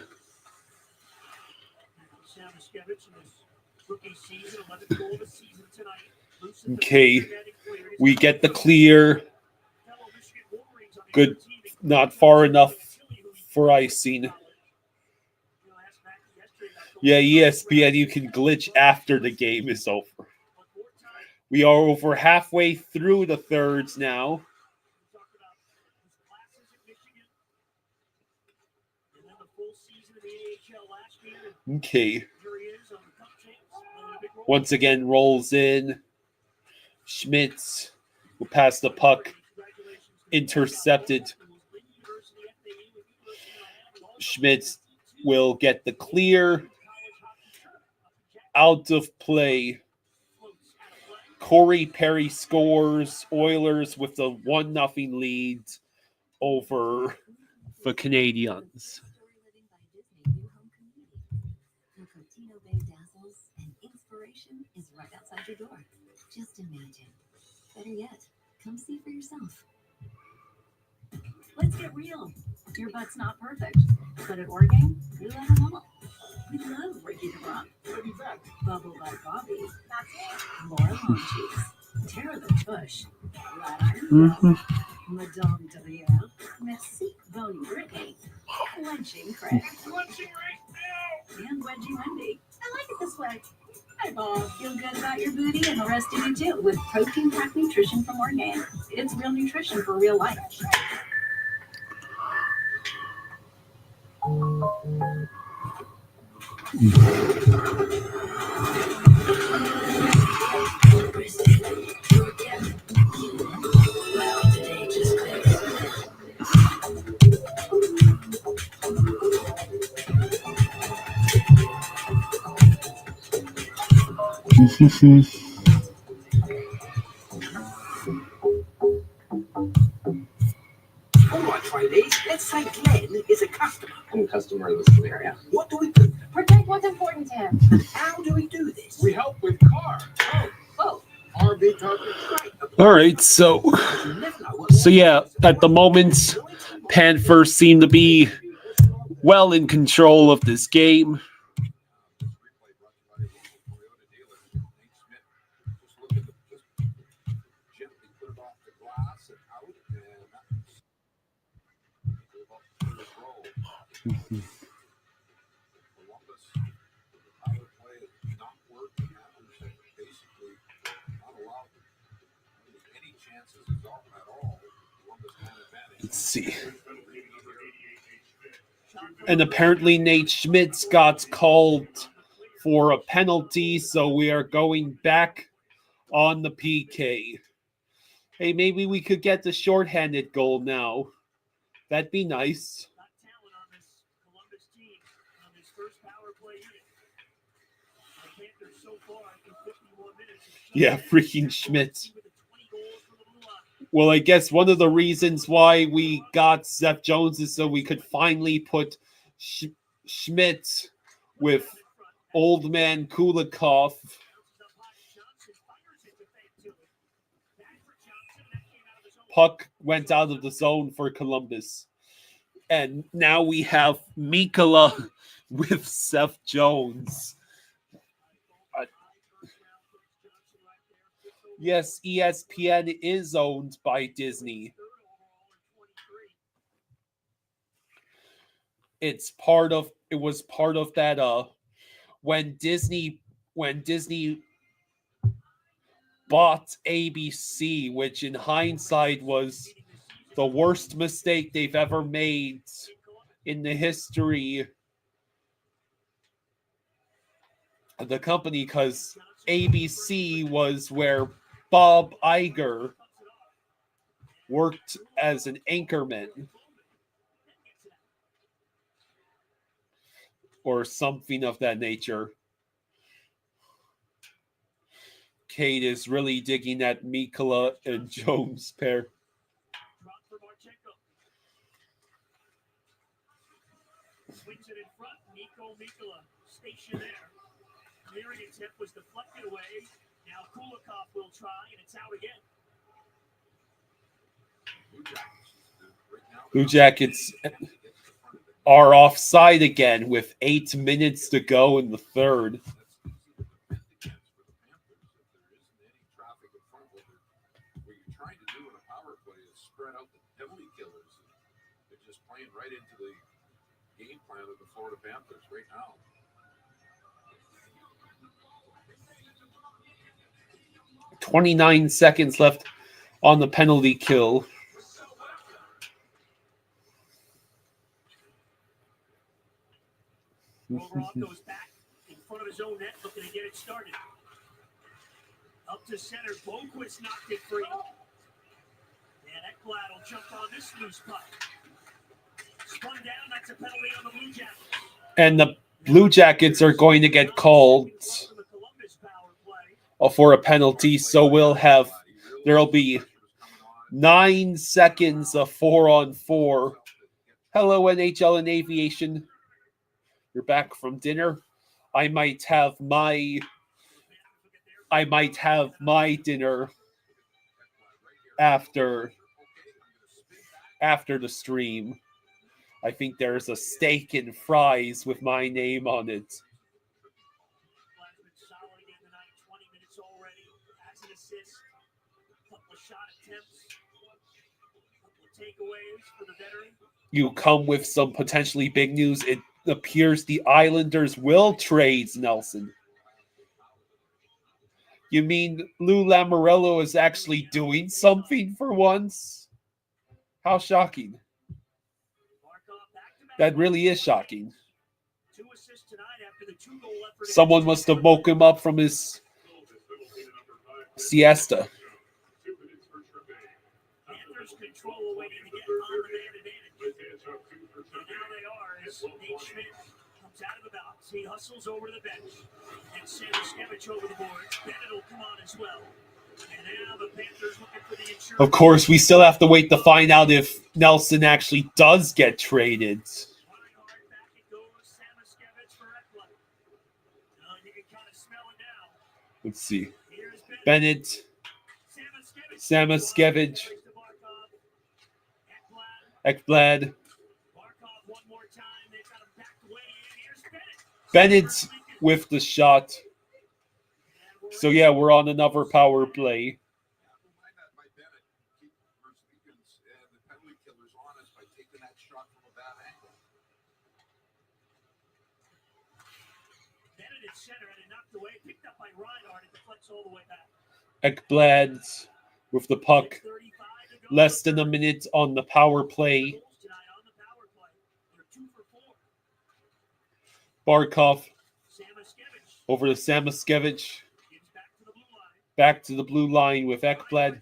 Samoskevich in his rookie season, 11th goal of the season tonight. Okay. We get the clear. Good. Not far enough for icing. Yeah, ESPN, you can glitch after the game is over. We are over halfway through the thirds now. Okay. Once again, rolls in. Schmitz will pass the puck. Intercepted. Schmitz will get the clear. Out of play. Corey Perry scores. Oilers with the 1-0 lead over the Canadians. And inspiration is right outside your door. Just imagine. Better yet, come see for yourself. Let's get real. Your butt's not perfect, but at Orgain, we let them all. We love Ricky DeBron, Bubble Butt Bobby, Laura Long Cheeks, Tara the Tush, Flatiron, Madame de Riel, Merci, Bony Brittany, Clenching Craig, and Wedgie Wendy. I like it this way. Hi, Bob. Feel good about your booty and the rest of you too with protein-packed nutrition from Orgain. It's real nutrition for real life. All right, tradies. Let's say Glenn is a customer. I'm a customer of this area. What do we do? Protect what's important to him. How do we do this? We help with cars. Oh, RV coverage. great. All right, so yeah, at the moment, Panthers seem to be well in control of this game. Let's see. And apparently Nate Schmitz got called for a penalty, so we are going back on the PK. Hey, maybe we could get the shorthanded goal now. That'd be nice. Yeah, freaking Schmitz. Well, I guess one of the reasons why we got Seth Jones is so we could finally put Schmitz with old man Kulikov. Puck went out of the zone for Columbus. And now we have Mikkola with Seth Jones. Yes, ESPN is owned by Disney. It was part of that when Disney bought ABC, which in hindsight was the worst mistake they've ever made in the history of the company, because ABC was where Bob Iger worked as an anchorman or something of that nature. Cade is really digging at Mikula and Jones pair. Drop for Marchenko. Swings it in front. Mikula stationed there. Clearing attempt was deflected away. Now Kulikov will try, and it's out again. Blue Jackets are offside again with 8 minutes to go in the third. What you're trying to do in a power play is spread out the penalty killers. They're just playing right into the game plan of the Florida Panthers right now. .29 seconds left on the penalty kill. Provorov goes back in front of his own net, looking to get it started. Up to center, Boquist knocked it free. And Ekblad will jump on this loose puck. Spun down, that's a penalty on the Blue Jackets. And the Blue Jackets are going to get called for a penalty, so there'll be 9 seconds of 4-on-4. Hello, NHL and Aviation. You're back from dinner. I might have my dinner after the stream. I think there's a steak and fries with my name on it. You come with some potentially big news. It appears the Islanders will trade Nelson. You mean Lou Lamoriello is actually doing something for once? How shocking. That really is shocking. Someone must have woke him up from his siesta. Control waiting to get on the man advantage. And now they are as Nate Schmidt comes out of the box. He hustles over to the bench. And Samuskevich over the board. Bennett will come on as well. And now the Panthers looking for the insurance. Of course, we still have to wait to find out if Nelson actually does get traded. Back it goes. Samuskevich for Ekblad. You can kind of smell it now. Let's see. Bennett. Samuskevich. Ekblad. Bennett with the shot. So yeah, we're on another power play. Ekblad with the puck. Less than a minute on the power play. Barkov over to Samuskevich. Back to the blue line with Ekblad.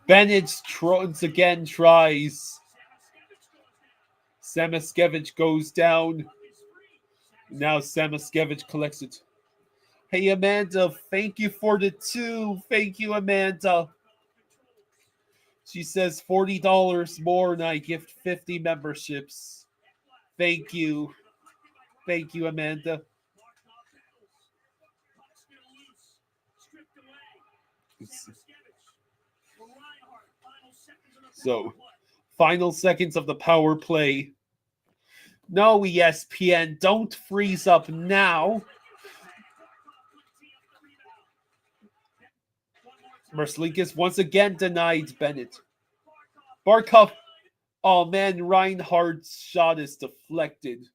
Bennett once again tries. Samuskevich goes down. Now Samuskevich collects it. Hey, Amanda, thank you for the 2. Thank you, Amanda. She says $40 more and I gift 50 memberships. Thank you. Thank you, Amanda. So, final seconds of the power play. No, ESPN, don't freeze up now. Merzlikis once again denied Bennett. Barkov. Oh man, Reinhardt's shot is deflected.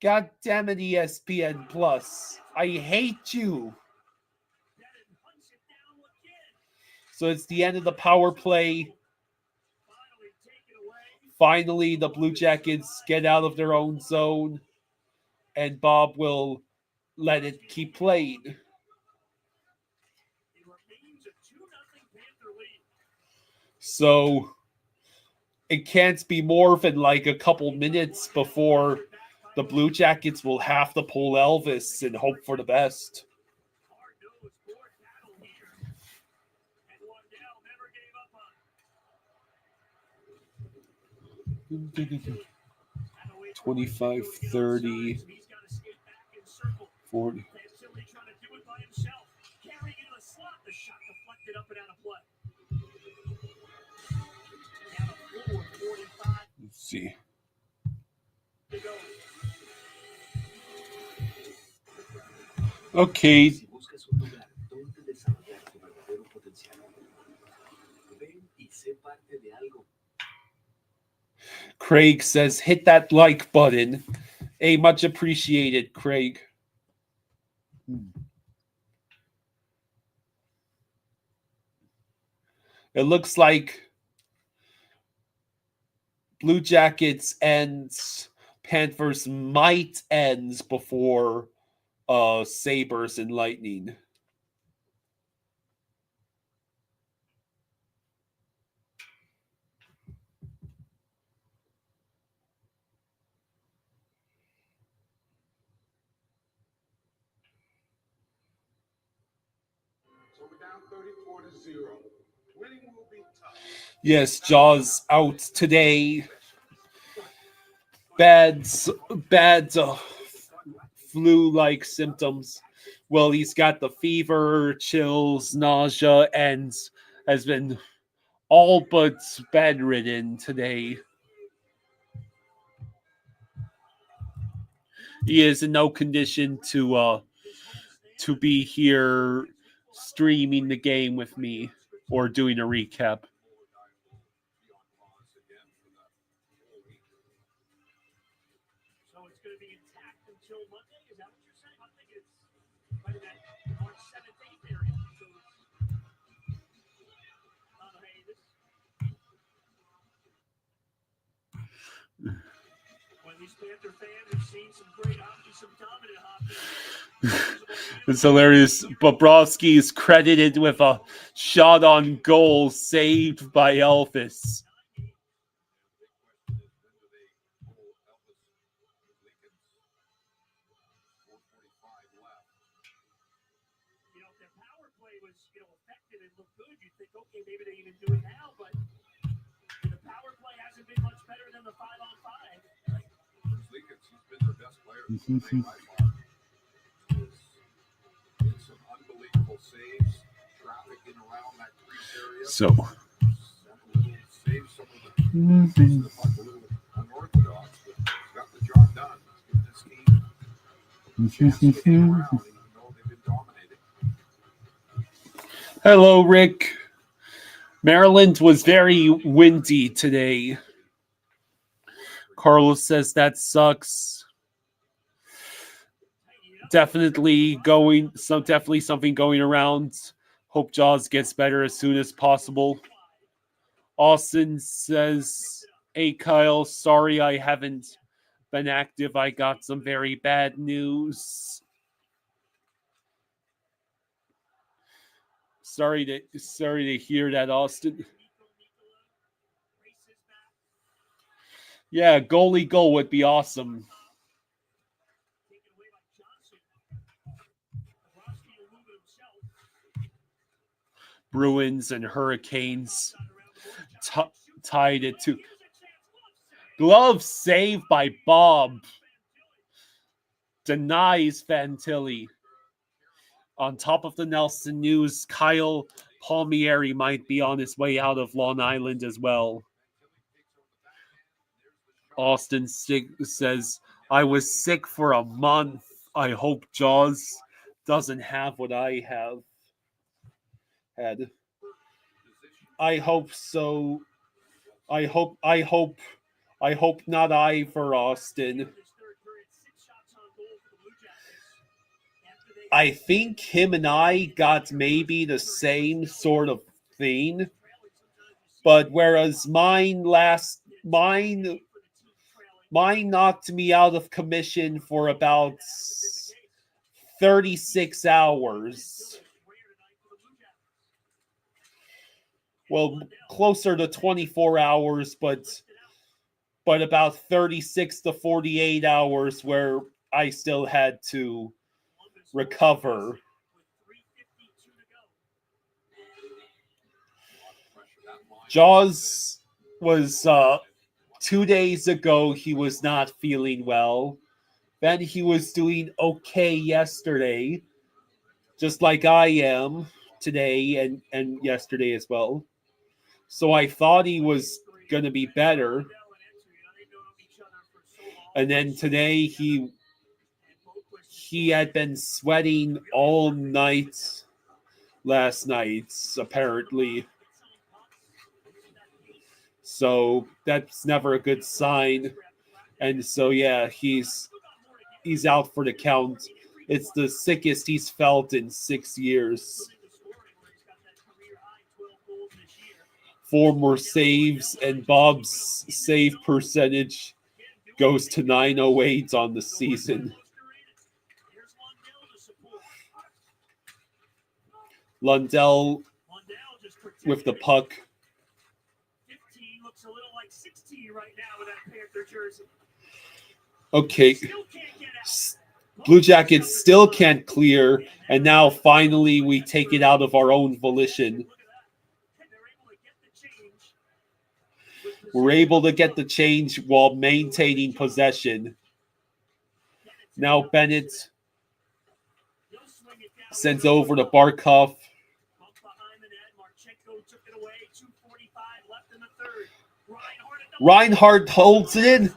God damn it, ESPN Plus. I hate you. So it's the end of the power play. Finally, the Blue Jackets get out of their own zone. And Bob will let it keep playing. So it can't be more than like a couple minutes before the Blue Jackets will have to pull Elvis and hope for the best. 25, 30, 40. Let's see. Okay. Si buscas un lugar donde desarrollar tu verdadero potencial, ven y sé parte de algo. Craig says, hit that like button. Hey, much appreciated, Craig. It looks like Blue Jackets ends, Panthers might ends before Sabres and Lightning. So we're down 34-0. Winning will be tough. Yes, Jaws out today. Bad flu-like symptoms. Well, he's got the fever, chills, nausea, and has been all but bedridden today. He is in no condition to be here streaming the game with me or doing a recap. So it's going to be intact until Monday? Is that what you're saying? I think it's right in that March 7th, 8th area. So when these Panther fans have seen some great hockey, some dominant hockey. It's hilarious. Bobrovsky is credited with a shot on goal saved by Elvis. Okay, maybe they even do it now, but the power play hasn't been much better than the 5-on-5. He's been their best player by far. Made some unbelievable saves, trafficking around that crease area. So. Saves some of the puck a little unorthodox, but he's got the job done. He's given this team a chance to hang around, even though they've been dominated. Hello, Rick. Maryland was very windy today. Carlos says that sucks. Definitely something going around. Hope Jaws gets better as soon as possible. Austin says, hey Kyle, sorry I haven't been active. I got some very bad news. Sorry to hear that, Austin. Yeah, goalie goal would be awesome. Bruins and Hurricanes tied it to glove save by Bob. Denies Fantilli. On top of the Nelson news, Kyle Palmieri might be on his way out of Long Island as well. Austin says, I was sick for a month. I hope Jaws doesn't have what I have had. I hope so. I hope not I for Austin. I think him and I got maybe the same sort of thing, but whereas mine knocked me out of commission for about 36 hours. Well, closer to 24 hours, but about 36 to 48 hours where I still had to recover. Jaws was 2 days ago, he was not feeling well. Then he was doing okay yesterday, just like I am today and yesterday as well. So I thought he was going to be better. And then today he had been sweating all night last night, apparently. So that's never a good sign. And so yeah, he's out for the count. It's the sickest he's felt in 6 years. 4 more saves, and Bob's save percentage goes to .908 on the season. Lundell with the puck. 15 looks a little like 16 right now with that Panther jersey. Okay. Blue Jackets still can't clear, and now finally we take it out of our own volition. We're able to get the change while maintaining possession. Now Bennett sends over to Barkov. Reinhardt holds it in.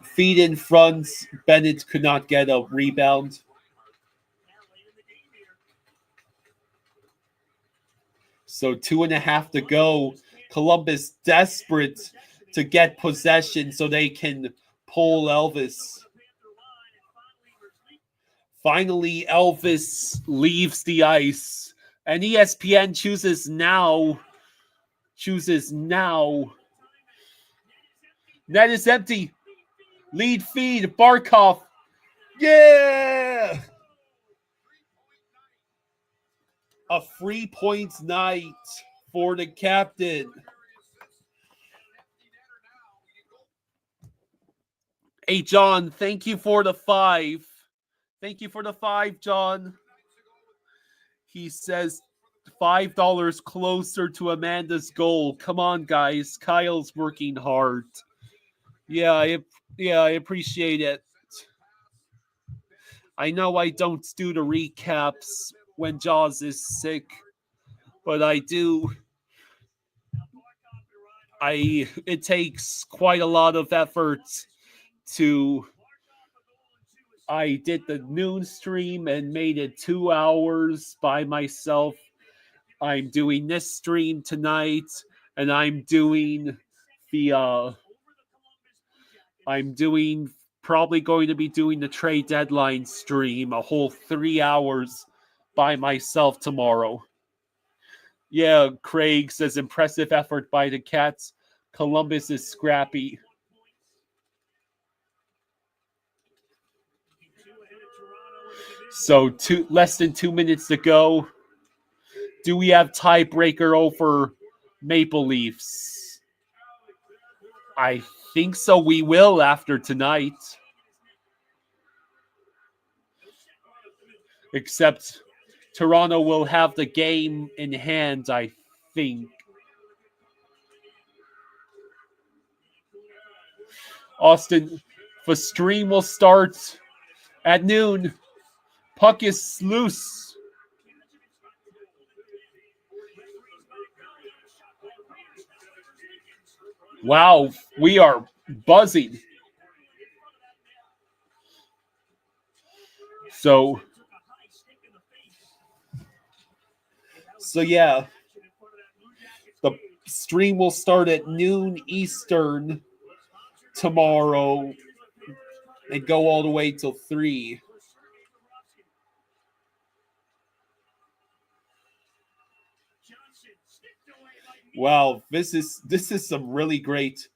Feet in front. Bennett could not get a rebound. So 2.5 to go. Columbus desperate to get possession so they can pull Elvis. Finally, Elvis leaves the ice. And ESPN chooses now. Net is empty. Lead feed. Barkov. Yeah! A 3-point night for the captain. Hey, John, thank you for the 5. Thank you for the 5, John. He says $5 closer to Amanda's goal. Come on, guys. Kyle's working hard. Yeah, I appreciate it. I know I don't do the recaps when Jaws is sick, but I do. It takes quite a lot of effort to. I did the noon stream and made it 2 hours by myself. I'm doing this stream tonight, and I'm probably going to be doing the trade deadline stream, a whole 3 hours by myself tomorrow. Yeah, Craig says impressive effort by the Cats. Columbus is scrappy. So less than 2 minutes to go. Do we have tiebreaker over Maple Leafs? I think so. We will after tonight. Except Toronto will have the game in hand, I think. Austin, the stream will start at noon. Puck is loose. Wow, we are buzzing. So yeah, the stream will start at noon Eastern tomorrow and go all the way till 3. Wow, this is some really great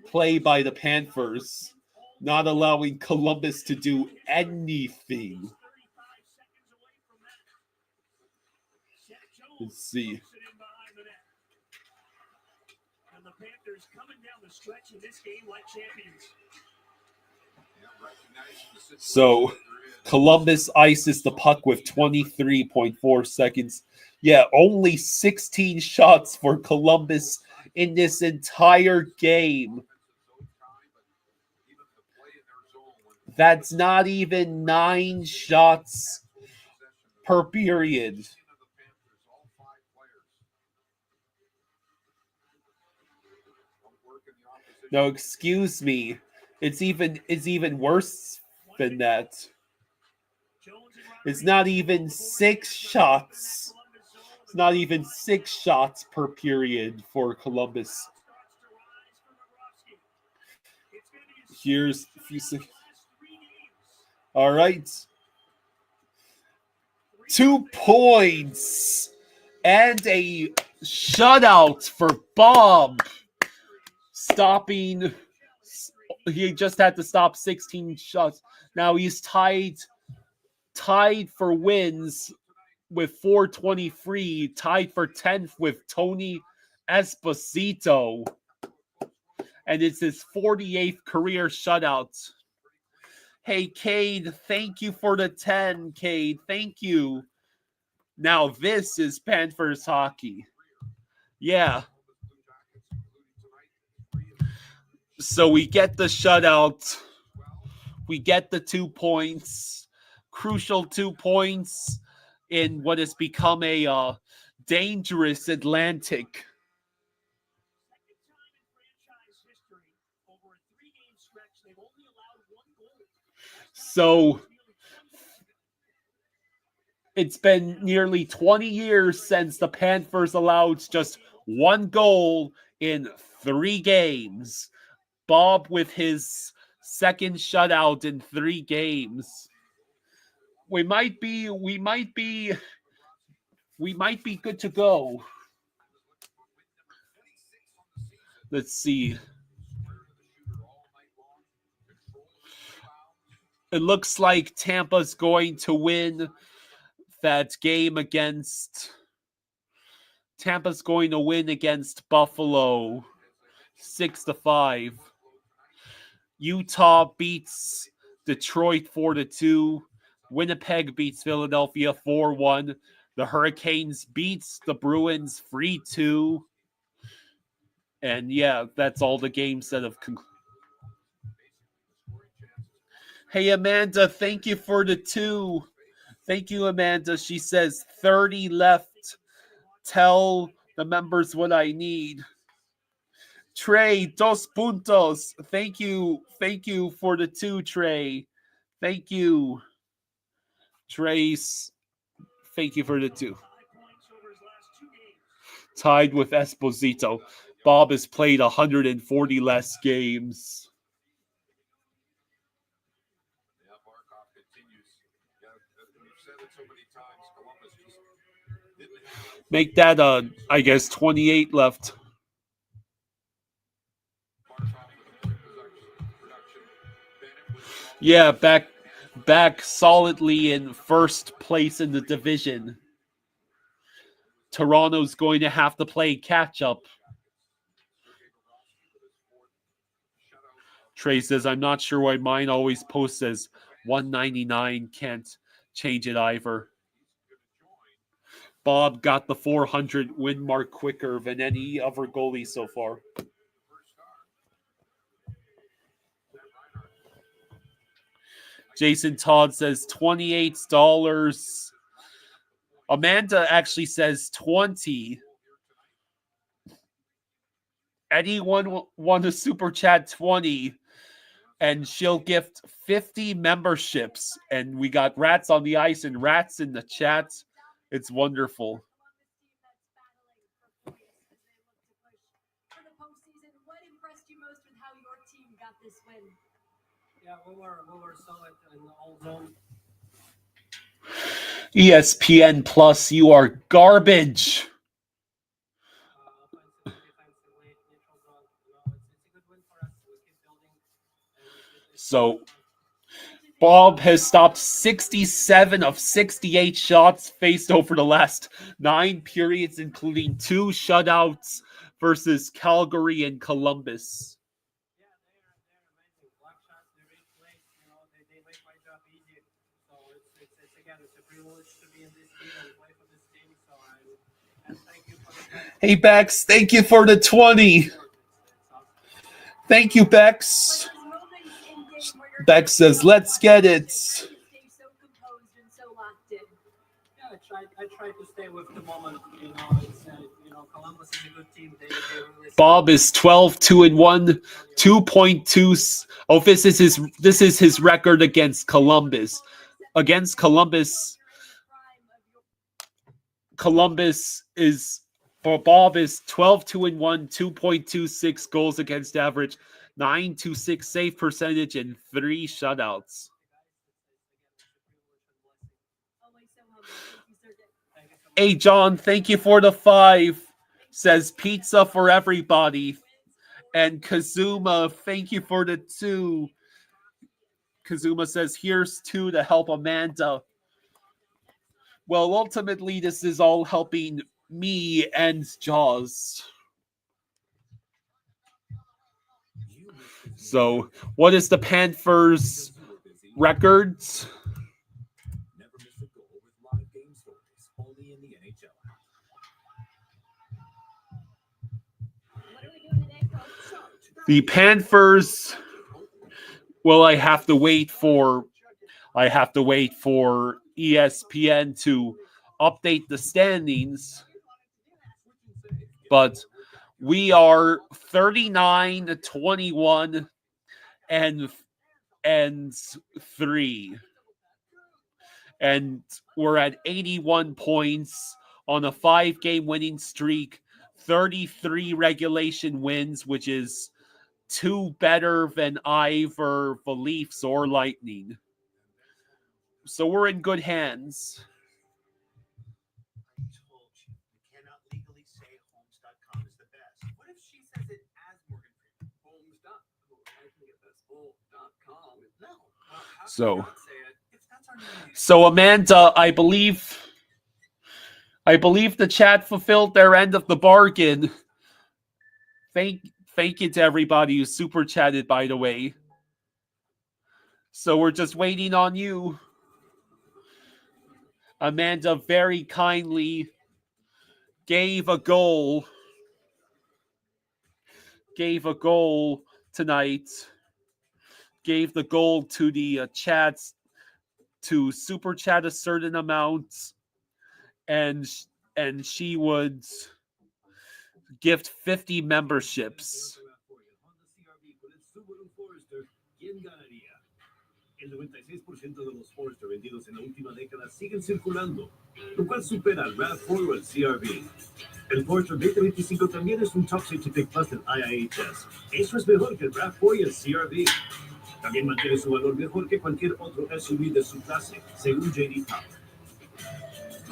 play by the Panthers, not allowing Columbus to do anything. Let's see. And the Panthers coming down the stretch in this game like champions. So Columbus ices the puck with 23.4 seconds. Yeah, only 16 shots for Columbus in this entire game. That's not even 9 shots per period. No, excuse me. It's even worse than that. It's not even 6 shots. It's not even 6 shots per period for Columbus. Here's a few seconds. All right. 2 points and a shutout for Bob. Stopping. He just had to stop 16 shots. Now he's tied for wins with 423, tied for 10th with Tony Esposito. And it's his 48th career shutout. Hey, Cade, thank you for the 10, Cade. Thank you. Now this is Panthers hockey. Yeah. So we get the shutout. We get the 2 points. Crucial 2 points in what has become a dangerous Atlantic. So it's been nearly 20 years since the Panthers allowed just 1 goal in 3 games. Bob with his second shutout in 3 games. We might be good to go. Let's see. It looks like Tampa's going to win that game against Buffalo 6-5. Utah beats Detroit 4-2. Winnipeg beats Philadelphia 4-1. The Hurricanes beats the Bruins 3-2. And yeah, that's all the games that have concluded. Hey, Amanda, thank you for the 2. Thank you, Amanda. She says 30 left. Tell the members what I need. Trey, 2 puntos. Thank you. Thank you for the 2, Trey. Thank you. Trace, thank you for the 2. Tied with Esposito. Bob has played 140 less games. Make that, I guess, 28 left. Yeah, back solidly in first place in the division. Toronto's going to have to play catch-up. Trey says, I'm not sure why mine always posts as 199. Can't change it either. Bob got the 400 win mark quicker than any other goalie so far. Jason Todd says $28. Amanda actually says 20. Eddie won a super chat 20, and she'll gift 50 memberships. And we got Rats on the Ice and Rats in the chat. It's wonderful. For the postseason, what impressed you most with how your team got this win? Yeah, we were solid in all zone. ESPN Plus, you are garbage. So, Bob has stopped 67 of 68 shots faced over the last 9 periods, including 2 shutouts versus Calgary and Columbus. It's a privilege to be in this team and play for this team. So Hey, Bex, thank you for the 20. Thank you, Bex. Bex says, let's get it. I tried to stay with the moment. Columbus is a good team. They really Bob is 12-2-1, 2.2. Oh, this is his record against Columbus. Against Columbus is for Bob is 12-2-1, 2.26 goals against average, 9.26 save percentage, and 3 shutouts. Hey, John, thank you for the 5. Says pizza for everybody. And Kazuma, thank you for the 2. Kazuma says, here's 2 to help Amanda. Well, ultimately, this is all helping me and Jaws. So, what is the Panthers' records? Never miss a goal with live game stories, only in the NHL. The Panthers. Well, I have to wait for ESPN to update the standings. But we are 39-21 and 3. And we're at 81 points on a 5-game winning streak, 33 regulation wins, which is 2 better than either the Leafs or Lightning. So we're in good hands. I told you, we cannot legally say Homes.com is the best. What if she says it as Morgan Freeman? Homes.com. I can get this. Homes.com. No. How So, can you not say it? If that's our name. so Amanda, I believe the chat fulfilled their end of the bargain. Thank you to everybody who super chatted, by the way. So we're just waiting on you. Amanda very kindly gave a goal tonight. Gave the goal to the chats to super chat a certain amount, and she would gift 50 memberships. El 96% de los Forester vendidos en la última década siguen circulando, lo cual supera al RAV4 o el CRV. El Forester 2025 también es un Top Safety Pick Plus del IIHS. Eso es mejor que el RAV4 y el CRV. También mantiene su valor mejor que cualquier otro SUV de su clase, según J.D. Power.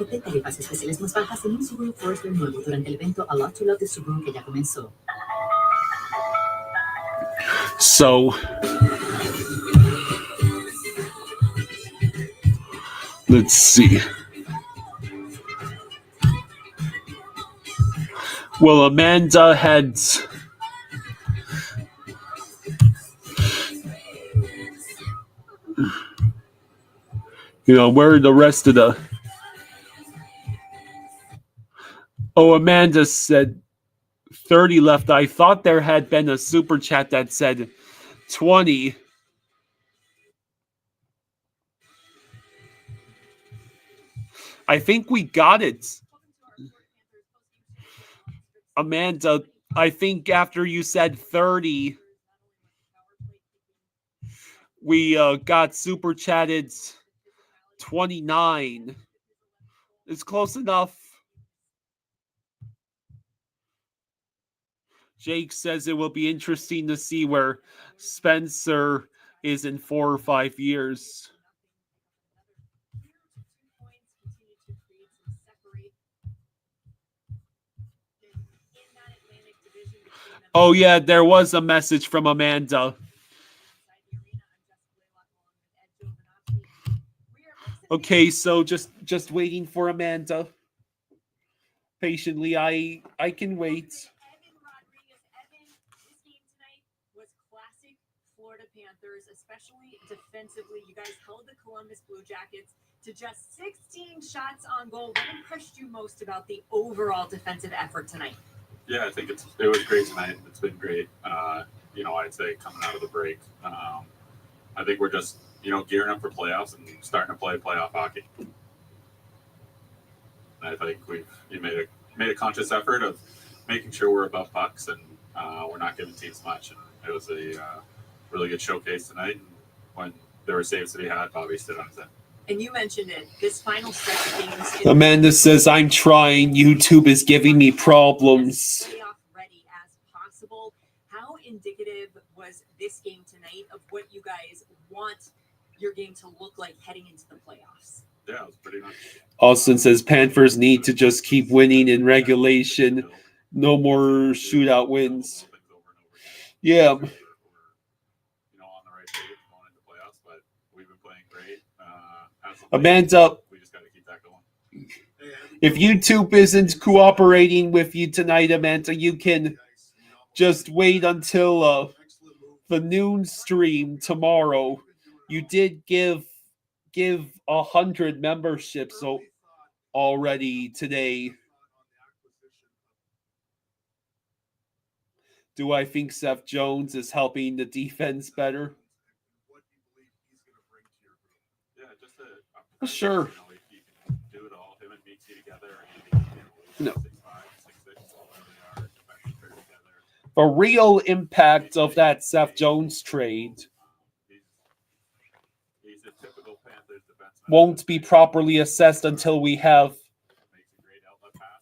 Obtén tarifas especiales más bajas en un Subaru Forester nuevo durante el evento A Lot to Love de Subaru que ya comenzó. So, let's see. Well, Amanda had... where are the rest of the... Oh, Amanda said 30 left. I thought there had been a super chat that said 20. I think we got it. Amanda, I think after you said 30, we got super chatted 29. It's close enough. Jake says it will be interesting to see where Spencer is in 4 or 5 years. Oh, yeah, there was a message from Amanda. Okay, so just waiting for Amanda. Patiently, I can wait. Was classic Florida Panthers, especially defensively. You guys held the Columbus Blue Jackets to just 16 shots on goal. What impressed you most about the overall defensive effort tonight? Yeah, I think it was great tonight. It's been great. I'd say coming out of the break. I think we're just, gearing up for playoffs and starting to play playoff hockey. And I think we've made a conscious effort of making sure we're above pucks and we're not giving teams much. And it was a really good showcase tonight. And when there were saves to be had, Bobby stood on his end. And you mentioned it. This final stretch of games. Amanda says, I'm trying. YouTube is giving me problems. Playoff ready as possible. How indicative was this game tonight of what you guys want your game to look like heading into the playoffs? Yeah, it was pretty much. Austin says Panthers need to just keep winning in regulation. No more shootout wins. Yeah. On the right page going into playoffs, but we've been playing great. Amanda, we just got to keep that going. if YouTube isn't cooperating with you tonight, Amanda, you can just wait until the noon stream tomorrow. You did give 100 memberships already today. Do I think Seth Jones is helping the defense better? Sure. Do it all. Him and Meeksy together. No. The real impact of that Seth Jones trade won't be properly assessed until we have,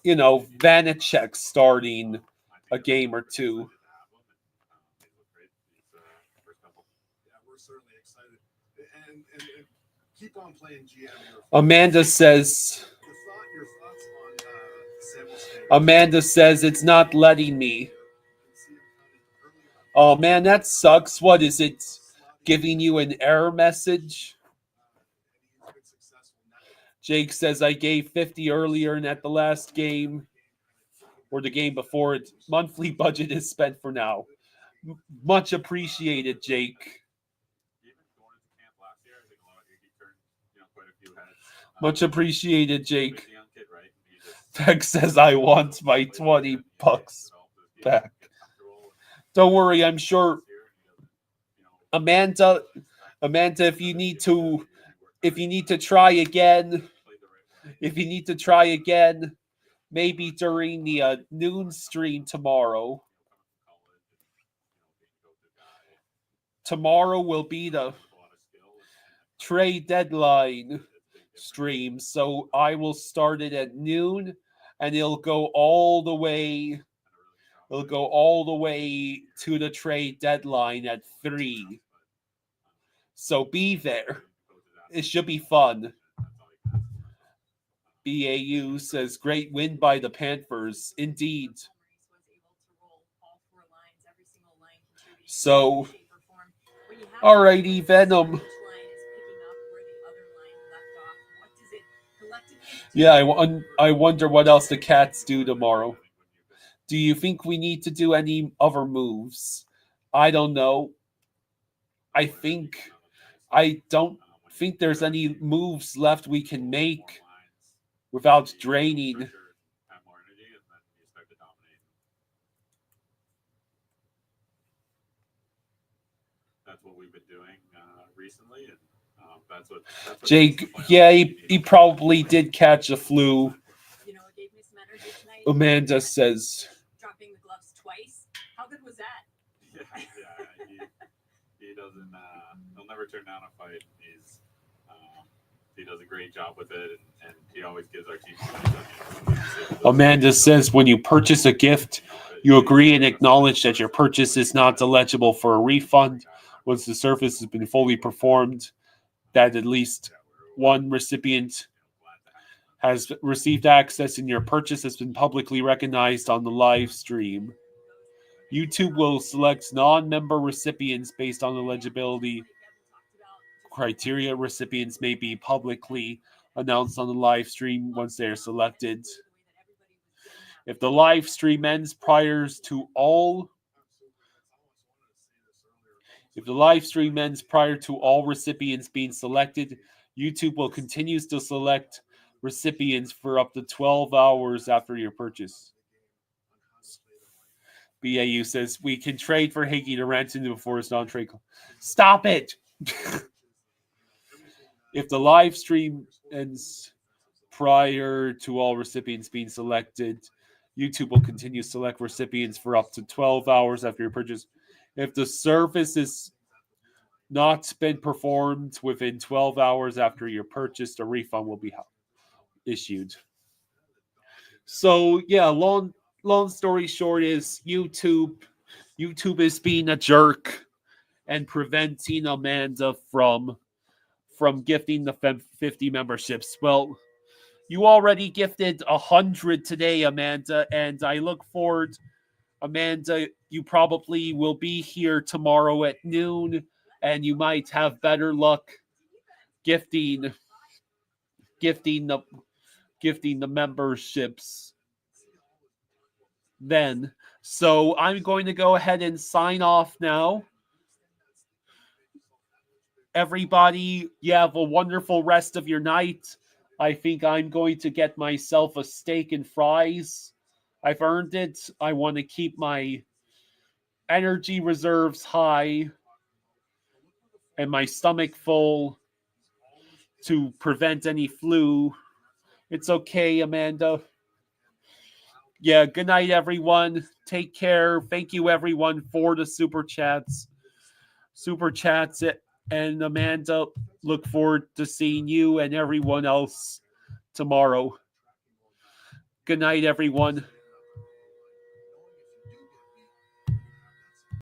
Vanacek starting a game or two. We're certainly excited. And keep on playing GM. Amanda says, it's not letting me. Oh, man, that sucks. What is it? Giving you an error message? Jake says, I gave 50 earlier and at the last game, or the game before it. Monthly budget is spent for now. Much appreciated, Jake. Much appreciated, Jake. Tech says, I want my $20 back. Don't worry, I'm sure. Amanda, if you need to try again, maybe during the noon stream tomorrow. Tomorrow will be the trade deadline stream, so I will start it at noon, and it'll go all the way to the trade deadline at 3. So be there. It should be fun. BAU says, great win by the Panthers. Indeed. So, alrighty, Venom. Yeah, I wonder what else the Cats do tomorrow. Do you think we need to do any other moves? I don't know. I don't think there's any moves left we can make without draining. That's what we've been doing recently, and that's what Jake, yeah, he probably did catch a flu. Amanda says. Dropping the gloves twice. How good was that? Yeah, he doesn't. He'll never turn down a fight. He does a great job with it, and he always gives our team. Amanda says, when you purchase a gift, you agree and acknowledge that your purchase is not eligible for a refund once the service has been fully performed, that at least one recipient has received access and your purchase has been publicly recognized on the live stream. YouTube will select non-member recipients based on eligibility criteria. Recipients may be publicly announced on the live stream once they are selected. If the live stream ends prior to all recipients being selected, YouTube will continue to select recipients for up to 12 hours after your purchase. BAU says, we can trade for Higgy to rent into before it's non-trade. Stop it! If the live stream ends prior to all recipients being selected, YouTube will continue to select recipients for up to 12 hours after your purchase. If the service is not been performed within 12 hours after your purchase, a refund will be issued. So, yeah, long story short is YouTube is being a jerk and preventing Amanda from gifting the 50 memberships. Well, you already gifted 100 today, Amanda, and I look forward, Amanda, you probably will be here tomorrow at noon, and you might have better luck gifting the memberships then. So I'm going to go ahead and sign off now. Everybody, you have a wonderful rest of your night. I think I'm going to get myself a steak and fries. I've earned it. I want to keep my energy reserves high and my stomach full to prevent any flu. It's okay, Amanda. Yeah, good night, everyone. Take care. Thank you, everyone, for the super chats. And Amanda, look forward to seeing you and everyone else tomorrow. Good night, everyone.